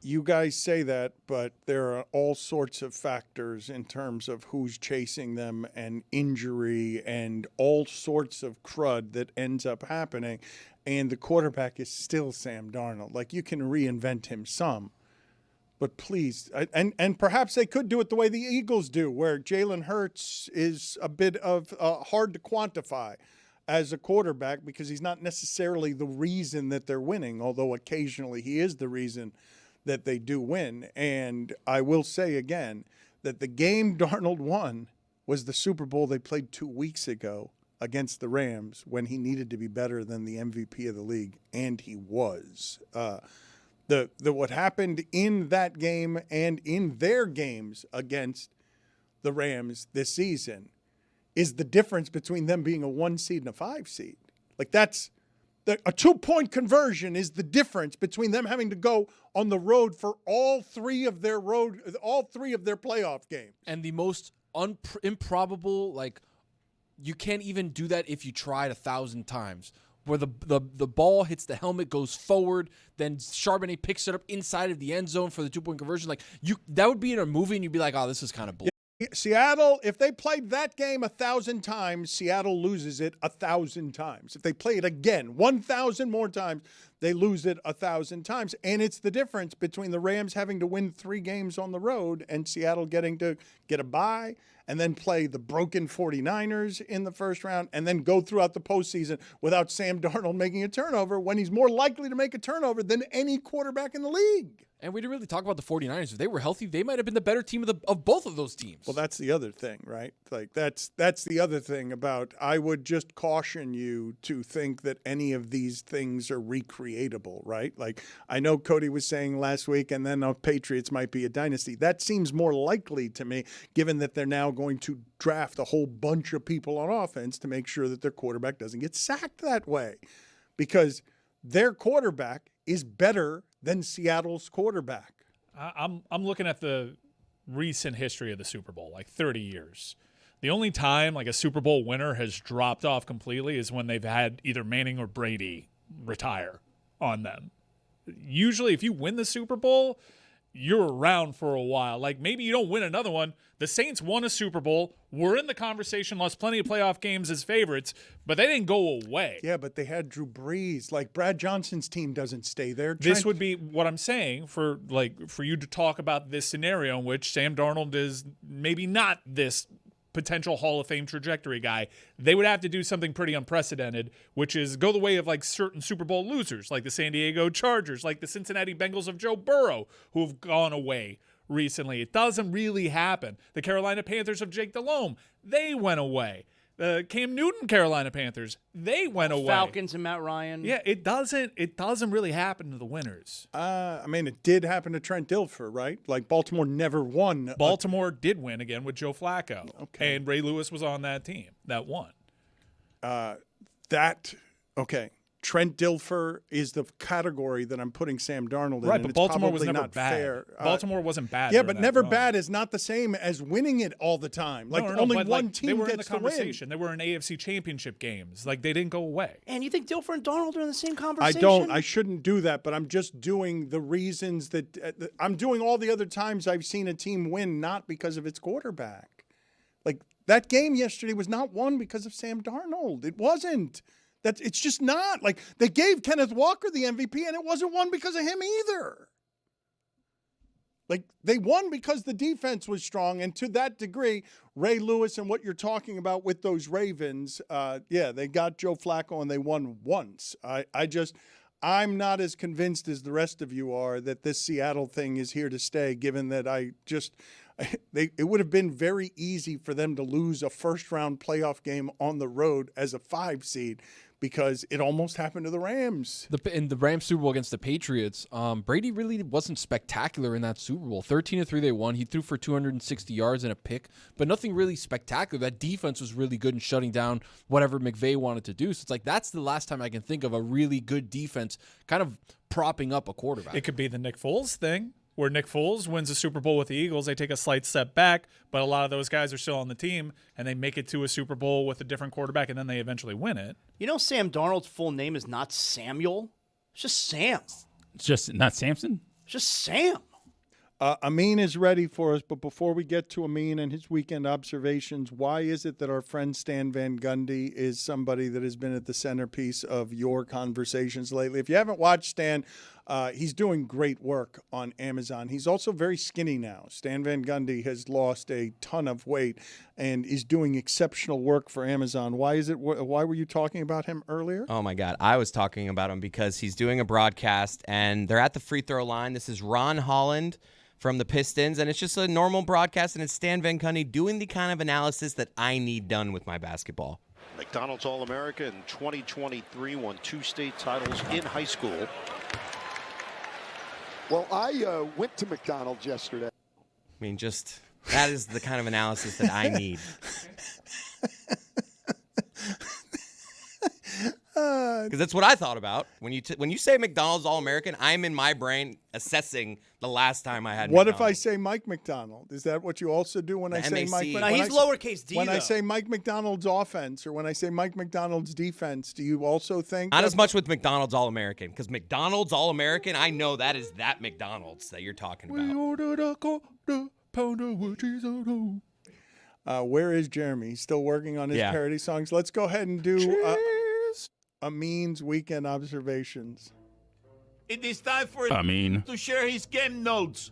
You guys say that, but there are all sorts of factors in terms of who's chasing them and injury and all sorts of crud that ends up happening. And the quarterback is still Sam Darnold. Like, you can reinvent him some. But please, and perhaps they could do it the way the Eagles do, where Jalen Hurts is a bit of hard to quantify as a quarterback because he's not necessarily the reason that they're winning, although occasionally he is the reason that they do win. And I will say again that the game Darnold won was the Super Bowl they played 2 weeks ago against the Rams when he needed to be better than the MVP of the league, and he was. What happened in that game and in their games against the Rams this season is the difference between them being a 1 seed and a 5 seed. Like, that's a 2-point conversion is the difference between them having to go on the road for all three of their playoff games. And the most improbable, like, you can't even do that if you tried 1,000 times. Where the ball hits the helmet, goes forward, then Charbonnet picks it up inside of the end zone for the 2-point conversion. Like, that would be in a movie, and you'd be like, "Oh, this is kind of bull." Seattle, if they played that game 1,000 times, Seattle loses it 1,000 times. If they play it again 1,000 more times, they lose it 1,000 times. And it's the difference between the Rams having to win 3 games on the road and Seattle getting to get a bye and then play the broken 49ers in the first round and then go throughout the postseason without Sam Darnold making a turnover when he's more likely to make a turnover than any quarterback in the league. And we didn't really talk about the 49ers. If they were healthy, they might have been the better team of both of those teams. Well, that's the other thing, right? Like that's the other thing about I would just caution you to think that any of these things are recreatable, right? Like I know Cody was saying last week, and then the Patriots might be a dynasty. That seems more likely to me, given that they're now going to draft a whole bunch of people on offense to make sure that their quarterback doesn't get sacked that way. Because their quarterback is better than Seattle's quarterback. I'm looking at the recent history of the Super Bowl, like 30 years. The only time like a Super Bowl winner has dropped off completely is when they've had either Manning or Brady retire on them. Usually if you win the Super Bowl, you're around for a while. Like maybe you don't win another one. The Saints won a Super Bowl, were in the conversation, lost plenty of playoff games as favorites, but they didn't go away. Yeah, but they had Drew Brees. Like Brad Johnson's team doesn't stay there. This would be what I'm saying for you to talk about this scenario in which Sam Darnold is maybe not this potential Hall of Fame trajectory guy. They would have to do something pretty unprecedented, which is go the way of like certain Super Bowl losers, like the San Diego Chargers, like the Cincinnati Bengals of Joe Burrow, who have gone away recently. It doesn't really happen. The Carolina Panthers of Jake Delhomme, they went away. The Cam Newton Carolina Panthers, they went away. Falcons and Matt Ryan. Yeah, it doesn't really happen to the winners. I mean, it did happen to Trent Dilfer, right? Like Baltimore never won. Baltimore did win again with Joe Flacco. Okay. And Ray Lewis was on that team that won. Okay. Trent Dilfer is the category that I'm putting Sam Darnold in. Right, and but it's Baltimore was probably never not bad. fair. Baltimore wasn't bad. Yeah, during but that never run. bad is not the same as winning it all the time. Like No, only but, one like, team they were gets in the to win. conversation. They were in AFC Championship games. Like they didn't go away. And you think Dilfer and Darnold are in the same I conversation? don't. I shouldn't do that, but I'm just doing the reasons that I'm doing all the other times I've seen a team win, not because of its quarterback. Like that game yesterday was not won because of Sam Darnold. It wasn't. It's just not. Like they gave Kenneth Walker the MVP, and it wasn't won because of him either. Like they won because the defense was strong, and to that degree, Ray Lewis and what you're talking about with those Ravens, they got Joe Flacco and they won once. I'm not as convinced as the rest of you are that this Seattle thing is here to stay, given that it would have been very easy for them to lose a first-round playoff game on the road as a 5 seed because it almost happened to the Rams. In the Rams Super Bowl against the Patriots, Brady really wasn't spectacular in that Super Bowl. 13-3 they won. He threw for 260 yards and a pick, but nothing really spectacular. That defense was really good in shutting down whatever McVay wanted to do. So it's like that's the last time I can think of a really good defense kind of propping up a quarterback. It could be the Nick Foles thing, where Nick Foles wins a Super Bowl with the Eagles. They take a slight step back, but a lot of those guys are still on the team, and they make it to a Super Bowl with a different quarterback, and then they eventually win it. You know Sam Darnold's full name is not Samuel. It's just Sam. It's just not Samson? It's just Sam. Amin is ready for us, but before we get to Amin and his weekend observations, why is it that our friend Stan Van Gundy is somebody that has been at the centerpiece of your conversations lately? If you haven't watched Stan, he's doing great work on Amazon. He's also very skinny now. Stan Van Gundy has lost a ton of weight and is doing exceptional work for Amazon. Why were you talking about him earlier? Oh, my God. I was talking about him because he's doing a broadcast, and they're at the free throw line. This is Ron Holland from the Pistons, and it's just a normal broadcast, and it's Stan Van Gundy doing the kind of analysis that I need done with my basketball. McDonald's All-America in 2023, won 2 state titles in high school. Well, I went to McDonald's yesterday. I mean, just that is the kind of analysis that I need. Because that's what I thought about when you say McDonald's All-American. I'm in my brain assessing the last time I had. What McDonald's. if I say Mike McDonald? Is that what you also do when I say Mike? No, he's lowercase d. When though. I say Mike McDonald's offense or when I say Mike McDonald's defense, do you also think not as much with McDonald's All-American? Because McDonald's All-American, I know that is that McDonald's that you're talking about. We ordered a quarter pounder with cheese on it. Where is Jeremy? He's still working on his parody songs. Let's go ahead and do Amin's weekend observations. It is time for Amin to share his game notes.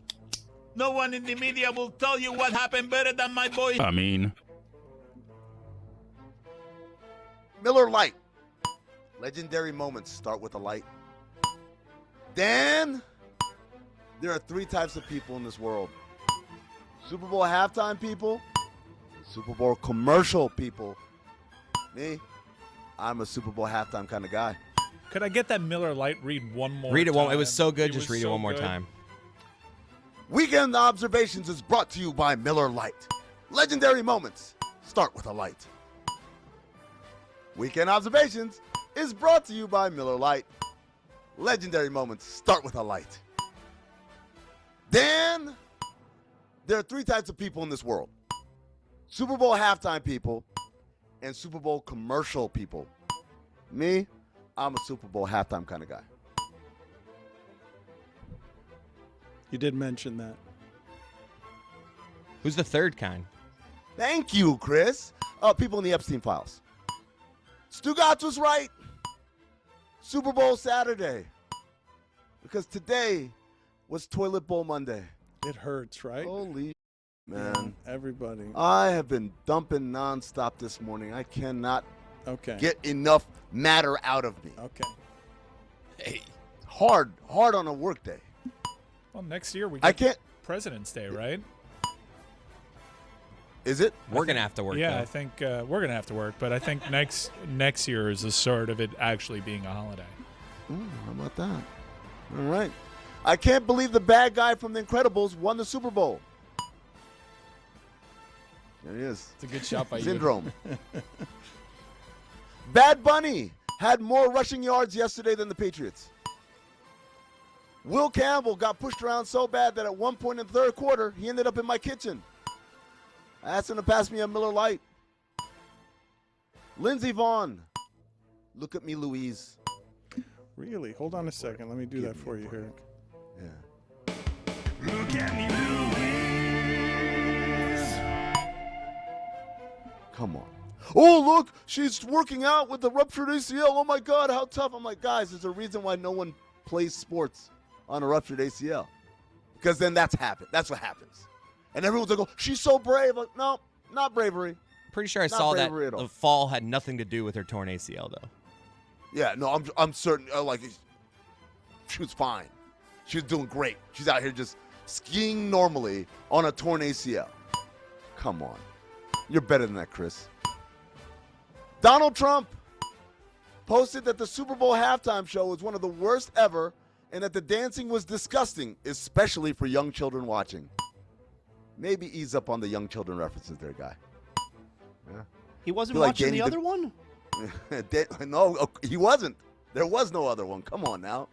No one in the media will tell you what happened better than my boy. Amin. Miller Lite. Legendary moments start with a light. Dan there are 3 types of people in this world. Super Bowl halftime people, Super Bowl commercial people. Me, I'm a Super Bowl halftime kind of guy. Could I get that Miller Lite read one more Read it time? one. It was so good. Just was read it so one more good. time. Weekend Observations is brought to you by Miller Lite. Legendary moments start with a light. Weekend Observations is brought to you by Miller Lite. Legendary moments start with a light. Dan, there are 3 types of people in this world. Super Bowl halftime people and Super Bowl commercial people. Me, I'm a Super Bowl halftime kind of guy. You did mention that. Who's the third kind? Thank you, Chris. People in the Epstein files. Stugotz was right. Super Bowl Saturday. Because today was Toilet Bowl Monday. It hurts, right? Holy man. Everybody. I have been dumping nonstop this morning. I cannot Okay. get enough matter out of me. Okay. Hey. Hard on a work day. Well, next year we I get can't. President's Day, right? Is it? We're going to have to work, Yeah, though. I think we're going to have to work, but I think next year is the start of it actually being a holiday. Ooh, how about that? All right. I can't believe the bad guy from The Incredibles won the Super Bowl. There he is. It's a good shot by you. Syndrome. Bad Bunny had more rushing yards yesterday than the Patriots. Will Campbell got pushed around so bad that at one point in the third quarter, he ended up in my kitchen. I asked him to pass me a Miller Lite. Lindsey Vaughn. Look at me, Louise. Really? Hold on a second. Let me do that for you here. Yeah. Look at me, Louise. Come on. Oh, look, she's working out with the ruptured ACL. Oh, my God, how tough. I'm like, guys, there's a reason why no one plays sports on a ruptured ACL. Because then that's what happens. And everyone's like, oh, she's so brave. Like, no, not bravery. Pretty sure I Not saw that bravery at all. the fall had nothing to do with her torn ACL, though. Yeah, no, I'm certain. She was fine. She was doing great. She's out here just skiing normally on a torn ACL. Come on. You're better than that, Chris. Donald Trump posted that the Super Bowl halftime show was one of the worst ever and that the dancing was disgusting, especially for young children watching. Maybe ease up on the young children references there, guy. Yeah. He wasn't Feel like watching Danny the other one? No, he wasn't. There was no other one. Come on now.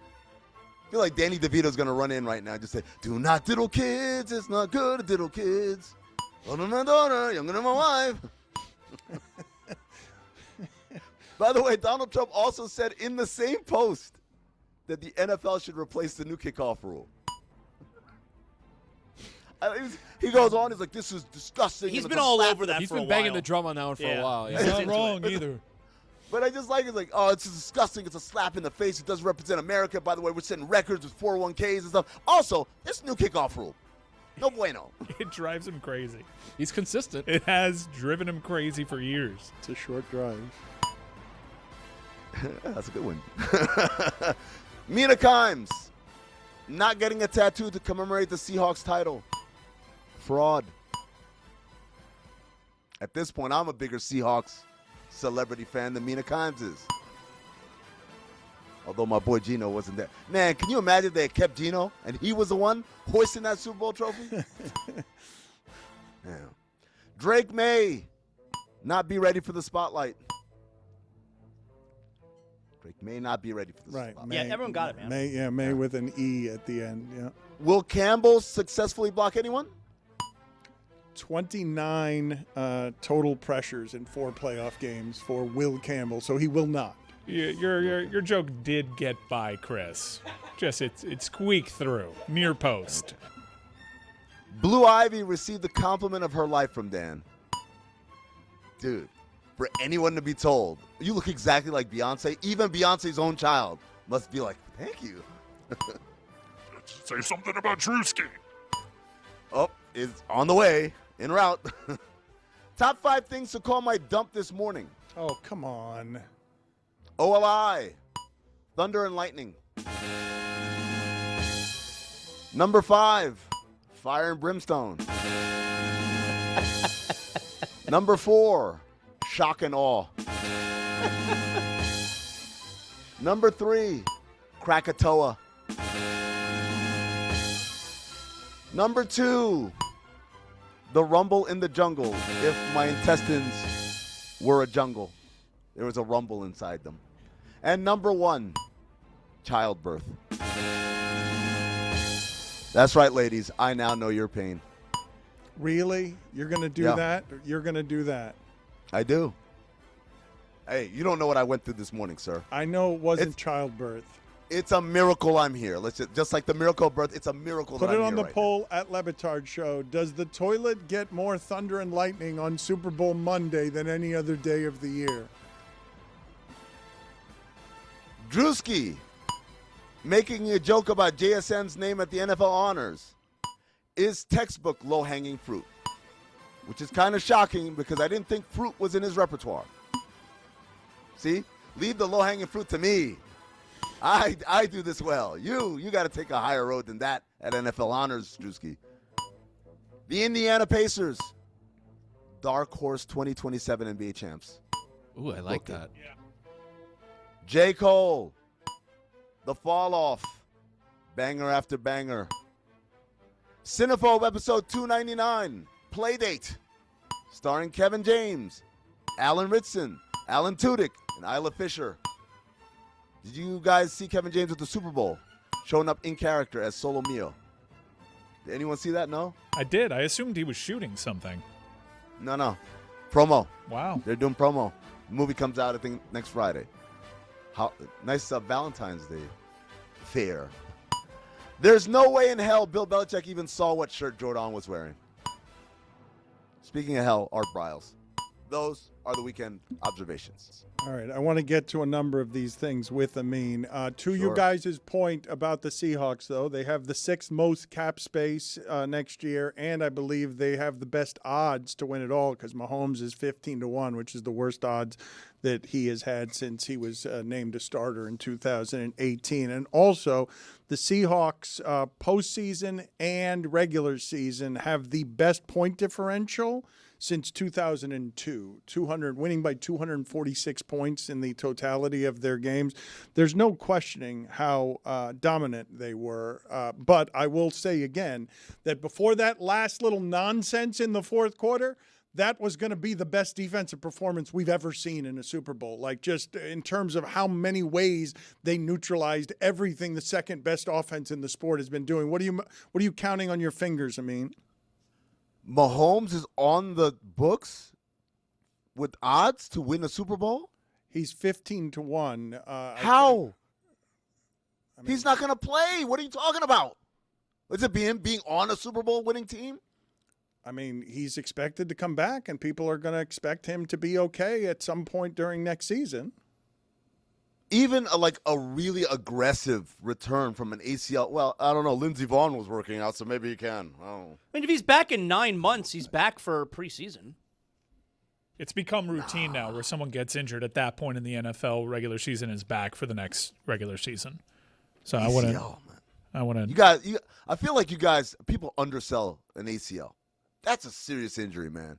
I feel like Danny DeVito's going to run in right now and just say, do not diddle kids. It's not good to diddle kids. Older than my daughter, younger than my wife. By the way, Donald Trump also said in the same post that the NFL should replace the new kickoff rule. He goes on, he's like, this is disgusting. He's and been it's a all slap over in the that He's for a been banging while. the drum on that one for a while. Yeah. He's Not wrong either. But I just like it. Like, oh, it's disgusting. It's a slap in the face. It doesn't represent America. By the way, we're setting records with 401ks and stuff. Also, this new kickoff rule. No bueno. It drives him crazy. He's consistent. It has driven him crazy for years. It's a short drive. That's a good one. Mina Kimes not getting a tattoo to commemorate the Seahawks title. Fraud. At this point, I'm a bigger Seahawks celebrity fan than Mina Kimes is. Although my boy Gino wasn't there. Man, can you imagine they had kept Gino and he was the one hoisting that Super Bowl trophy? Yeah. Drake May not be ready for the spotlight. Drake may not be ready for the spotlight. Yeah, everyone got it, man. May with an E at the end. Yeah. Will Campbell successfully block anyone? 29 total pressures in 4 playoff games for Will Campbell, so he will not. Your joke did get by, Chris. Just it squeaked through near post. Blue Ivy received the compliment of her life from Dan. Dude, for anyone to be told, you look exactly like Beyonce, even Beyonce's own child must be like, thank you. Say something about Drewski. Oh, it's on the way, en route. Top 5 things to call my dump this morning. Oh, come on. OLI, thunder and lightning. Number 5, Fire and Brimstone. Number 4, Shock and Awe. Number 3, Krakatoa. Number 2, The Rumble in the Jungle. If my intestines were a jungle, there was a rumble inside them. And number 1, childbirth. That's right, ladies. I now know your pain. Really? You're going to do that? You're going to do that? I do. Hey, you don't know what I went through this morning, sir. I know it wasn't childbirth. It's a miracle I'm here. Let's just like the miracle of birth, it's a miracle Put that I'm it here on the right poll at Le Batard Show. Does the toilet get more thunder and lightning on Super Bowl Monday than any other day of the year? Drewski making a joke about JSN's name at the NFL honors is textbook low-hanging fruit, which is kind of shocking because I didn't think fruit was in his repertoire. See? Leave the low-hanging fruit to me. I do this well. You got to take a higher road than that at NFL honors, Drewski. The Indiana Pacers, dark horse 2027 NBA champs. Ooh, I like that. J. Cole, The Fall Off, banger after banger. Cinephobe episode 299, Playdate, starring Kevin James, Alan Ritson, Alan Tudyk, and Isla Fisher. Did you guys see Kevin James at the Super Bowl, showing up in character as Solo Mio? Did anyone see that? No? I did. I assumed he was shooting something. No. Promo. Wow. They're doing promo. The movie comes out, I think, next Friday. Nice Valentine's Day fair. There's no way in hell Bill Belichick even saw what shirt Jordan was wearing. Speaking of hell, Art Briles. Those are the weekend observations. All right, I want to get to a number of these things with Amin. To you guys' point about the Seahawks, though, they have the 6th most cap space next year, and I believe they have the best odds to win it all because Mahomes is 15-1, which is the worst odds that he has had since he was named a starter in 2018. And also, the Seahawks postseason and regular season have the best point differential since 2002, winning by 246 points in the totality of their games. There's no questioning how dominant they were. But I will say again that before that last little nonsense in the fourth quarter, that was going to be the best defensive performance we've ever seen in a Super Bowl. Like just in terms of how many ways they neutralized everything the second best offense in the sport has been doing. What are you counting on your fingers, Amin? Mahomes is on the books with odds to win a Super Bowl? He's 15-1. How? He's not going to play. What are you talking about? Is it being on a Super Bowl winning team? I mean, he's expected to come back, and people are going to expect him to be okay at some point during next season. Even a really aggressive return from an ACL. Well, I don't know. Lindsey Vaughn was working out, so maybe he can. I don't know. I mean, if he's back in 9 months, he's back for preseason. It's become routine now where someone gets injured at that point in the NFL, regular season is back for the next regular season. So ACL, I want to. You guys, I feel like people undersell an ACL. That's a serious injury, man.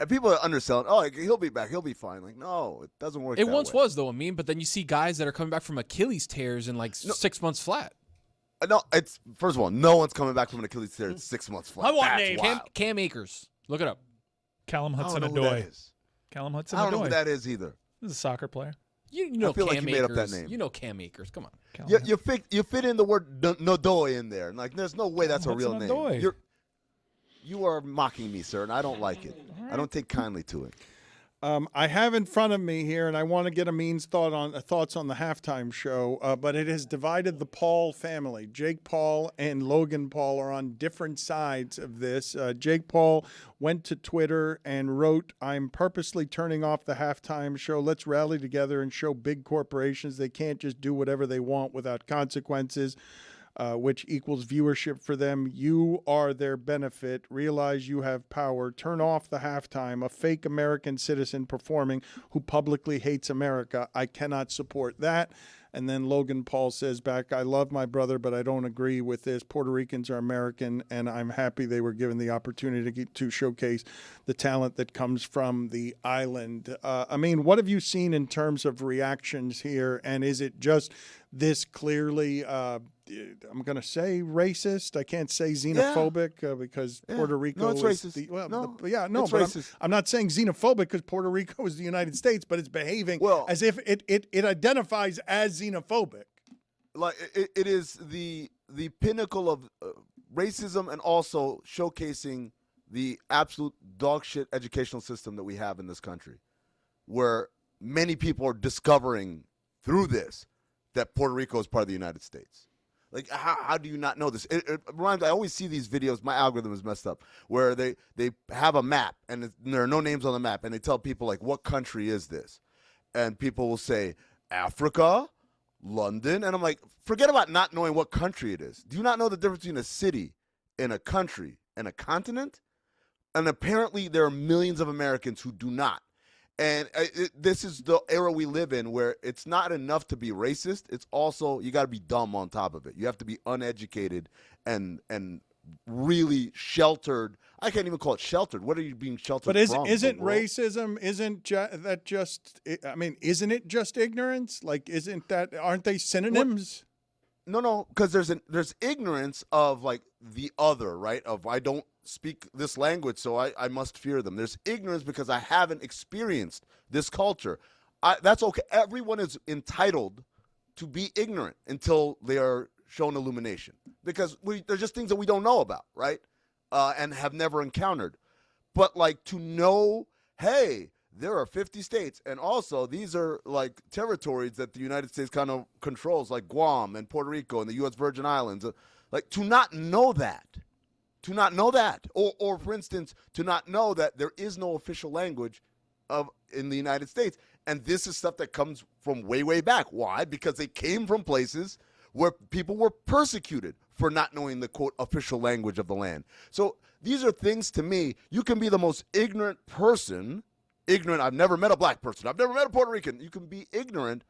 And people are underselling. Oh, he'll be back. He'll be fine. Like, no, it doesn't work. It once was, though, Amin. But then you see guys that are coming back from Achilles tears in 6 months flat. No, it's first of all, no one's coming back from an Achilles tear. It's 6 months flat. I want That's names. wild. Cam Akers. Look it up. Callum I don't know who Hudson-Odoi. that is. Callum I Hudson-Odoi. don't know who that is either. He's a soccer player. You know I feel Cam like you Akers. made up that name. You know Cam Akers. Come on. You fit in the word Nodoi in there. Like, there's no way that's a real name. Hudson-Odoi. You are mocking me, sir, and I don't like it. I don't take kindly to it. I have in front of me here, and I want to get Amin's thoughts on the halftime show, but it has divided the Paul family. Jake Paul and Logan Paul are on different sides of this. Jake Paul went to Twitter and wrote, "I'm purposely turning off the halftime show. Let's rally together and show big corporations they can't just do whatever they want without consequences." Which equals viewership for them. You are their benefit. Realize you have power. Turn off the halftime. A fake American citizen performing who publicly hates America. I cannot support that. And then Logan Paul says back, I love my brother, but I don't agree with this. Puerto Ricans are American, and I'm happy they were given the opportunity to showcase the talent that comes from the island. I mean, what have you seen in terms of reactions here? And is it just this clearly, I'm going to say racist? I can't say xenophobic because Puerto Rico it's is racist. But racist. I'm not saying xenophobic because Puerto Rico is the United States, but it's behaving as if it identifies as xenophobic. Like it is the pinnacle of racism, and also showcasing the absolute dog shit educational system that we have in this country, where many people are discovering through this that Puerto Rico is part of the United States. Like, how do you not know this? It reminds me, I always see these videos, my algorithm is messed up, where they have a map, and there are no names on the map, and they tell people, like, what country is this? And people will say, Africa, London, and I'm like, forget about not knowing what country it is. Do you not know the difference between a city and a country and a continent? And apparently there are millions of Americans who do not. And this is the era we live in, where it's not enough to be racist. It's also, you got to be dumb on top of it. You have to be uneducated and really sheltered. I can't even call it sheltered. What are you being sheltered But from? isn't racism, isn't it just ignorance? Like, aren't they synonyms? No, because there's ignorance of, like, the other, right? Of, I don't speak this language, so I must fear them. There's ignorance because I haven't experienced this culture. That's okay. Everyone is entitled to be ignorant until they are shown illumination, because they're just things that we don't know about, right? And have never encountered. But, like, to know, hey, there are 50 states, and also these are, like, territories that the United States kind of controls, like Guam and Puerto Rico and the U.S. Virgin Islands. Like, to not know that, or for instance, to not know that there is no official language in the United States. And this is stuff that comes from way, way back. Why? Because they came from places where people were persecuted for not knowing the, quote, official language of the land. So these are things, to me, you can be the most ignorant person. Ignorant, I've never met a black person. I've never met a Puerto Rican. You can be ignorant,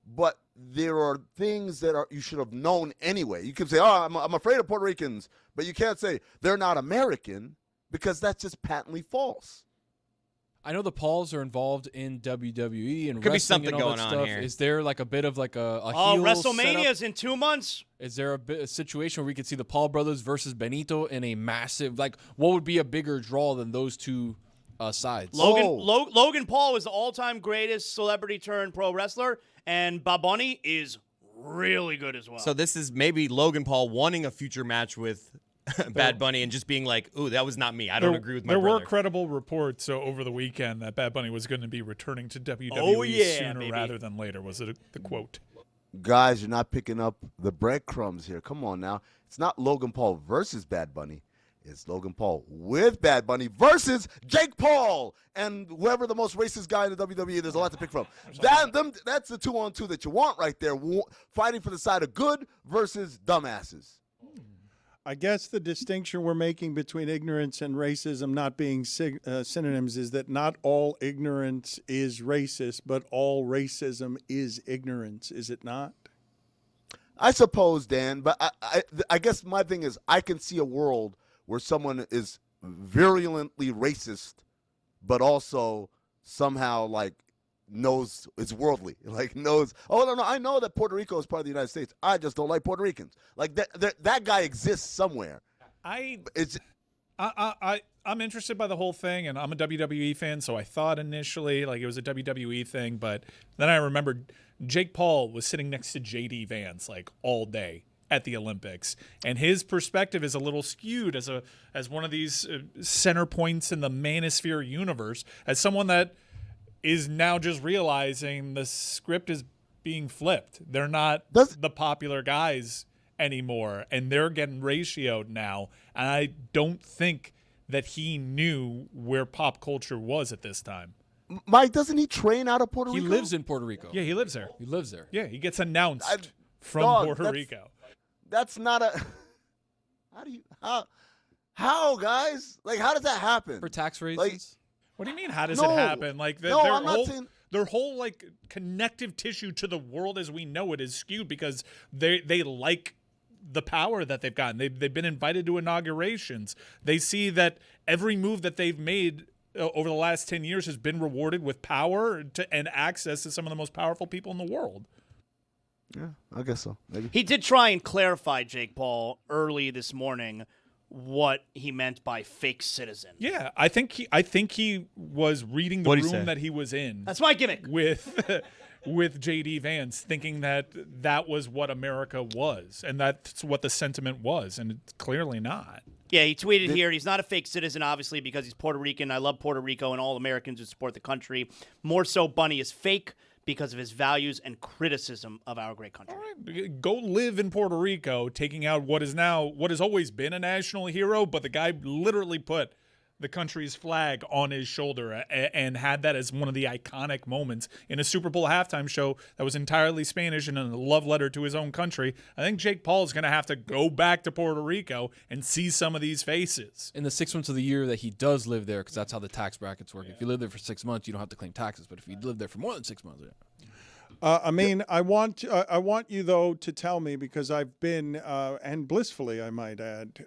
but there are things that you should have known anyway. You can say, oh, I'm afraid of Puerto Ricans, but you can't say they're not American, because that's just patently false. I know the Pauls are involved in WWE and Could be wrestling something and all going that on stuff. here. Is there like a bit of like a Oh, heel WrestleMania's setup? in 2 months. Is there a situation where we could see the Paul brothers versus Benito in a massive, like, what would be a bigger draw than those two sides? Logan Paul is the all-time greatest celebrity turned pro wrestler, and Bob Bunny is really good as well. So this is maybe Logan Paul wanting a future match with Bad Bunny and just being like, ooh, that was not me. I don't agree with my brother. There were credible reports over the weekend that Bad Bunny was going to be returning to WWE sooner rather than later, was it the quote. Guys, you're not picking up the breadcrumbs here. Come on now. It's not Logan Paul versus Bad Bunny. It's Logan Paul with Bad Bunny versus Jake Paul and whoever the most racist guy in the WWE. There's a lot to pick from. That's the 2-on-2 that you want right there, fighting for the side of good versus dumbasses. I guess the distinction we're making between ignorance and racism not being synonyms is that not all ignorance is racist, but all racism is ignorance, is it not? I suppose, Dan, but I guess my thing is I can see a world where someone is virulently racist, but also somehow, like, knows it's worldly, like knows, oh, no, I know that Puerto Rico is part of the United States. I just don't like Puerto Ricans. Like, that guy exists somewhere. I'm interested by the whole thing, and I'm a WWE fan, so I thought initially, like, it was a WWE thing, but then I remembered Jake Paul was sitting next to JD Vance, like, all day at the Olympics, and his perspective is a little skewed as one of these center points in the manosphere universe, as someone that is now just realizing the script is being flipped. They're not the popular guys anymore, and they're getting ratioed now, and I don't think that he knew where pop culture was at this time. Mike, doesn't he train out of Puerto Rico? He lives in Puerto Rico. Yeah, he lives there. He lives there. Yeah, he gets announced from Puerto Rico. That's not a... How, guys? Like, how does that happen? For tax reasons? Like, what do you mean, how does it happen? Like, I'm not saying... their whole like connective tissue to the world as we know it is skewed because they like the power that they've gotten. They've been invited to inaugurations. They see that every move that they've made over the last 10 years has been rewarded with power and access to some of the most powerful people in the world. Yeah, I guess so. Maybe. He did try and clarify, Jake Paul, early this morning what he meant by fake citizen. Yeah, I think he was reading the What'd he room say? that he was in. That's my gimmick. With J.D. Vance, thinking that was what America was, and that's what the sentiment was, and it's clearly not. Yeah, he tweeted here, he's not a fake citizen, obviously, because he's Puerto Rican. I love Puerto Rico and all Americans who support the country. More so, Bunny is fake because of his values and criticism of our great country. All right, go live in Puerto Rico, taking out what has always been a national hero, but the guy literally put the country's flag on his shoulder and had that as one of the iconic moments in a Super Bowl halftime show that was entirely Spanish and a love letter to his own country. I think Jake Paul is going to have to go back to Puerto Rico and see some of these faces. In the 6 months of the year that he does live there, because that's how the tax brackets work. Yeah. If you live there for 6 months, you don't have to claim taxes. But if you live there for more than 6 months, I mean, I want you, though, to tell me, because I've been, and blissfully, I might add,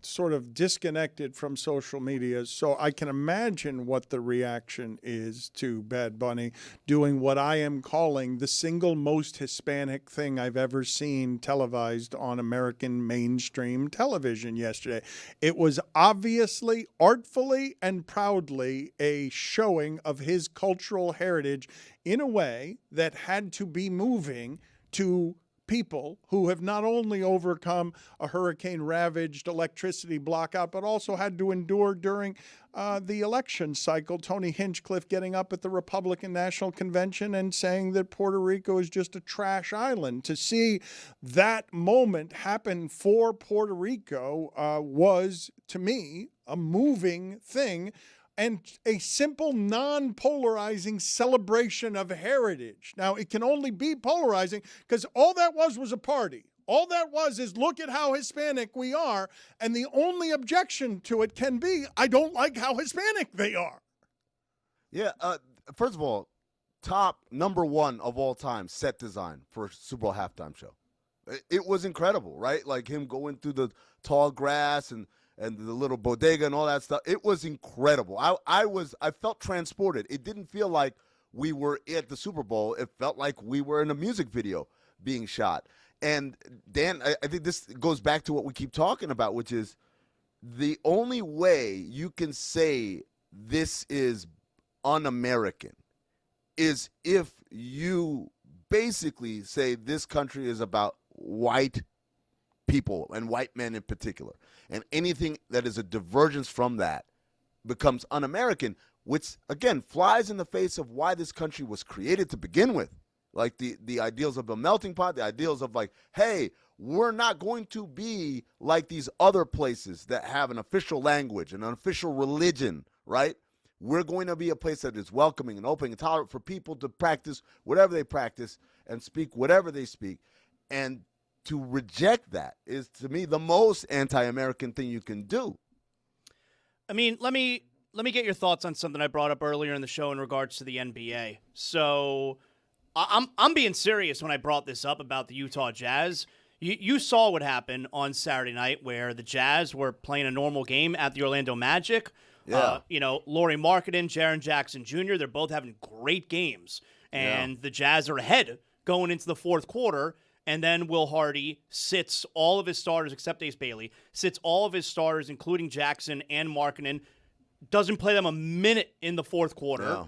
sort of disconnected from social media, so I can imagine what the reaction is to Bad Bunny doing what I am calling the single most Hispanic thing I've ever seen televised on American mainstream television yesterday. It was obviously, artfully, and proudly a showing of his cultural heritage in a way that had to be moving to people who have not only overcome a hurricane-ravaged electricity blackout, but also had to endure during the election cycle. Tony Hinchcliffe getting up at the Republican National Convention and saying that Puerto Rico is just a trash island. To see that moment happen for Puerto Rico was, to me, a moving thing, and a simple, non-polarizing celebration of heritage. Now, it can only be polarizing because all that was a party. All that was is look at how Hispanic we are, and the only objection to it can be, I don't like how Hispanic they are. Yeah, first of all, top #1 of all time set design for a Super Bowl halftime show. It was incredible, right? Like him going through the tall grass and the little bodega and all that stuff. It was incredible. I felt transported. It didn't feel like we were at the Super Bowl. It felt like we were in a music video being shot. And Dan, I think this goes back to what we keep talking about, which is the only way you can say this is un-American is if you basically say this country is about white people and white men in particular. And anything that is a divergence from that becomes un-American, which, again, flies in the face of why this country was created to begin with. Like the ideals of a melting pot, the ideals of like, hey, we're not going to be like these other places that have an official language and an official religion, right? We're going to be a place that is welcoming and open and tolerant for people to practice whatever they practice and speak whatever they speak. And to reject that is, to me, the most anti-American thing you can do. I mean, let me get your thoughts on something I brought up earlier in the show in regards to the NBA. So I'm being serious when I brought this up about the Utah Jazz. You saw what happened on Saturday night where the Jazz were playing a normal game at the Orlando Magic. Yeah. Lauri Markkanen, Jaren Jackson Jr., they're both having great games. And the Jazz are ahead going into the fourth quarter. And then Will Hardy sits all of his starters, except Ace Bailey, sits all of his starters, including Jackson and Markkanen, doesn't play them a minute in the fourth quarter. Yeah.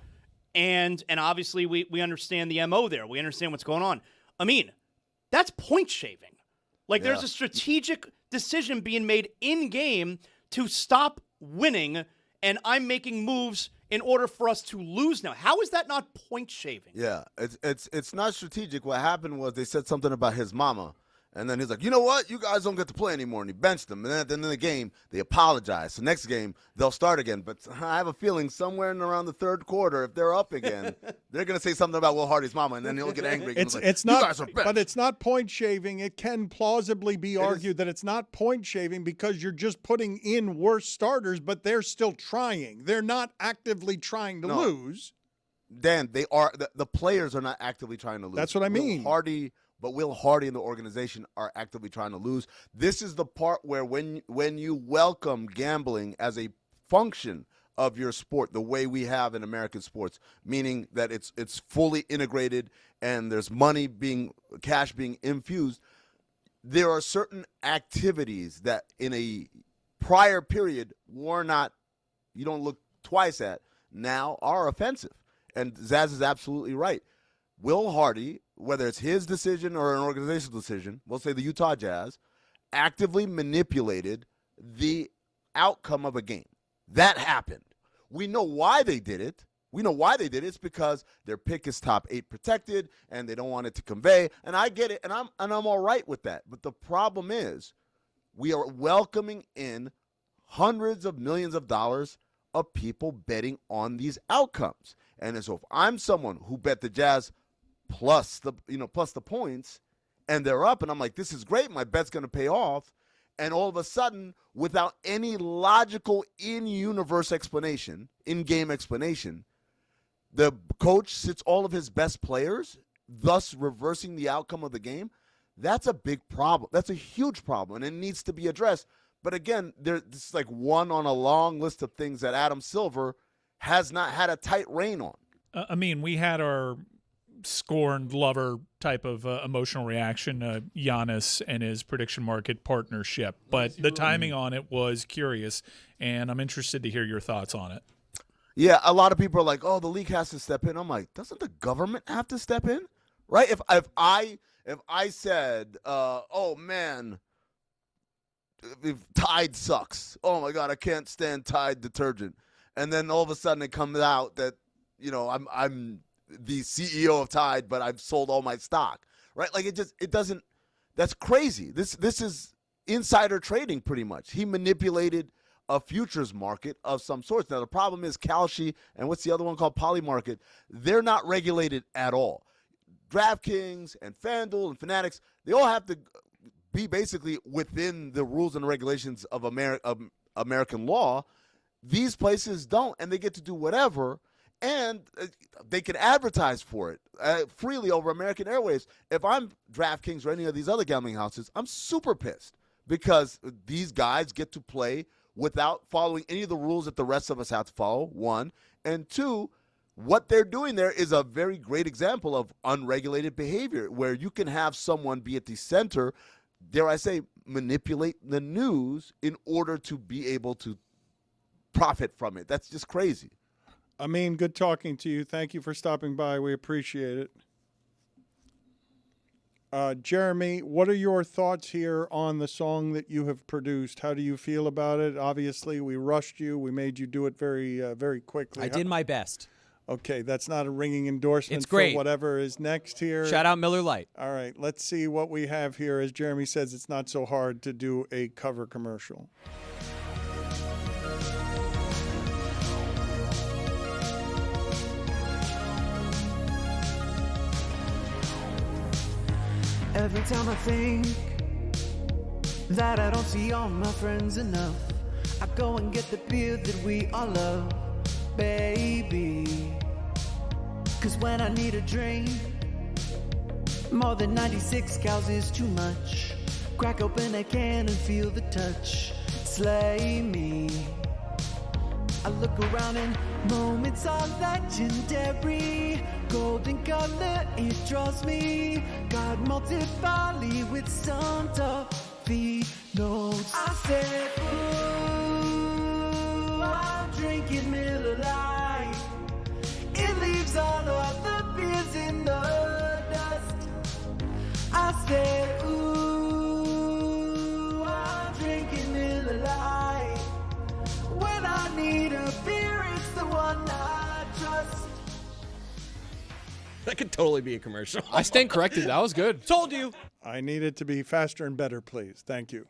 And obviously we understand the MO there. We understand what's going on. I mean, that's point shaving. Like there's a strategic decision being made in-game to stop winning, and I'm making moves in order for us to lose now. How is that not point shaving? Yeah, it's not strategic. What happened was they said something about his mama, and then he's like, you know what? You guys don't get to play anymore, and he benched them. And then at the end of the game, they apologized. So next game, they'll start again. But I have a feeling somewhere in around the third quarter, if they're up again, they're going to say something about Will Hardy's mama, and then he'll get angry. It's like, not, you guys are benched. but it's not point shaving. It can plausibly be argued that it's not point shaving because you're just putting in worse starters, but they're still trying. They're not actively trying to lose. Dan, they are the players are not actively trying to lose. That's what I mean. Will Hardy and the organization are actively trying to lose. This is the part where when you welcome gambling as a function of your sport, the way we have in American sports, meaning that it's fully integrated and there's cash being infused, there are certain activities that in a prior period you don't look twice at, now are offensive. And Zaz is absolutely right. Will Hardy, whether it's his decision or an organizational decision, we'll say the Utah Jazz, actively manipulated the outcome of a game. That happened. We know why they did it. It's because their pick is top 8 protected and they don't want it to convey. And I get it, and I'm all right with that. But the problem is we are welcoming in hundreds of millions of dollars of people betting on these outcomes. And so if I'm someone who bet the Jazz plus the points and they're up and I'm like, this is great, my bet's going to pay off, and all of a sudden, without any logical in-universe explanation, in-game explanation, the coach sits all of his best players, thus reversing the outcome of the game, that's a big problem. That's a huge problem, and it needs to be addressed. But again, this is like one on a long list of things that Adam Silver has not had a tight rein on. I mean, we had our scorned lover type of emotional reaction, Giannis and his prediction market partnership. But the timing on it was curious, and I'm interested to hear your thoughts on it. Yeah, a lot of people are like, oh, the league has to step in. I'm like, doesn't the government have to step in? Right? If I said, oh, man, if Tide sucks. Oh, my God, I can't stand Tide detergent. And then all of a sudden it comes out that, I'm the CEO of Tide, but I've sold all my stock, right? Like it doesn't, that's crazy. This is insider trading pretty much. He manipulated a futures market of some sort. Now the problem is Kalshi and what's the other one called Polymarket, they're not regulated at all. DraftKings and FanDuel and Fanatics, they all have to be basically within the rules and regulations of American law. These places don't, and they get to do whatever. And they can advertise for it freely over American Airways. If I'm DraftKings or any of these other gambling houses, I'm super pissed because these guys get to play without following any of the rules that the rest of us have to follow, one. And two, what they're doing there is a very great example of unregulated behavior where you can have someone be at the center, dare I say, manipulate the news in order to be able to profit from it. That's just crazy. Amin, good talking to you. Thank you for stopping by. We appreciate it. Jeremy, what are your thoughts here on the song that you have produced? How do you feel about it? Obviously, we rushed you. We made you do it very, very quickly. I did my best. Okay, that's not a ringing endorsement It's great. for whatever is next here. Shout out Miller Lite. All right, let's see what we have here. As Jeremy says, it's not so hard to do a cover commercial. Every time I think that I don't see all my friends enough, I go and get the beer that we all love, baby. 'Cause when I need a drink, more than 96 cows is too much. Crack open a can and feel the touch, slay me. I look around and moments are legendary. Golden color, it draws me. God malted barley with some toffee notes. I said, ooh, I'm drinking Miller Lite. It leaves all of the beers in the dust. I said, ooh, I'm drinking Miller Lite. When I need a beer, it's the one I trust. That could totally be a commercial. I stand corrected. That was good. Told you. I need it to be faster and better, please. Thank you.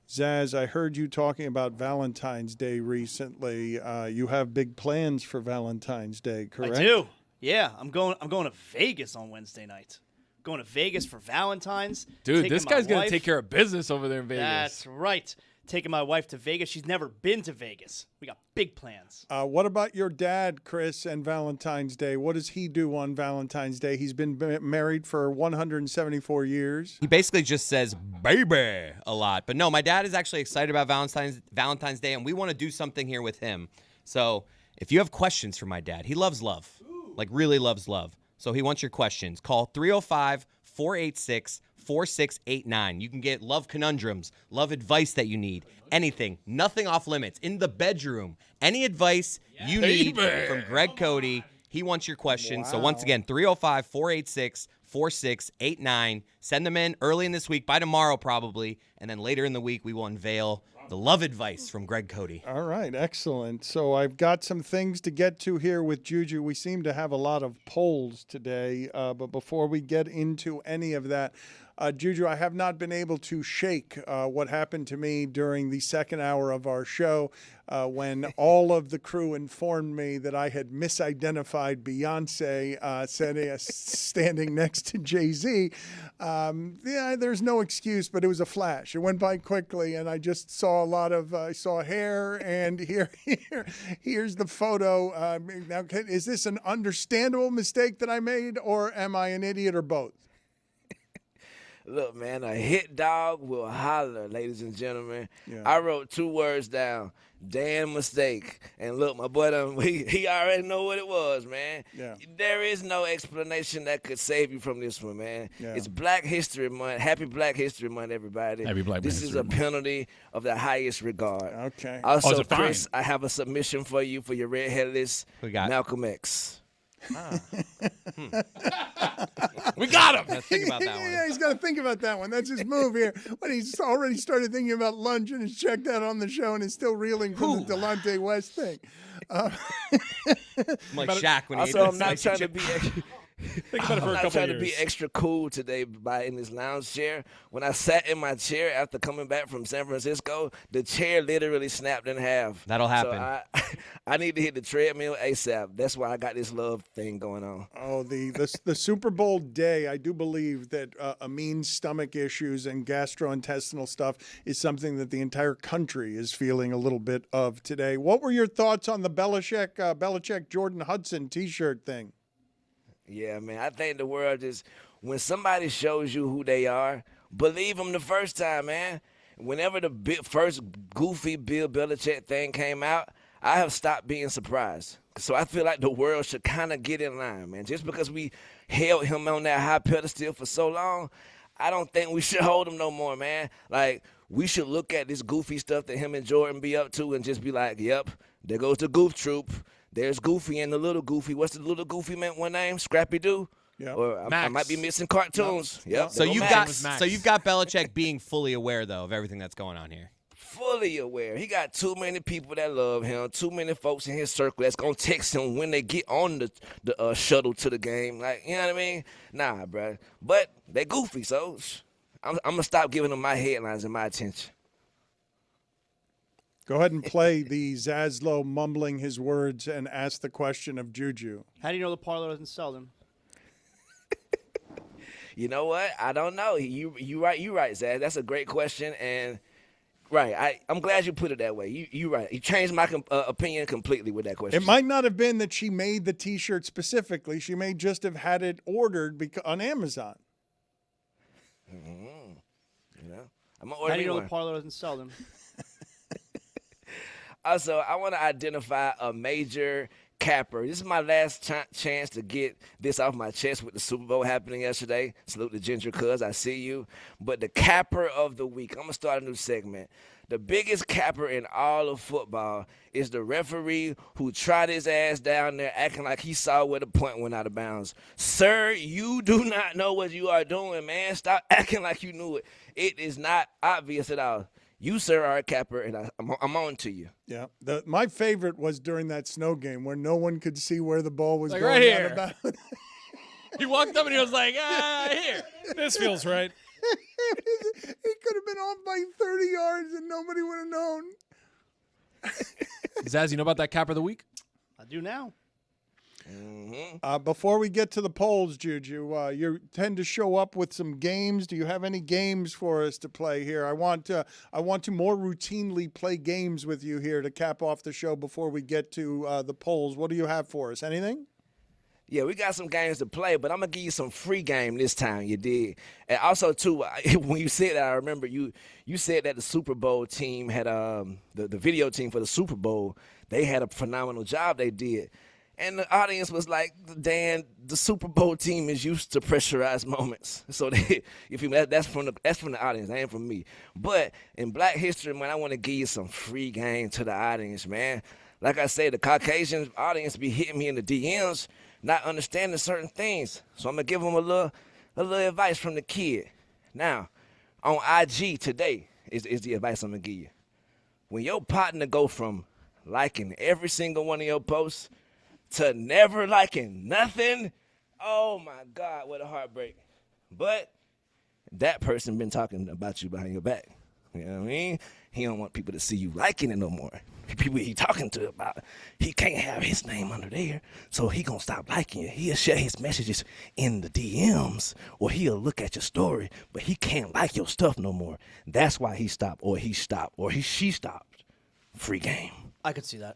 Zaz, I heard you talking about Valentine's Day recently. You have big plans for Valentine's Day, correct? I do. Yeah, I'm going to Vegas on Wednesday night. going to Vegas for Valentine's. Dude, taking this my guy's going wife- to take care of business over there in Vegas. That's right. Taking my wife to Vegas. She's never been to Vegas. We got big plans. What about your dad, Chris, and Valentine's Day? What does he do on Valentine's Day? He's been married for 174 years. He basically just says "baby" a lot. But no, my dad is actually excited about Valentine's Day, and we want to do something here with him. So if you have questions for my dad, he loves love, like really loves love. So he wants your questions. Call 305-486-4689. You can get love conundrums, love advice that you need, anything, nothing off limits. In the bedroom, any advice you need from Greg Cody. He wants your questions. So once again, 305-486-4689. Send them in early in this week, by tomorrow probably, and then later in the week we will unveil the love advice from Greg Cody. All right, excellent. So I've got some things to get to here with Juju. We seem to have a lot of polls today, but before we get into any of that, Juju, I have not been able to shake what happened to me during the second hour of our show when all of the crew informed me that I had misidentified Beyonce standing next to Jay-Z. Yeah, there's no excuse, but it was a flash. It went by quickly, and I just saw a lot of I saw hair, and here's the photo. Now, is this an understandable mistake that I made, or am I an idiot, or both? Look, man, a hit dog will holler, ladies and gentlemen. Yeah. I wrote 2 words down, damn mistake. And look, my boy, he already know what it was, man. Yeah. There is no explanation that could save you from this one, man. Yeah. It's Black History Month. Happy Black History Month, everybody. Happy Black This History is a Month. penalty of the highest regard. Okay. Also, is it fine? Chris, I have a submission for you for your redhead list. We got Malcolm X. We got him. Think about that one. Yeah, he's got to think about that one. That's his move here. When he's already started thinking about lunch and has checked out on the show and is still reeling from the Delonte West thing. I'm like Shaq when he ate Also, that I'm not spicy trying to be. Think about it for a I'm not couple trying of to be years. extra cool today by in this lounge chair. When I sat in my chair after coming back from San Francisco, the chair literally snapped in half. That'll happen. So I need to hit the treadmill ASAP. That's why I got this love thing going on. Oh, the Super Bowl day, I do believe that Amin's stomach issues and gastrointestinal stuff is something that the entire country is feeling a little bit of today. What were your thoughts on the Belichick Jordan Hudson T-shirt thing? Yeah, man. I think the world is when somebody shows you who they are, believe them the first time, man. Whenever the first goofy Bill Belichick thing came out, I have stopped being surprised. So I feel like the world should kind of get in line, man. Just because we held him on that high pedestal for so long, I don't think we should hold him no more, man. Like, we should look at this goofy stuff that him and Jordan be up to and just be like, yep, there goes the goof troop. There's Goofy and the little Goofy. What's the little Goofy man? One name? Scrappy Doo? Yeah. Or I might be missing cartoons. Yep. So there go you've Max. got Belichick being fully aware though of everything that's going on here. Fully aware. He got too many people that love him, too many folks in his circle that's going to text him when they get on the shuttle to the game. Like, you know what I mean? Nah, bro. But they goofy, so I'm going to stop giving them my headlines and my attention. Go ahead and play the Zaslow mumbling his words and ask the question of Juju. How do you know the parlor doesn't sell them? You know what? I don't know. You right, Zaz. That's a great question, and right. I'm glad you put it that way. You right. You changed my opinion completely with that question. It might not have been that she made the T-shirt specifically. She may just have had it ordered on Amazon. Mm-hmm. You know, I'm gonna order How do you know one. the parlor doesn't sell them? Also, I want to identify a major capper. This is my last chance to get this off my chest with the Super Bowl happening yesterday. Salute to Ginger Cuz, I see you. But the capper of the week, I'm going to start a new segment. The biggest capper in all of football is the referee who tried his ass down there acting like he saw where the point went out of bounds. Sir, you do not know what you are doing, man. Stop acting like you knew it. It is not obvious at all. You, sir, are a capper, and I'm on to you. Yeah. My favorite was during that snow game where no one could see where the ball was Like going. right here. About. He walked up and he was like, here. This feels right. He could have been off by 30 yards and nobody would have known. Zaz, you know about that capper of the week? I do now. Before we get to the polls, Juju, you tend to show up with some games. Do you have any games for us to play here? I want to more routinely play games with you here to cap off the show before we get to the polls. What do you have for us? Anything? Yeah, we got some games to play, but I'm going to give you some free game this time, you did. And also, too, when you said that, I remember you said that the Super Bowl team had, the video team for the Super Bowl, they had a phenomenal job they did. And the audience was like, Dan, the Super Bowl team is used to pressurized moments. So that's from the audience, that ain't from me. But in Black History, man, I want to give you some free game to the audience, man. Like I said, the Caucasian audience be hitting me in the DMs, not understanding certain things. So I'm going to give them a little advice from the kid. Now, on IG today is the advice I'm going to give you. When your partner go from liking every single one of your posts to never liking nothing, oh, my God, what a heartbreak. But that person been talking about you behind your back. You know what I mean? He don't want people to see you liking it no more. People he talking to about, he can't have his name under there, so he gonna stop liking you. He'll share his messages in the DMs, or he'll look at your story, but he can't like your stuff no more. That's why he stopped, or she stopped. Free game. I could see that.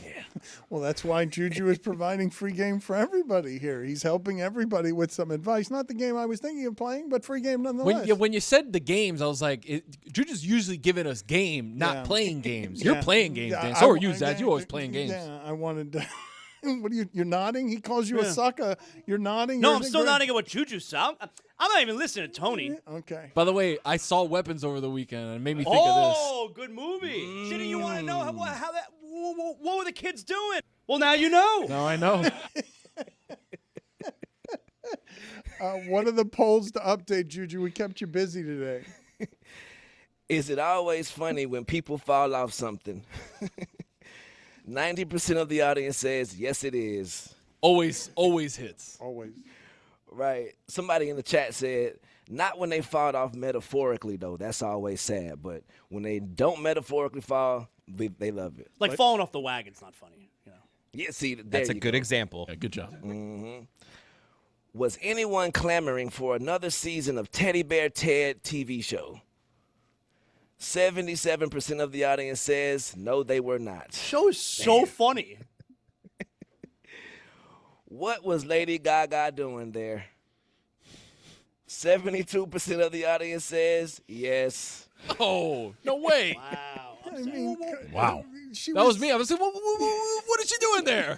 Yeah. Well, that's why Juju is providing free game for everybody here. He's helping everybody with some advice. Not the game I was thinking of playing, but free game nonetheless. When you said the games, I was like, Juju's usually giving us game, not playing games. You're playing games, Dan. So are you, Zach. You're always playing games. Yeah, I wanted to. What are you're nodding? He calls you a sucker. You're nodding? No, I'm still nodding at what Juju said. I'm not even listening to Tony. Okay. By the way, I saw Weapons over the weekend, and it made me think of this. Oh, good movie. Shitty, you want to know how that, what were the kids doing? Well, now you know. Now I know. What are the polls to update, Juju? We kept you busy today. Is it always funny when people fall off something? 90% of the audience says, yes, it is. Always hits. Always. Right. Somebody in the chat said, not when they fall off metaphorically, though. That's always sad. But when they don't metaphorically fall, they love it. Like falling off the wagon's not funny. You know. Yeah, see, that's a good example. Yeah, good job. Mm-hmm. Was anyone clamoring for another season of Teddy Bear Ted TV show? 77% of the audience says no, they were not. Show is so funny. What was Lady Gaga doing there? 72% of the audience says yes. Oh, no way. Wow. I mean, wow. That was me. I was like, what is she doing there?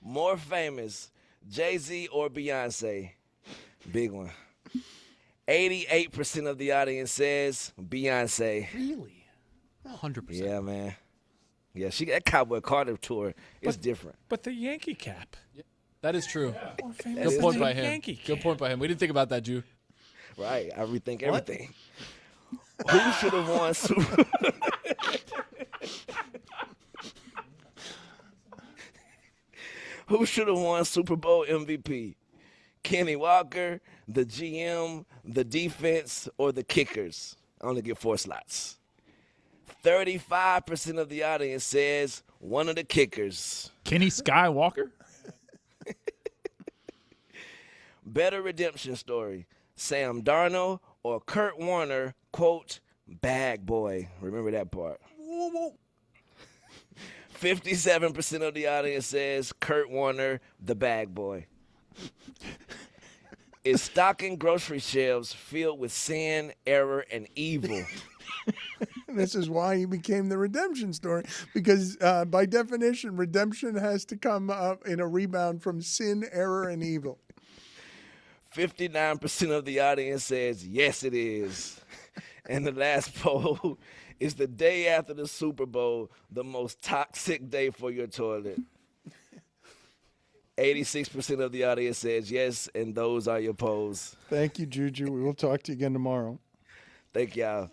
More famous, Jay-Z or Beyonce? Big one. 88% of the audience says Beyonce. Really? 100%. Yeah, man. Yeah, that Cowboy Carter tour is different. But the Yankee cap. That is true. Yeah. Good point by him. Yankee Good point by him. We didn't think about that, Jew. Right. I rethink everything. Who should have won Super Who should have won Super Bowl MVP? Kenny Walker, the GM, the defense, or the kickers? I only get 4 slots. 35% of the audience says one of the kickers. Kenny Skywalker? Better redemption story. Sam Darnold or Kurt Warner, quote, bag boy. Remember that part. 57% of the audience says Kurt Warner, the bag boy. Is stocking grocery shelves filled with sin, error, and evil? This is why he became the redemption story, because by definition, redemption has to come up in a rebound from sin, error, and evil. 59% of the audience says, yes, it is. And the last poll is the day after the Super Bowl, the most toxic day for your toilet. 86% of the audience says yes, and those are your polls. Thank you, Juju. We will talk to you again tomorrow. Thank y'all.